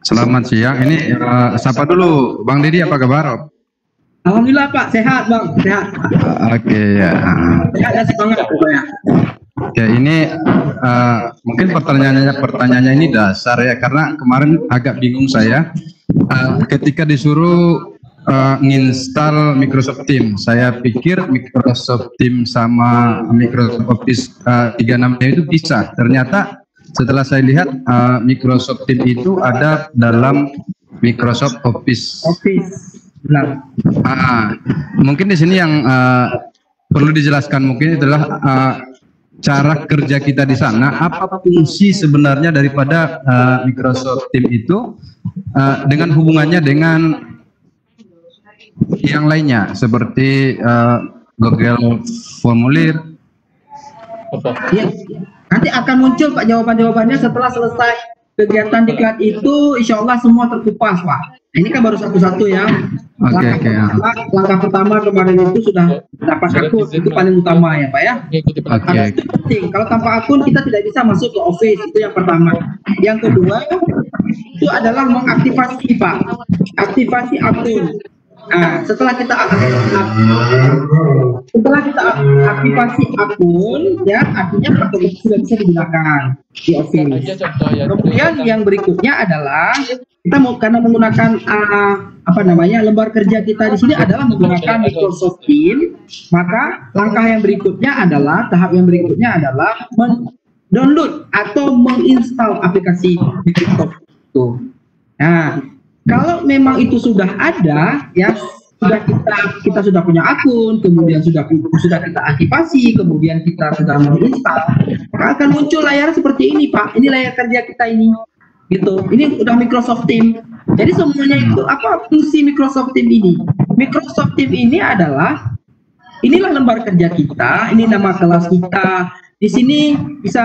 Selamat siang. Ini siapa dulu? Bang Didi apa kabar? Alhamdulillah Pak, sehat Bang, sehat. Oke, ya. Sehat dan semangat pokoknya. Oke, ini mungkin pertanyaannya ini dasar ya, karena kemarin agak bingung saya ketika disuruh nginstal Microsoft Teams. Saya pikir Microsoft Teams sama Microsoft Office 365 itu bisa. Ternyata setelah saya lihat Microsoft Teams itu ada dalam Microsoft Office. Benar. Mungkin di sini yang perlu dijelaskan mungkin adalah cara kerja kita di sana. Apa fungsi sebenarnya daripada Microsoft Teams itu dengan hubungannya dengan yang lainnya seperti Google Formulir. Iya. Nanti akan muncul Pak jawaban-jawabannya setelah selesai kegiatan diklat itu, insya Allah semua terkupas Pak. Nah, ini kan baru satu-satu ya. Langkah pertama kemarin itu sudah dapat akun, itu paling utama ya Pak ya. Itu penting. Kalau tanpa akun kita tidak bisa masuk ke Office, itu yang pertama. Yang kedua itu adalah mengaktifasi Pak, aktivasi akun. Nah, setelah kita aktifasi akun, ya artinya akun itu sudah bisa digunakan di Office. Kemudian yang berikutnya adalah kita mau karena menggunakan lembar kerja kita di sini adalah menggunakan Microsoft Teams, maka tahap yang berikutnya adalah download atau menginstal aplikasi Microsoft itu. Nah, kalau memang itu sudah ada, ya kita sudah punya akun, kemudian sudah kita aktifasi, kemudian kita sudah menginstal, maka akan muncul layar seperti ini, Pak. Ini layar kerja kita ini, gitu. Ini udah Microsoft Teams. Jadi semuanya itu apa fungsi Microsoft Teams ini? Microsoft Teams ini inilah lembar kerja kita, ini nama kelas kita. Di sini bisa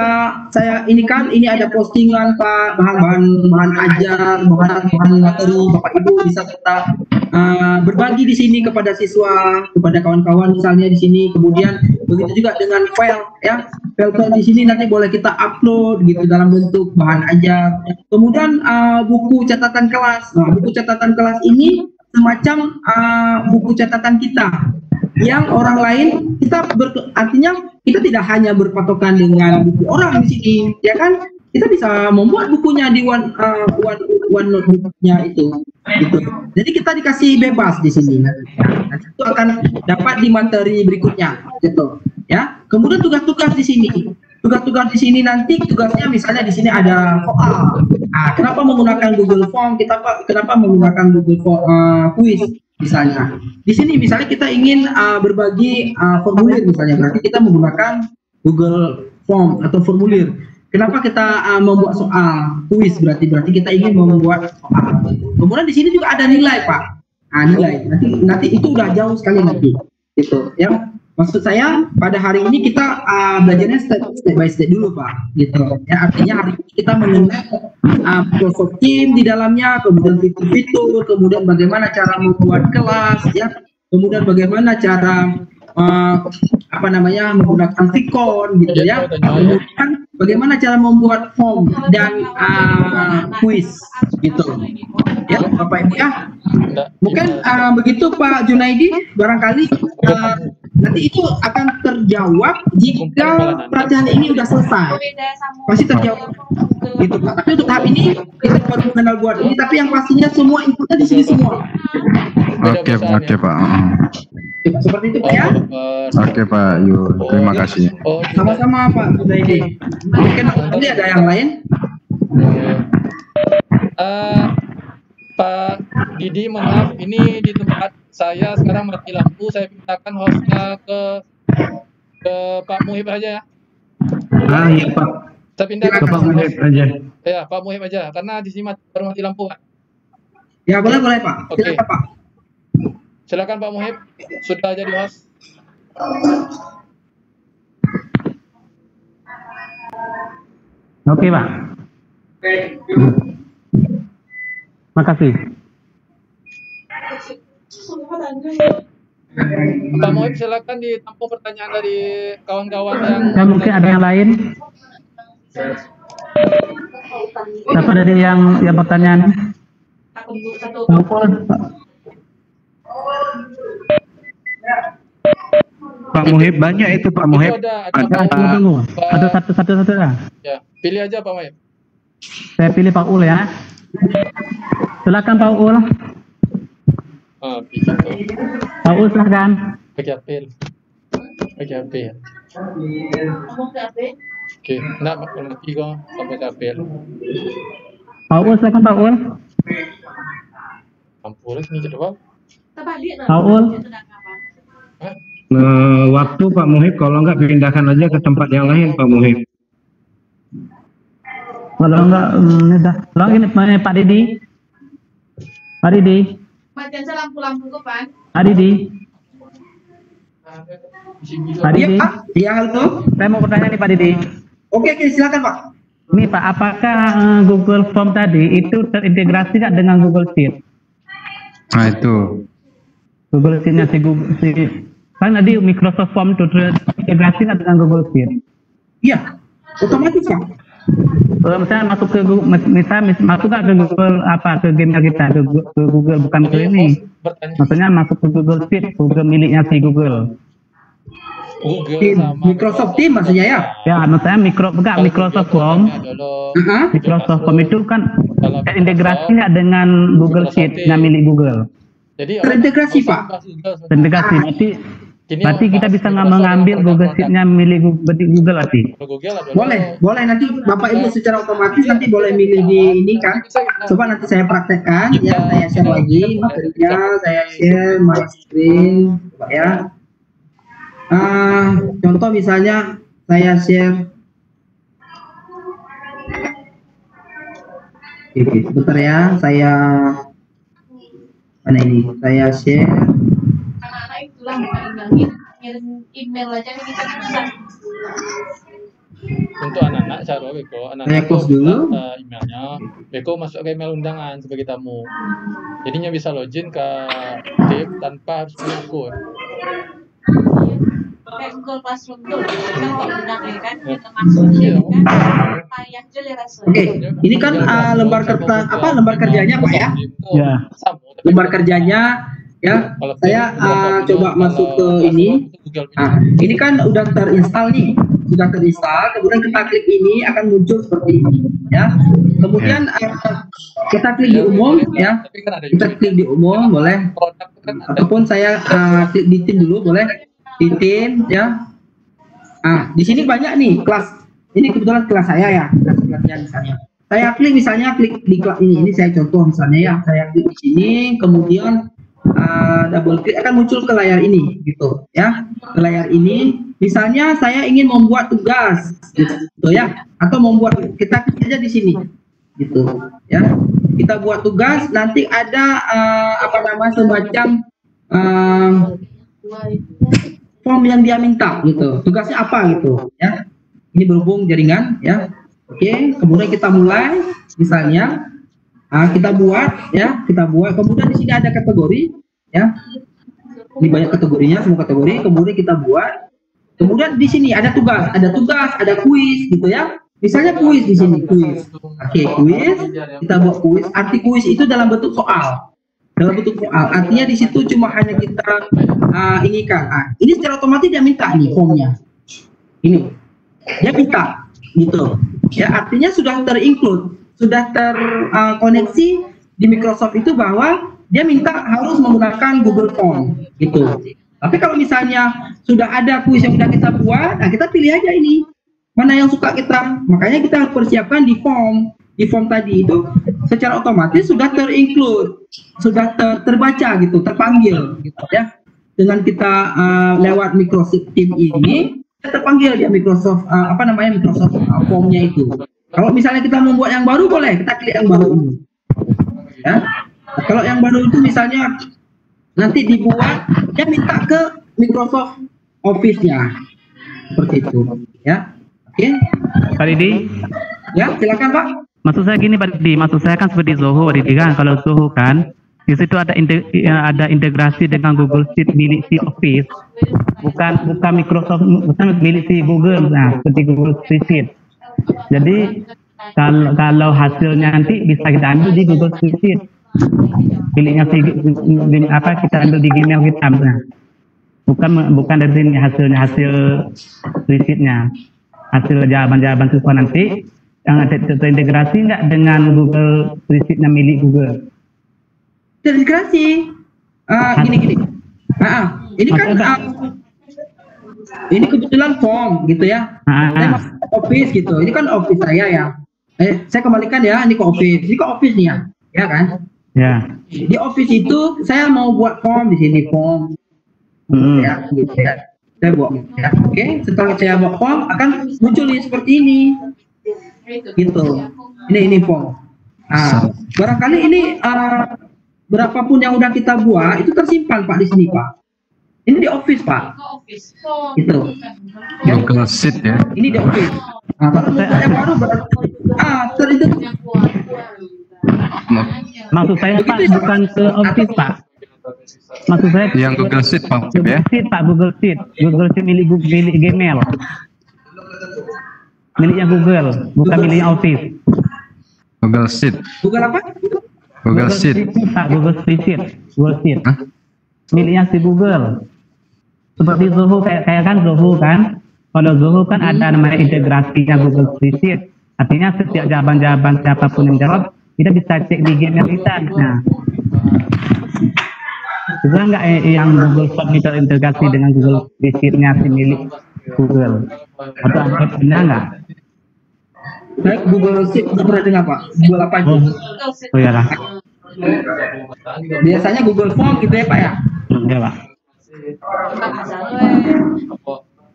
saya ini ada postingan Pak, bahan ajar, bahan materi, Bapak Ibu bisa kita berbagi di sini kepada siswa, kepada kawan-kawan misalnya di sini. Kemudian begitu juga dengan file, ya file di sini nanti boleh kita upload gitu dalam bentuk bahan ajar. Kemudian buku catatan kelas. Nah, buku catatan kelas ini semacam buku catatan kita yang orang lain artinya kita tidak hanya berpatokan dengan buku orang di sini, ya kan? Kita bisa membuat bukunya di OneNote-nya itu. Gitu. Jadi kita dikasih bebas di sini. Nah, itu akan dapat di materi berikutnya, gitu. Ya. Kemudian tugas-tugas di sini. Tugas-tugas di sini nanti tugasnya misalnya di sini ada soal. Nah, kenapa menggunakan Google Form? Kenapa menggunakan Google Quiz? Misalnya, di sini misalnya kita ingin berbagi formulir misalnya, berarti kita menggunakan Google Form atau formulir. Kenapa kita membuat soal kuis? Berarti kita ingin membuat soal. Kemudian di sini juga ada nilai, Pak. Nah, nilai. Nanti itu udah jauh sekali nanti. Gitu. Ya, maksud saya pada hari ini kita belajarnya step by step dulu, Pak. Gitu. Ya, artinya hari ini kita mengenal Microsoft Teams di dalamnya, kemudian fitur-fitur, kemudian bagaimana cara membuat kelas, ya, kemudian bagaimana cara menggunakan Vicon gitu ya, kemudian bagaimana cara membuat form dan quiz gitu ya, Bapak Ibu ya. Mungkin begitu Pak Junaidi, barangkali nanti itu akan terjawab jika pelatihan ini sudah selesai, pasti terjawab gitu Pak. Tapi untuk tahap ini kita baru mengenal buat ini, tapi yang pastinya semua inputnya di sini semua. Oke Pak. Seperti itu Pak ya. Oke Pak Yul, terima kasih. Sama-sama Pak Junaidi. Mungkin nanti ada yang lain. Pak Didi, maaf, ini di tempat saya sekarang mati lampu. Saya pindahkan hostnya ke Pak Muhib aja ya. Iya Pak. Saya pindahkan ke Pak Muhib aja. Ya, Pak Muhib aja, karena di sini baru mati lampu Pak. Ya boleh Pak. Oke. Silakan Pak. Silakan Pak Muhib, sudah jadi host. Oke Pak. Makasih. Pak Muhib, silakan ditampung pertanyaan dari kawan-kawan yang... Ya, mungkin ada yang lain. Siapa dari yang pertanyaan? Kumpul. Pak Muhib banyak itu Pak Muhib. Ada satu lah. Ya, pilih aja Pak Muhib. Saya pilih Pak Ul ya. Silakan Pak Ul. Pak Ul silakan. Pakai apel. Ya. Oke, nak mati kok sampai apel. Pak Ul silakan Pak Ul. Ampun, ini jadi Pak. Pak Ul. Waktu Pak Muhib, kalau enggak pindahkan aja ke tempat yang lain Pak Muhib. Kalau enggak, tolong ini Pak Didi. Pak Didi. Matian lampu-lampu ke Pak. Pak Didi. Pak Didi. Iya, halo. Saya mau bertanya nih Pak Didi. Oke, silakan Pak. Ini Pak, apakah Google Form tadi itu terintegrasi nggak dengan Google Sheet? Nah itu. Google Sheet-nya kan tadi Microsoft Form itu terintegrasi nggak dengan Google Sheet? Iya, otomatis Pak. Misalnya masuk ke Google, masuk nggak ke Google ke Gmail kita, ke Google, bukan ke ini. Maksudnya masuk ke Google Sheet, Google miliknya si Google. Microsoft Teams maksudnya ya? Ya, maksudnya Microsoft Form. Microsoft Form itu kan integrasinya dengan Google Sheet yang milik Google. Jadi terintegrasi Pak. Terintegrasi, berarti kita bisa mengambil Google Sheet-nya milik Google berarti. Boleh nanti Bapak Ibu secara otomatis nanti boleh milih di ini kan. Coba nanti saya praktekkan ya, saya share lagi materinya, saya share my screen ya. Contoh misalnya saya share, sebentar ya, saya mana ini, saya share. Anak-anak itulah ngirim email aja kita bisa. Untuk anak-anak cara Beko, Saya close dulu. Emailnya, Beko masuk ke email undangan sebagai tamu. Jadinya bisa login ke tim tanpa harus punya akun. Kayak Google Classroom tuh, kan kalau undang ya kan, kita masuk kan, payah aja rasanya. Oke, ini kan lembar kertas lembar kerjanya Pak ya? Ya. Lembar kerjanya ya. Saya coba masuk ke ini. Ini kan udah terinstall nih, kemudian kita klik ini akan muncul seperti ini ya. Kemudian kita klik di umum ya. Kita klik di umum boleh, ataupun saya klik di tim dulu boleh. Di tim ya. Di sini banyak nih kelas. Ini kebetulan kelas saya ya, kelasnya misalnya. Saya klik misalnya di kelas ini saya contoh misalnya ya. Saya klik di sini, kemudian double klik akan muncul ke layar ini gitu ya. Ke layar ini, misalnya saya ingin membuat tugas gitu ya, atau membuat, kita klik aja di sini gitu ya. Kita buat tugas, nanti ada semacam form yang dia minta gitu, tugasnya apa gitu ya. Ini berhubung jaringan ya. Oke, kemudian kita mulai misalnya kita buat, kemudian di sini ada kategori ya. Ini banyak kategorinya, semua kategori, kemudian kita buat. Kemudian di sini ada tugas, ada kuis gitu ya. Misalnya kuis di sini, kuis. Oke, kuis, kita buat kuis. Arti kuis itu dalam bentuk soal. Artinya di situ cuma hanya kita inginkan. Ini secara otomatis dia minta nih formnya. Ini dia minta gitu. Ya, artinya sudah terinclude, sudah terkoneksi di Microsoft itu bahwa dia minta harus menggunakan Google Form gitu. Tapi kalau misalnya sudah ada kuis yang sudah kita buat, kita pilih aja ini mana yang suka kita. Makanya kita harus persiapkan di form. Di form tadi itu secara otomatis sudah terinclude, sudah terbaca gitu, terpanggil gitu ya. Dengan kita lewat Microsoft Teams ini, terpanggil di Microsoft Microsoft Formnya itu. Kalau misalnya kita membuat yang baru boleh, kita klik yang baru ini. Ya. Kalau yang baru itu misalnya nanti dibuat, dia minta ke Microsoft Office-nya. Seperti itu, ya. Oke. Pak Didi? Ya, silakan Pak. Maksud saya gini Pak Didi, maksud saya kan seperti Zoho Pak Didi kan, kalau Zoho kan di situ ada integrasi dengan Google Sheet milik si Office, bukan Microsoft, bukan milik si Google, seperti Google Sheet. Jadi kalau hasilnya nanti bisa kita ambil di Google Sheet, miliknya si kita ambil di Gmail kita, bukan dari sini hasil sheetnya, hasil jawaban siswa nanti yang terintegrasi nggak dengan Google Sheet-nya milik Google? Terintegrasi. Gini. Ini kan ini kebetulan form gitu ya. Saya masuk Office gitu. Ini kan Office saya ya. Saya kembalikan ya, ini ke Office. Ini ke Office nih ya kan? Ya. Di Office itu saya mau buat form di sini form. Ya, gitu ya. Saya buat ya. Oke, setelah saya buat form akan muncul seperti ini. Gitu. Ini form. Barangkali ini berapapun yang udah kita buat itu tersimpan Pak di sini Pak. Ini di Office Pak. Gitu. Google Sheet ya. Ini di Office. Kalau yang baru terintegrasi. Maksud saya Pak bukan ke Office Pak. Maksud saya yang Google Sheet Pak ya. Google Sheet milik Gmail. miliknya Google, bukan miliknya Office. Google Sheet. Google apa? Google Sheet. Pak, Google Sheet. Google Sheet. Miliknya si Google. Seperti Zoho, kayak kan Zoho kan. Kalau Zoho kan ada namanya integrasinya Google Sheet. Artinya setiap jawaban-jawaban siapapun yang jawab, kita bisa cek di game kita. Nah, juga nggak yang Google Form itu integrasi dengan Google Sheet-nya si milik Google? Atau benar nggak? Google Sheet pernah dengar Pak? Google apa itu? Oh ya lah. Biasanya Google Form gitu ya Pak ya? Ya Pak.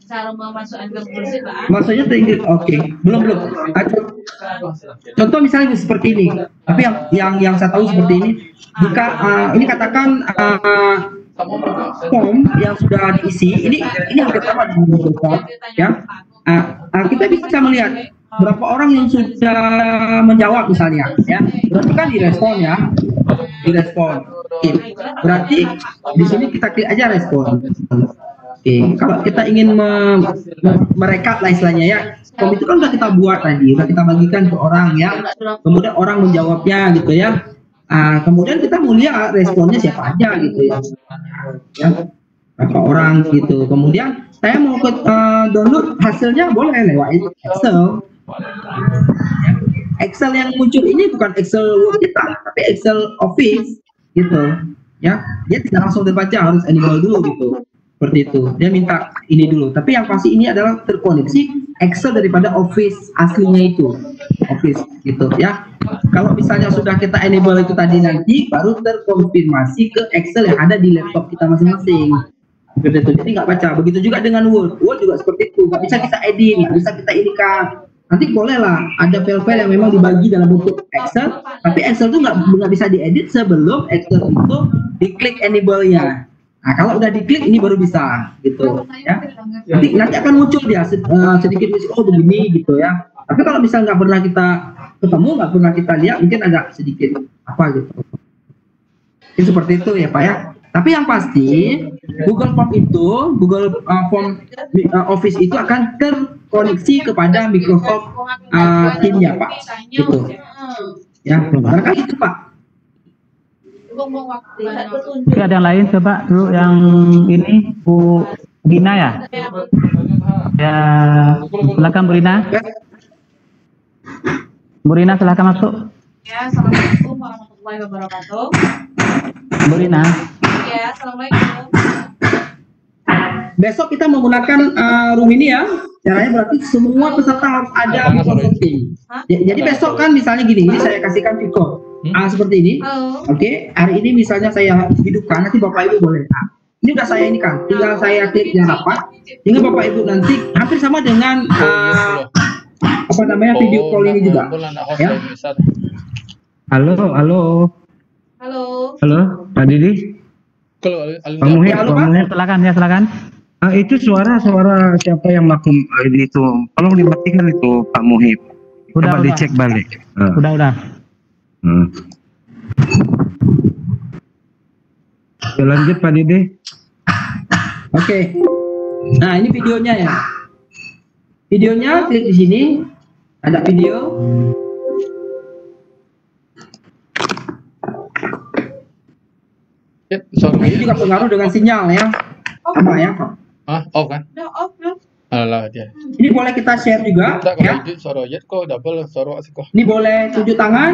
Cara memasukkan ke Google Sheet Pak. Maksudnya tinggi, oke. Belum. Contoh misalnya seperti ini. Tapi yang saya tahu seperti ini. Jika ini katakan form yang sudah diisi, ini hampir sama dengan Google Form, ya. Kita bisa melihat berapa orang yang sudah menjawab misalnya, ya. Berarti kan direspon ya, direspon. Oke. Berarti di sini kita klik aja respon. Oke. Kalau kita ingin merekap lah istilahnya ya, form itu kan sudah kita buat tadi, sudah kita bagikan ke orang ya. Kemudian orang menjawabnya gitu ya. Kemudian kita mau lihat responnya siapa aja gitu ya. Berapa orang gitu. Kemudian saya mau download hasilnya boleh lewat Excel. Excel yang muncul ini bukan Excel Word kita, tapi Excel Office gitu ya. Dia tidak langsung terbaca, harus enable dulu gitu. Seperti itu. Dia minta ini dulu. Tapi yang pasti ini adalah terkoneksi Excel daripada Office aslinya itu. Office gitu ya. Kalau misalnya sudah kita enable itu tadi nanti baru terkonfirmasi ke Excel yang ada di laptop kita masing-masing. Seperti itu. Jadi nggak baca. Begitu juga dengan Word. Word juga seperti itu. Nggak bisa kita edit, nggak bisa kita inikan. Nanti boleh lah ada file-file yang memang dibagi dalam bentuk Excel, tapi Excel itu nggak bisa diedit sebelum Excel itu diklik enable-nya. Nah, kalau udah diklik ini baru bisa gitu ya. Nanti akan muncul dia sedikit oh begini gitu ya. Tapi kalau misalnya nggak pernah kita ketemu, nggak pernah kita lihat, mungkin agak sedikit apa gitu. Ini seperti itu ya Pak ya. Tapi yang pasti Google Form itu, Google Form Office itu akan terkoneksi kepada Microsoft Teams ya Pak. Gitu. Ya, barangkali itu Pak. Ada yang lain coba dulu yang ini Bu Rina ya. Ya, silakan Bu Rina. Bu Rina silakan masuk. Ya, assalamualaikum warahmatullahi wabarakatuh. Bu Rina. Ya, assalamualaikum. Besok kita menggunakan room ini ya. Caranya berarti semua peserta harus ada Microsoft Teams. Jadi besok kan misalnya gini, ini saya kasihkan video seperti ini. Oke, hari ini misalnya saya hidupkan, nanti Bapak Ibu boleh. Nah, ini udah saya ini kan, tinggal saya klik yang rapat. Hingga Bapak Ibu nanti hampir sama dengan apa namanya video call ini juga. Ya. Halo, Pak Didi. Pak Muhib, silakan ya, silakan. Itu suara siapa yang melakukan ini itu? Tolong dimatikan itu Pak Muhib. Coba dicek balik. Udah. Lanjut Pak Didi. Oke. Nah ini videonya ya. Videonya klik di sini. Ada video. Ini juga pengaruh dengan sinyal ya. Sama ya. Off kan? Off. Alah dia. Ini boleh kita share juga ya. Ini boleh tunjuk tangan.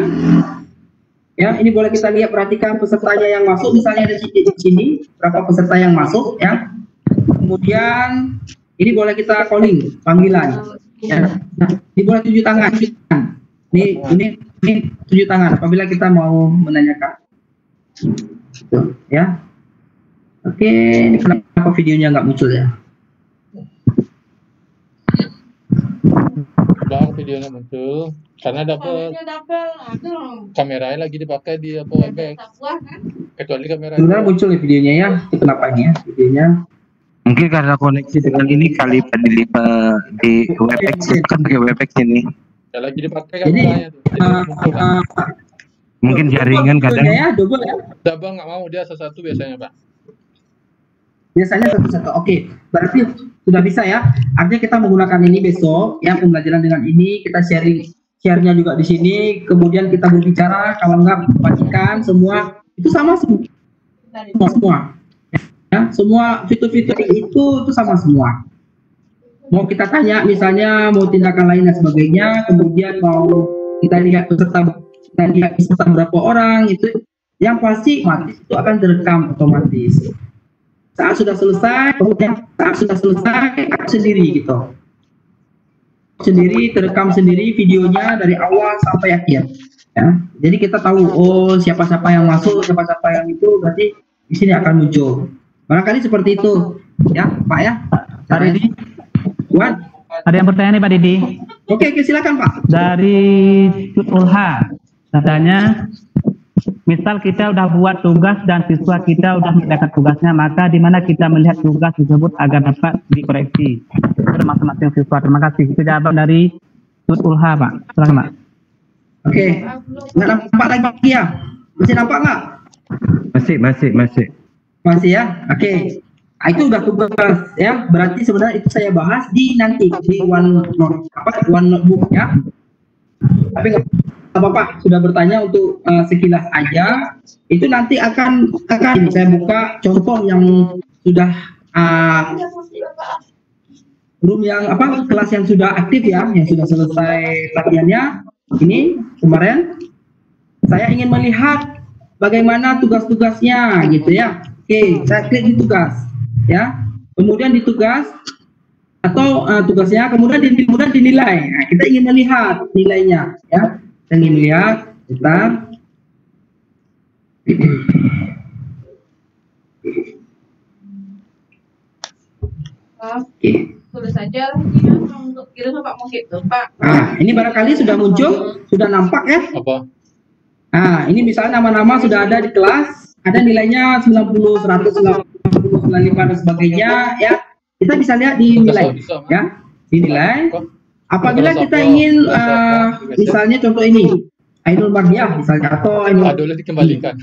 Ya, ini boleh kita lihat, perhatikan pesertanya yang masuk, misalnya ada di sini berapa peserta yang masuk ya. Kemudian ini boleh kita calling, panggilan. Ya. Nah, ini boleh tunjuk tangan. Ini tunjuk tangan apabila kita mau menanyakan. Ya. Oke, ini kenapa videonya nggak muncul ya? Videonya muncul karena dapat kameranya lagi dipakai di Webex. Kecuali kamera. Sebenarnya muncul ya videonya ya. Itu kenapa ini ya videonya? Mungkin karena koneksi dengan ini kali di Webex, kan pakai Webex ini. Ya lagi dipakai kameranya. Mungkin jaringan kadang. Ya, double ya. Double nggak mau, dia satu biasanya Pak. Biasanya satu-satu. Oke, berarti sudah bisa ya. Artinya kita menggunakan ini besok ya, pembelajaran dengan ini, kita share-nya juga di sini, kemudian kita berbicara, kalau enggak bagikan semua itu sama semua. Ya, semua fitur-fitur itu sama semua. Mau kita tanya misalnya mau tindakan lain dan sebagainya, kemudian mau kita lihat peserta berapa orang, itu yang pasti itu akan direkam otomatis. Saat sudah selesai, kemudian aku sendiri gitu. Sendiri terekam sendiri videonya dari awal sampai akhir. Ya. Jadi kita tahu oh siapa-siapa yang masuk, siapa-siapa yang itu, berarti di sini akan muncul. Barangkali seperti itu, ya Pak ya. Pak Didi, Wan. Ada yang bertanya nih Pak Didi. Oke, silakan Pak. Dari Ulha, katanya, misal kita udah buat tugas dan siswa kita udah mengerjakan tugasnya, maka di mana kita melihat tugas tersebut agar dapat dikoreksi oleh masing-masing siswa. Terima kasih. Itu jawaban dari Ulha, Pak. Silakan, Pak. Oke, nggak nampak lagi ya? Masih nampak nggak? Masih ya? Oke. Nah, itu udah tugas ya. Berarti sebenarnya itu saya bahas di nanti di OneNote ya. Tapi nggak apa-apa, sudah bertanya untuk sekilas aja. Itu nanti akan saya buka contoh yang sudah room yang kelas yang sudah aktif ya, yang sudah selesai latihannya. Ini kemarin saya ingin melihat bagaimana tugas-tugasnya gitu ya. Oke, saya klik di tugas ya. Kemudian di tugas atau tugasnya kemudian dinilai. Nah, kita ingin melihat nilainya ya. Kita ingin melihat, bentar. Oke. Tulis saja untuk kirim Pak Mukib tuh Pak. Nah, ini barangkali sudah muncul, sudah nampak ya? Apa? Nah, ini misalnya nama-nama sudah ada di kelas, ada nilainya 90, 100, 90, 95 dan sebagainya ya. Kita bisa lihat di nilai ya, dinilai. Apabila kita ingin misalnya contoh ini, Ainul Mardiah misalnya atau Ainul dikembalikan.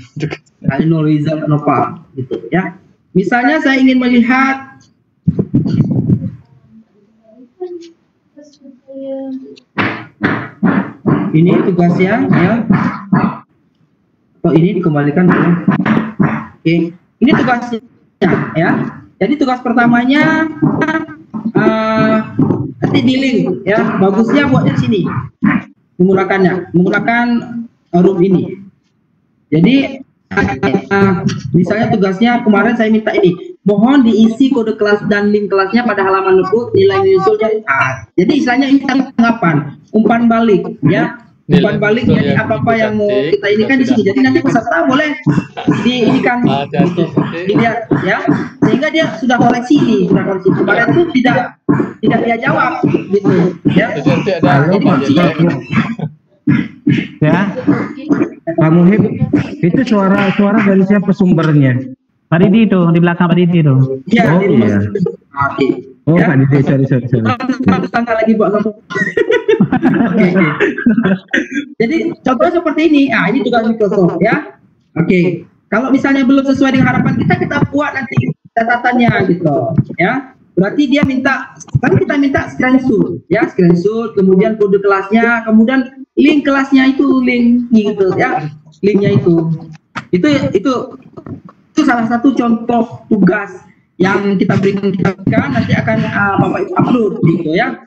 Ainul Rizal Nova gitu ya. Misalnya saya ingin melihat ini tugasnya ya. Atau ini dikembalikan dulu. Oke, ini tugasnya ya. Jadi tugas pertamanya nanti di link ya, bagusnya buatnya di sini menggunakan room ini. Jadi misalnya tugasnya kemarin saya minta ini, mohon diisi kode kelas dan link kelasnya pada halaman notebook, nilai nyusulnya. Jadi istilahnya ini tanggapan, umpan balik ya. Umpan balik, jadi apa-apa yang mau kita ini kan di sini. Jadi nanti peserta boleh diinikan gitu, dilihat ya, sehingga dia sudah koleksi ini, kemarin itu tidak dia jawab gitu ya. Jadi kuncinya ya, Pak Muhib, itu suara dari siapa sumbernya? Pak Didi itu di belakang Pak Didi itu. Ya, oh iya. Oh ya? Pak Didi, sorry. Tanggal lagi buat kamu. Jadi contohnya seperti ini. Ah, ini juga Microsoft ya. Oke. Kalau misalnya belum sesuai dengan harapan kita buat nanti catatannya gitu ya. Berarti dia minta, kan kita minta screenshot ya, kemudian kode kelasnya, kemudian link kelasnya itu link gitu ya, linknya itu salah satu contoh tugas yang kita berikan, nanti akan Bapak Ibu upload gitu ya.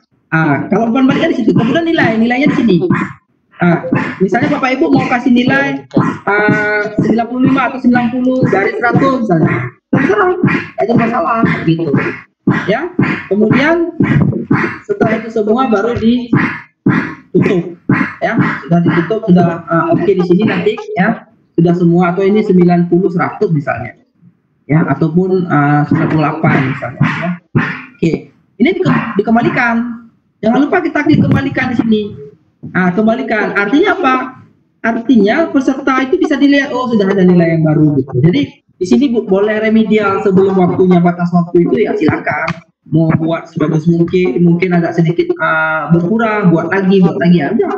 Kalau umpan baliknya di situ, kemudian nilainya di sini. Misalnya Bapak Ibu mau kasih nilai 95 atau 90 dari 100 misalnya, terserah, ada masalah gitu. Ya, kemudian setelah itu semua baru ditutup ya, sudah ditutup, sudah oke di sini nanti ya, sudah semua, atau ini 90 100 misalnya ya, ataupun 98 misalnya ya. Oke, ini dikembalikan, jangan lupa kita klik kembalikan di sini. Kembalikan artinya apa? Artinya peserta itu bisa dilihat, oh sudah ada nilai yang baru gitu. Jadi di sini boleh remedial sebelum waktunya, batas waktu itu ya silakan. Mau buat sebagus mungkin agak sedikit berkurang, buat lagi aja.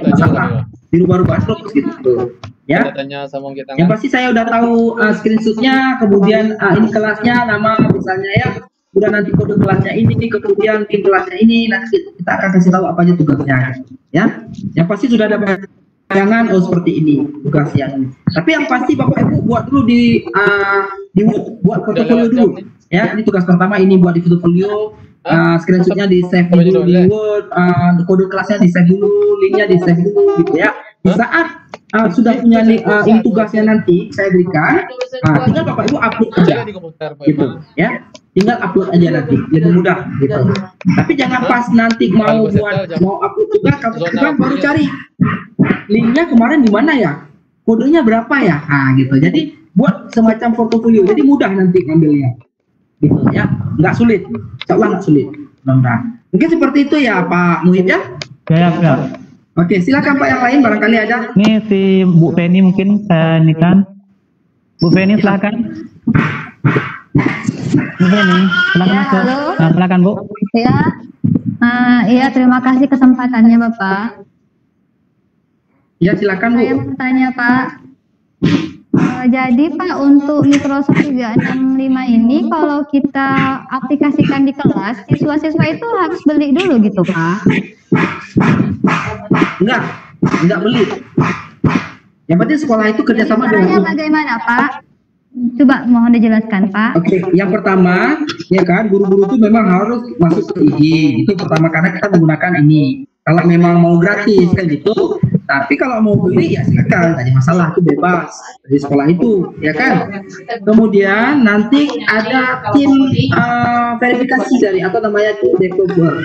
Masalah dirubah-rubah terus gitu. Ya. Tanya sama kita. Yang pasti saya udah tahu screenshotnya, kemudian ini kelasnya, nama misalnya ya, udah nanti kode kelasnya ini, kemudian tim kelasnya ini, nanti kita akan kasih tahu apa aja tugasnya, ya. Yang pasti sudah ada bayangan, oh seperti ini tugasnya. Tapi yang pasti Bapak Ibu buat dulu buat portofolio dulu, ya. Ini tugas pertama, ini buat di portofolio. Screenshotnya di save dulu di Word, kode kelasnya di save dulu, linknya di save dulu, gitu ya. Di saat sudah punya ini tugasnya nanti saya berikan, tinggal Bapak Ibu upload aja, gitu ya. Tinggal upload aja nanti, lebih mudah, gitu. Tapi jangan pas nanti mau upload juga, kamu baru cari linknya kemarin di mana ya, kodenya berapa ya, gitu. Jadi buat semacam portofolio, jadi mudah nanti ngambilnya, gitu ya. Nggak sulit, insyaallah nggak sulit. Mungkin seperti itu ya Pak Muhid ya. Ya. Oke, silakan Pak yang lain barangkali ada. Ini si Bu Penny mungkin ini kan. Bu Penny silakan. Bu Penny, silakan masuk. Nah, silakan Bu. Ya. Iya, terima kasih kesempatannya Bapak. Ya, silakan Bu. Saya mau tanya Pak. Jadi Pak, untuk Microsoft 365 ini kalau kita aplikasikan di kelas, siswa-siswa itu harus beli dulu gitu Pak? Enggak beli. Yang penting sekolah itu kerjasama dengan. Bagaimana Pak? Coba mohon dijelaskan Pak. Oke, yang pertama ya kan, guru-guru itu memang harus masuk ke izin. Itu pertama karena kita menggunakan ini. Kalau memang mau gratis kan gitu. Tapi kalau mau beli ya silakan, tidak ada masalah, itu bebas dari sekolah itu, ya kan. Kemudian nanti ada tim verifikasi dari atau namanya tim developer.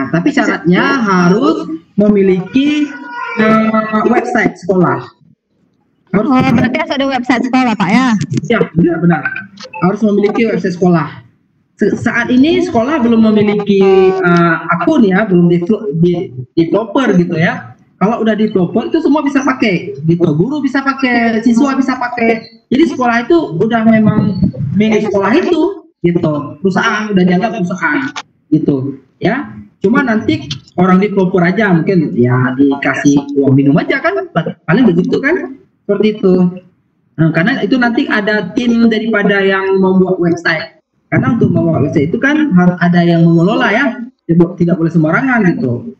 Tapi syaratnya harus memiliki website sekolah. Berarti harus ada website sekolah Pak ya? Ya, benar. Harus memiliki website sekolah. Saat ini sekolah belum memiliki akun ya, belum developer gitu ya. Kalau udah developer itu semua bisa pakai, gitu. Guru bisa pakai, siswa bisa pakai. Jadi sekolah itu udah memang milik sekolah itu, gitu. Perusahaan udah dianggap perusahaan, gitu. Ya, cuma nanti orang developer aja mungkin ya dikasih uang minum aja kan, paling begitu kan, seperti itu. Nah, karena itu nanti ada tim daripada yang membuat website. Karena untuk membuat website itu kan harus ada yang mengelola ya, tidak boleh sembarangan gitu.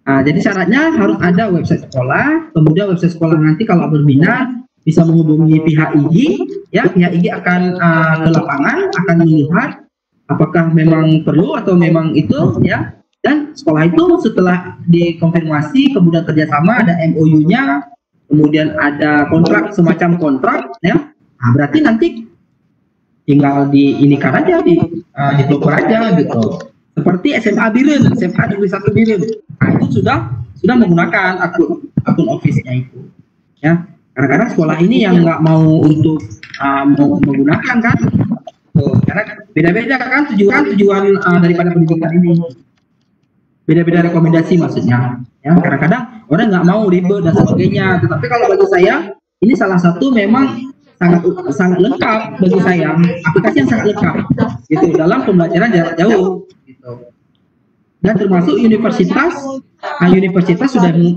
Jadi syaratnya harus ada website sekolah, kemudian website sekolah nanti kalau berminat bisa menghubungi pihak IG, ya pihak IG akan ke lapangan, akan melihat apakah memang perlu atau memang itu ya. Dan sekolah itu setelah dikonfirmasi, kemudian kerjasama ada MOU-nya, kemudian ada kontrak semacam kontrak ya. Berarti nanti tinggal diinikan aja, developer aja gitu. Seperti SMA Biren, SMA Negeri 1 Biren. Itu sudah menggunakan akun Office-nya itu. Ya, kadang-kadang sekolah ini yang nggak mau untuk menggunakan kan. Karena beda-beda kan tujuan daripada pendidikan ini. Beda-beda rekomendasi maksudnya. Ya, kadang-kadang orang nggak mau ribet dan sebagainya. Tetapi kalau bagi saya ini salah satu memang sangat lengkap bagi saya, aplikasi yang sangat lengkap gitu dalam pembelajaran jarak jauh gitu. Dan termasuk universitas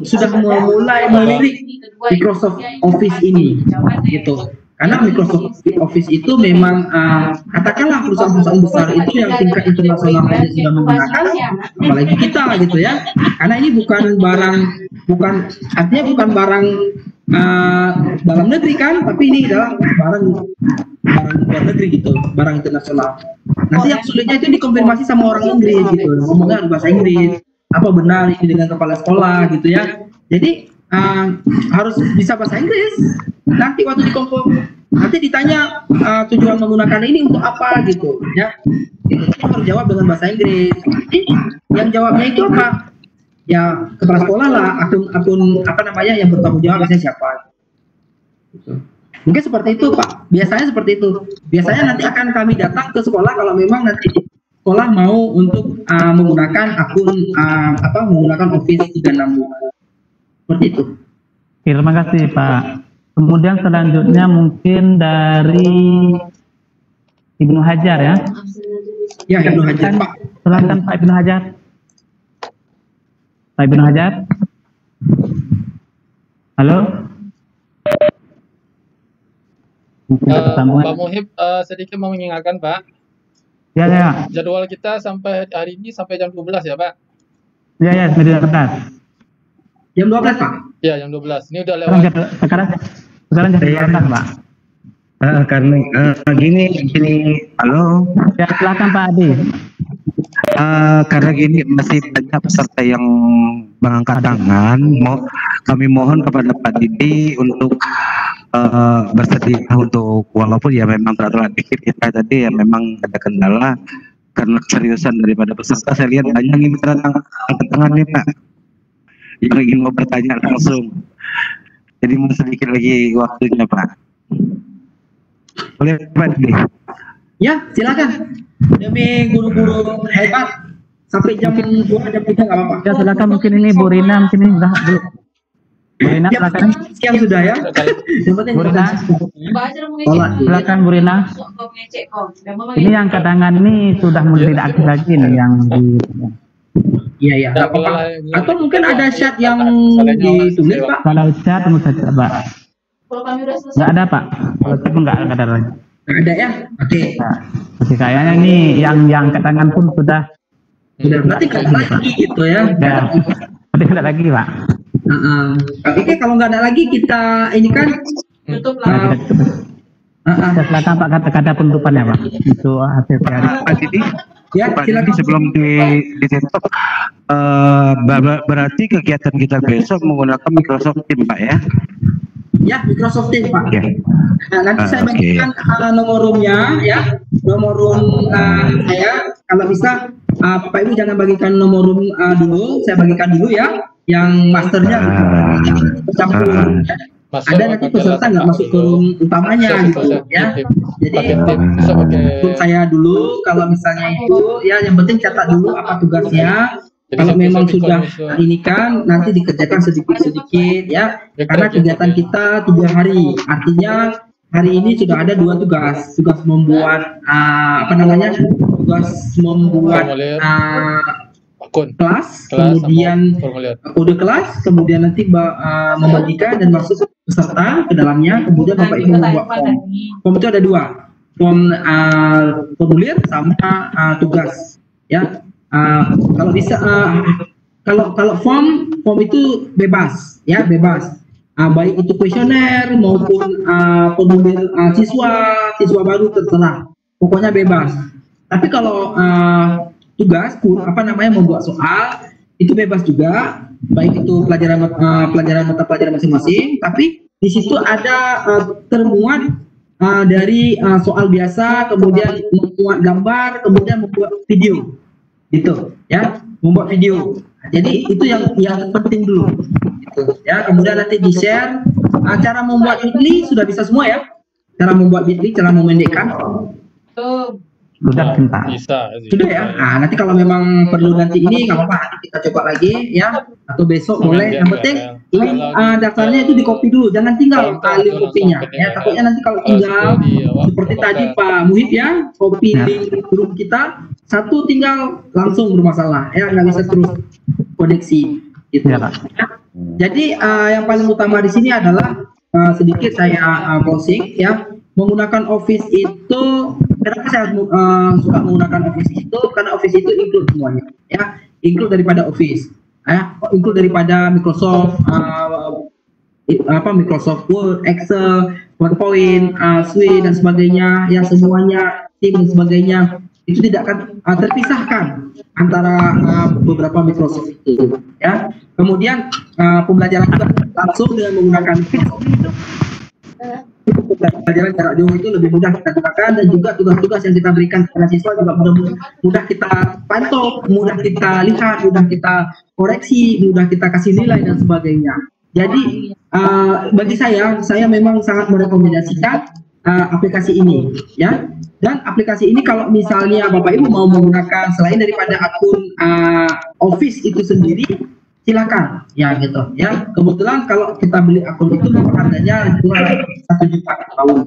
sudah mulai melirik Microsoft Office ini gitu. Karena Microsoft Office itu memang katakanlah perusahaan-perusahaan besar itu yang tingkat internasional saja sudah menggunakan, apalagi kita gitu ya. Karena ini bukan barang dalam negeri kan, tapi ini adalah barang luar negeri gitu, barang internasional. Nanti yang sulitnya itu dikonfirmasi sama orang Inggris gitu, ngomongnya di bahasa Inggris, apa benar ini dengan kepala sekolah gitu ya. Jadi harus bisa bahasa Inggris. Nanti waktu nanti ditanya tujuan menggunakan ini untuk apa gitu ya. Itu harus jawab dengan bahasa Inggris. Yang jawabnya itu apa? Ya kepala sekolah lah, akun apa namanya yang bertanggung jawab biasanya siapa gitu. Mungkin seperti itu Pak, biasanya seperti itu. Biasanya nanti akan kami datang ke sekolah kalau memang nanti sekolah mau untuk menggunakan menggunakan Office 365 seperti itu. Terima kasih Pak. Kemudian selanjutnya mungkin dari Ibnu Hajar ya. Ya, Ibnu Hajar Pak. Silakan Pak Ibnu Hajar. Pak Ibnu Hajar. Halo? Mungkin ada sambungan. Pak Muhib sedikit mau mengingatkan Pak. Ya, ya. Jadwal kita sampai hari ini sampai jam 12 ya Pak? Ya, ya, sampai jam 12. Jam 12 Pak? Ya, jam 12. Ini udah lewat. Sekarang jam 12 Pak. Karena gini, halo. Ya, silakan Pak Adi. Karena gini masih banyak peserta yang mengangkat tangan, kami mohon kepada Pak Didi untuk bersedia untuk, walaupun ya memang terlalu dikit kita tadi ya memang ada kendala karena keseriusan daripada peserta. Saya lihat banyak ini angkat tangan nih Pak yang ingin mau bertanya langsung, jadi mau sedikit lagi waktunya Pak. Boleh Pak Didi? Ya, silakan. Demi guru-guru hebat sampai jam 2 jam 3 nggak apa-apa. Ya, silakan. Mungkin ini Bu Rina mungkin ini sudah belum. Bu Rina silakan. Siang sudah ya. Bu Rina. Silakan Bu Rina. Ini yang cadangan ini sudah mulai tidak aktif lagi nih yang di. Iya, iya. Atau mungkin ada chat yang ditulis Pak. Kalau chat mau saya coba. Kalau kami udah selesai. Nggak ada Pak. Kalau chat pun nggak ada lagi. Nggak ada ya? Oke. Oke, kayaknya ini yang cadangan pun sudah. Berarti nggak ada lagi gitu ya? Ya. Berarti nggak ada lagi Pak. Oke, kalau nggak ada lagi kita ini kan tutup lah. Silakan Pak kata-kata penutupannya Pak. Itu hasil dari Pak Didi. Ya, Pak Didi sebelum ditutup, berarti kegiatan kita besok menggunakan Microsoft Teams Pak ya? Ya, Microsoft Teams Pak. Okay. Nah, nanti saya bagikan nomor roomnya ya, nomor room saya. Kalau bisa Bapak Ibu jangan bagikan nomor room dulu, saya bagikan dulu ya, yang masternya bercampur. Ada nanti peserta nggak masuk ke room utamanya gitu ya. Jadi untuk saya dulu, kalau misalnya itu ya yang penting catat dulu apa tugasnya. Kalau memang sudah ini kan nanti dikerjakan sedikit-sedikit ya, karena kegiatan kita 3 hari, artinya hari ini sudah ada 2 tugas, tugas membuat tugas membuat kelas, kemudian kode kelas, kemudian nanti membagikan dan masuk peserta ke dalamnya, kemudian Bapak Ibu membuat form. Form itu ada 2, form formulir sama tugas ya. Kalau bisa kalau form itu bebas ya, bebas baik itu kuesioner maupun formulir siswa baru terserah, pokoknya bebas. Tapi kalau tugas membuat soal itu bebas juga, baik itu pelajaran mata pelajaran masing-masing, tapi di situ ada termuat dari soal biasa, kemudian membuat gambar, kemudian membuat video gitu ya, membuat video. Jadi itu yang penting dulu gitu ya. Kemudian nanti di share cara membuat bitly, sudah bisa semua ya, cara membuat bitly, cara memendekkan sudah sudah ya. Nah, nanti kalau memang perlu nanti ini nggak apa-apa, nanti kita coba lagi ya, atau besok boleh. Yang penting link daftarnya itu di copy dulu, jangan tinggal link kopinya ya, takutnya nanti kalau tinggal seperti tadi Pak Muhib ya, copy link grup kita satu tinggal langsung bermasalah ya, nggak bisa terus koneksi gitu ya. Jadi yang paling utama di sini adalah sedikit saya closing ya, menggunakan Office itu. Kenapa saya suka menggunakan Office itu? Karena Office itu include semuanya ya, include daripada Office ya, include daripada Microsoft Microsoft Word, Excel, PowerPoint, Suite dan sebagainya ya, semuanya, Teams dan sebagainya itu tidak akan terpisahkan antara beberapa Microsoft itu ya. Kemudian pembelajaran juga langsung dengan menggunakan pembelajaran jarak jauh itu lebih mudah kita gunakan, dan juga tugas-tugas yang kita berikan kepada siswa juga mudah kita pantau, mudah kita lihat, mudah kita koreksi, mudah kita kasih nilai dan sebagainya. Jadi bagi saya memang sangat merekomendasikan aplikasi ini ya. Dan aplikasi ini kalau misalnya Bapak Ibu mau menggunakan selain daripada akun Office itu sendiri, silakan ya gitu ya. Kebetulan kalau kita beli akun itu harganya 1 juta per tahun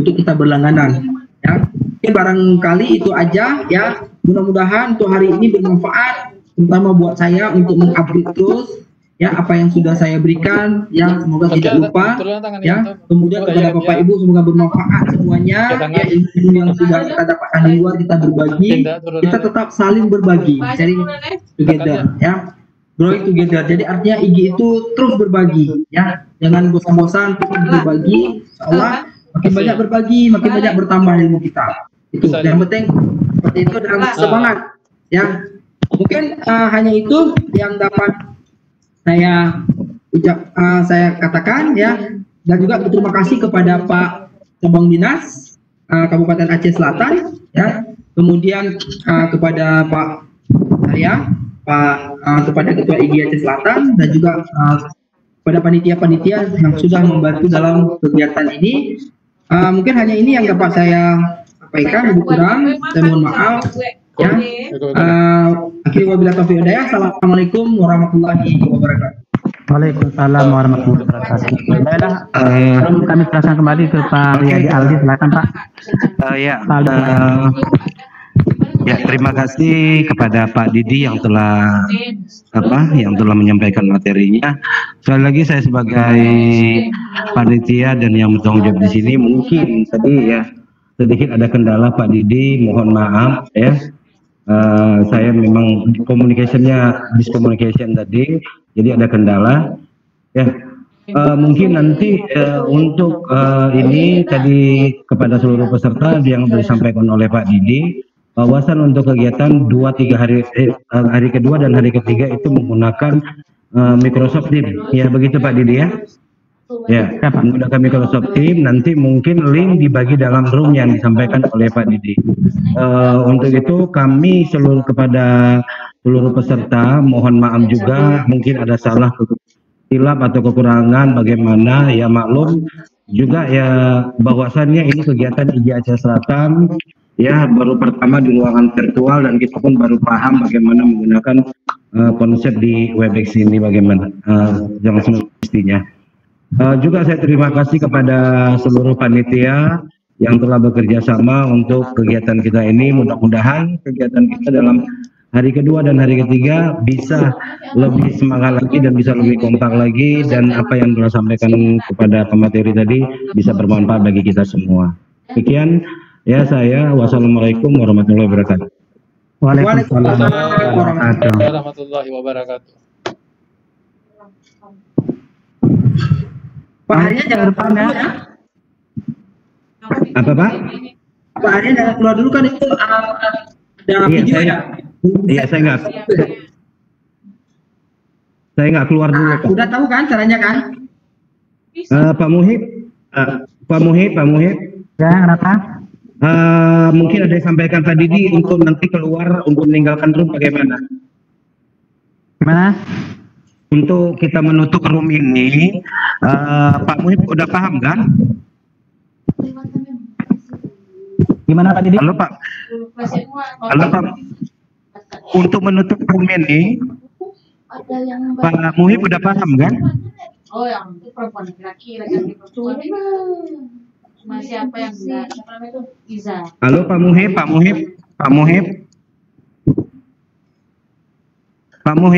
untuk kita berlangganan ya. Ini barangkali itu aja ya, mudah-mudahan untuk hari ini bermanfaat, terutama buat saya untuk mengupgrade terus ya apa yang sudah saya berikan, ya semoga tidak lupa, ya. Kemudian kepada Bapak Ibu semoga bermanfaat semuanya, ya ilmu yang sudah kita dapatkan di luar kita berbagi, kita tetap saling berbagi, sharing together, ya. Growing together. Jadi artinya IG itu terus berbagi, ya. Jangan bosan-bosan, terus berbagi. Insyaallah makin banyak berbagi, makin banyak bertambah ilmu kita. Itu yang penting seperti itu dengan semangat, ya. Mungkin hanya itu yang dapat saya katakan, ya. Dan juga berterima kasih kepada Pak Cabang Dinas Kabupaten Aceh Selatan, ya. Kemudian kepada Pak saya, kepada Ketua IG Aceh Selatan, dan juga kepada panitia-panitia yang sudah membantu dalam kegiatan ini. Mungkin hanya ini yang dapat saya sampaikan, lebih kurang saya mohon maaf, ya. Akhirnya wabillahi taufiq wal hidayah. Assalamualaikum warahmatullahi wabarakatuh. Waalaikumsalam warahmatullahi wabarakatuh. Baiklah, kami serahkan kembali ke Pak Riyadi Aldi, silakan Pak. Ya, terima kasih kepada Pak Didi yang telah menyampaikan materinya. Sekali lagi saya sebagai panitia dan yang bertanggung jawab di sini, mungkin tadi ya sedikit ada kendala Pak Didi, mohon maaf ya. Saya memang miscommunication tadi, jadi ada kendala ya. Mungkin nanti untuk ini tadi kepada seluruh peserta yang disampaikan oleh Pak Didi, wawasan untuk kegiatan 2-3 hari kedua dan hari ketiga itu menggunakan Microsoft Teams, ya begitu Pak Didi ya. Ya, menggunakan Microsoft Teams, nanti mungkin link dibagi dalam room yang disampaikan oleh Pak Didi. Untuk itu kami kepada seluruh peserta mohon maaf juga, mungkin ada salah silap atau kekurangan bagaimana ya, maklum juga ya bahwasannya ini kegiatan IG Aceh Selatan ya baru pertama di ruangan virtual, dan kita pun baru paham bagaimana menggunakan konsep di Webex ini bagaimana yang semestinya. Juga saya terima kasih kepada seluruh panitia yang telah bekerja sama untuk kegiatan kita ini. Mudah-mudahan kegiatan kita dalam hari kedua dan hari ketiga bisa lebih semangat lagi dan bisa lebih kompak lagi, dan apa yang telah sampaikan kepada pemateri tadi bisa bermanfaat bagi kita semua. Sekian ya saya. Wassalamualaikum warahmatullahi wabarakatuh. Waalaikumsalam warahmatullahi wabarakatuh. Pak Arya jangan lupa ya. Apa Pak? Pak Arya jangan keluar dulu, kan itu ada video ya. Iya, saya nggak keluar dulu. Udah tahu kan caranya kan? Pak Muhib. Ya, kenapa? Mungkin ada yang sampaikan Pak Didi untuk nanti keluar untuk meninggalkan room bagaimana? Gimana? Untuk kita menutup room ini, Pak Muhib udah paham kan? Gimana Pak Didi? Halo Pak. Untuk menutup room ini, Pak Muhib udah paham kan? Oh, yang itu perempuan laki-laki perempuan. Cuma siapa yang enggak? Siapa namanya itu? Iza. Halo Pak Muhib. Halo.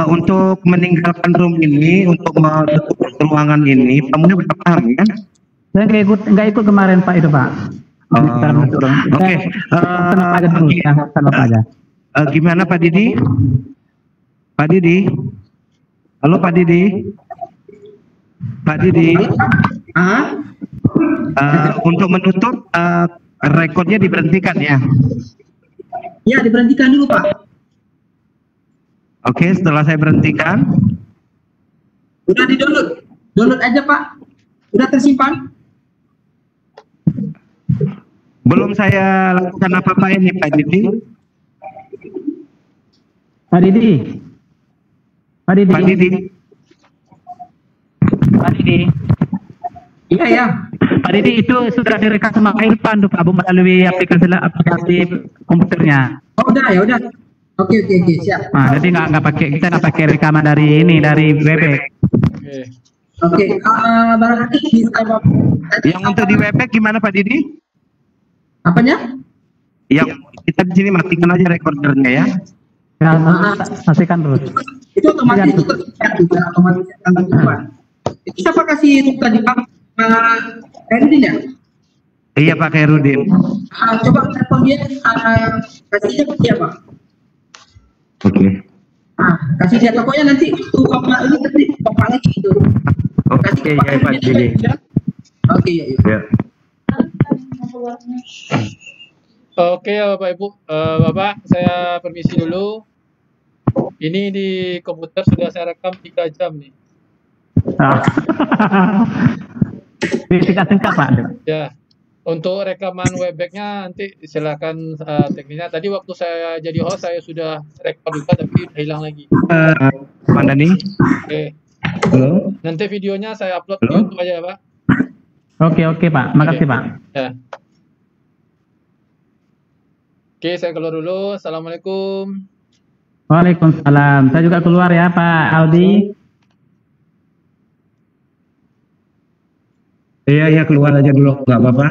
Untuk meninggalkan room ini, untuk menutup ruangan ini, Pak Muhib udah paham kan? Saya nggak ikut kemarin Pak itu Pak. Oke. Gimana Pak Didi? Halo Pak Didi. Untuk menutup rekodnya diberhentikan ya? Ya, diberhentikan dulu Pak. Oke, setelah saya berhentikan. Udah download aja Pak. Udah tersimpan. Belum saya lakukan apa-apa ini Pak Didi. Pak Didi. Iya ya. Pak Didi itu sudah direkam sama Pak Irfan tuh Pak, melalui aplikasi komputernya. Oh udah ya udah. Oke siap. Nah, jadi kita nggak pakai rekaman dari Webex. Oke. Barangkali bisa yang untuk di Webex gimana Pak Didi? Apanya? Yang kita di sini matikan aja recordernya ya. Ya, pastikan terus. Itu otomatis itu terlihat juga otomatis akan berubah. Itu siapa kasih itu tadi Pak? Herudin ya? Iya Pak Herudin. Coba telepon dia, kasihnya ke dia Pak. Oke. Kasih dia tokonya nanti tuh Bapak ini nanti Bapak lagi gitu. Oke ya Pak Billy. Oke ya. Oke ya Bapak Ibu, Bapak saya permisi dulu. Ini di komputer sudah saya rekam 3 jam nih. Singkat-singkat Pak. Ya, untuk rekaman webbacknya nanti silakan teknisnya. Tadi waktu saya jadi host saya sudah rekam juga tapi udah hilang lagi. Mandani. Oke. Halo. Nanti videonya saya upload di YouTube aja ya Pak. Oke Pak, makasih Pak. Ya. Oke, saya keluar dulu. Assalamualaikum. Waalaikumsalam. Saya juga keluar ya Pak Aldi. Iya keluar aja dulu, nggak apa-apa.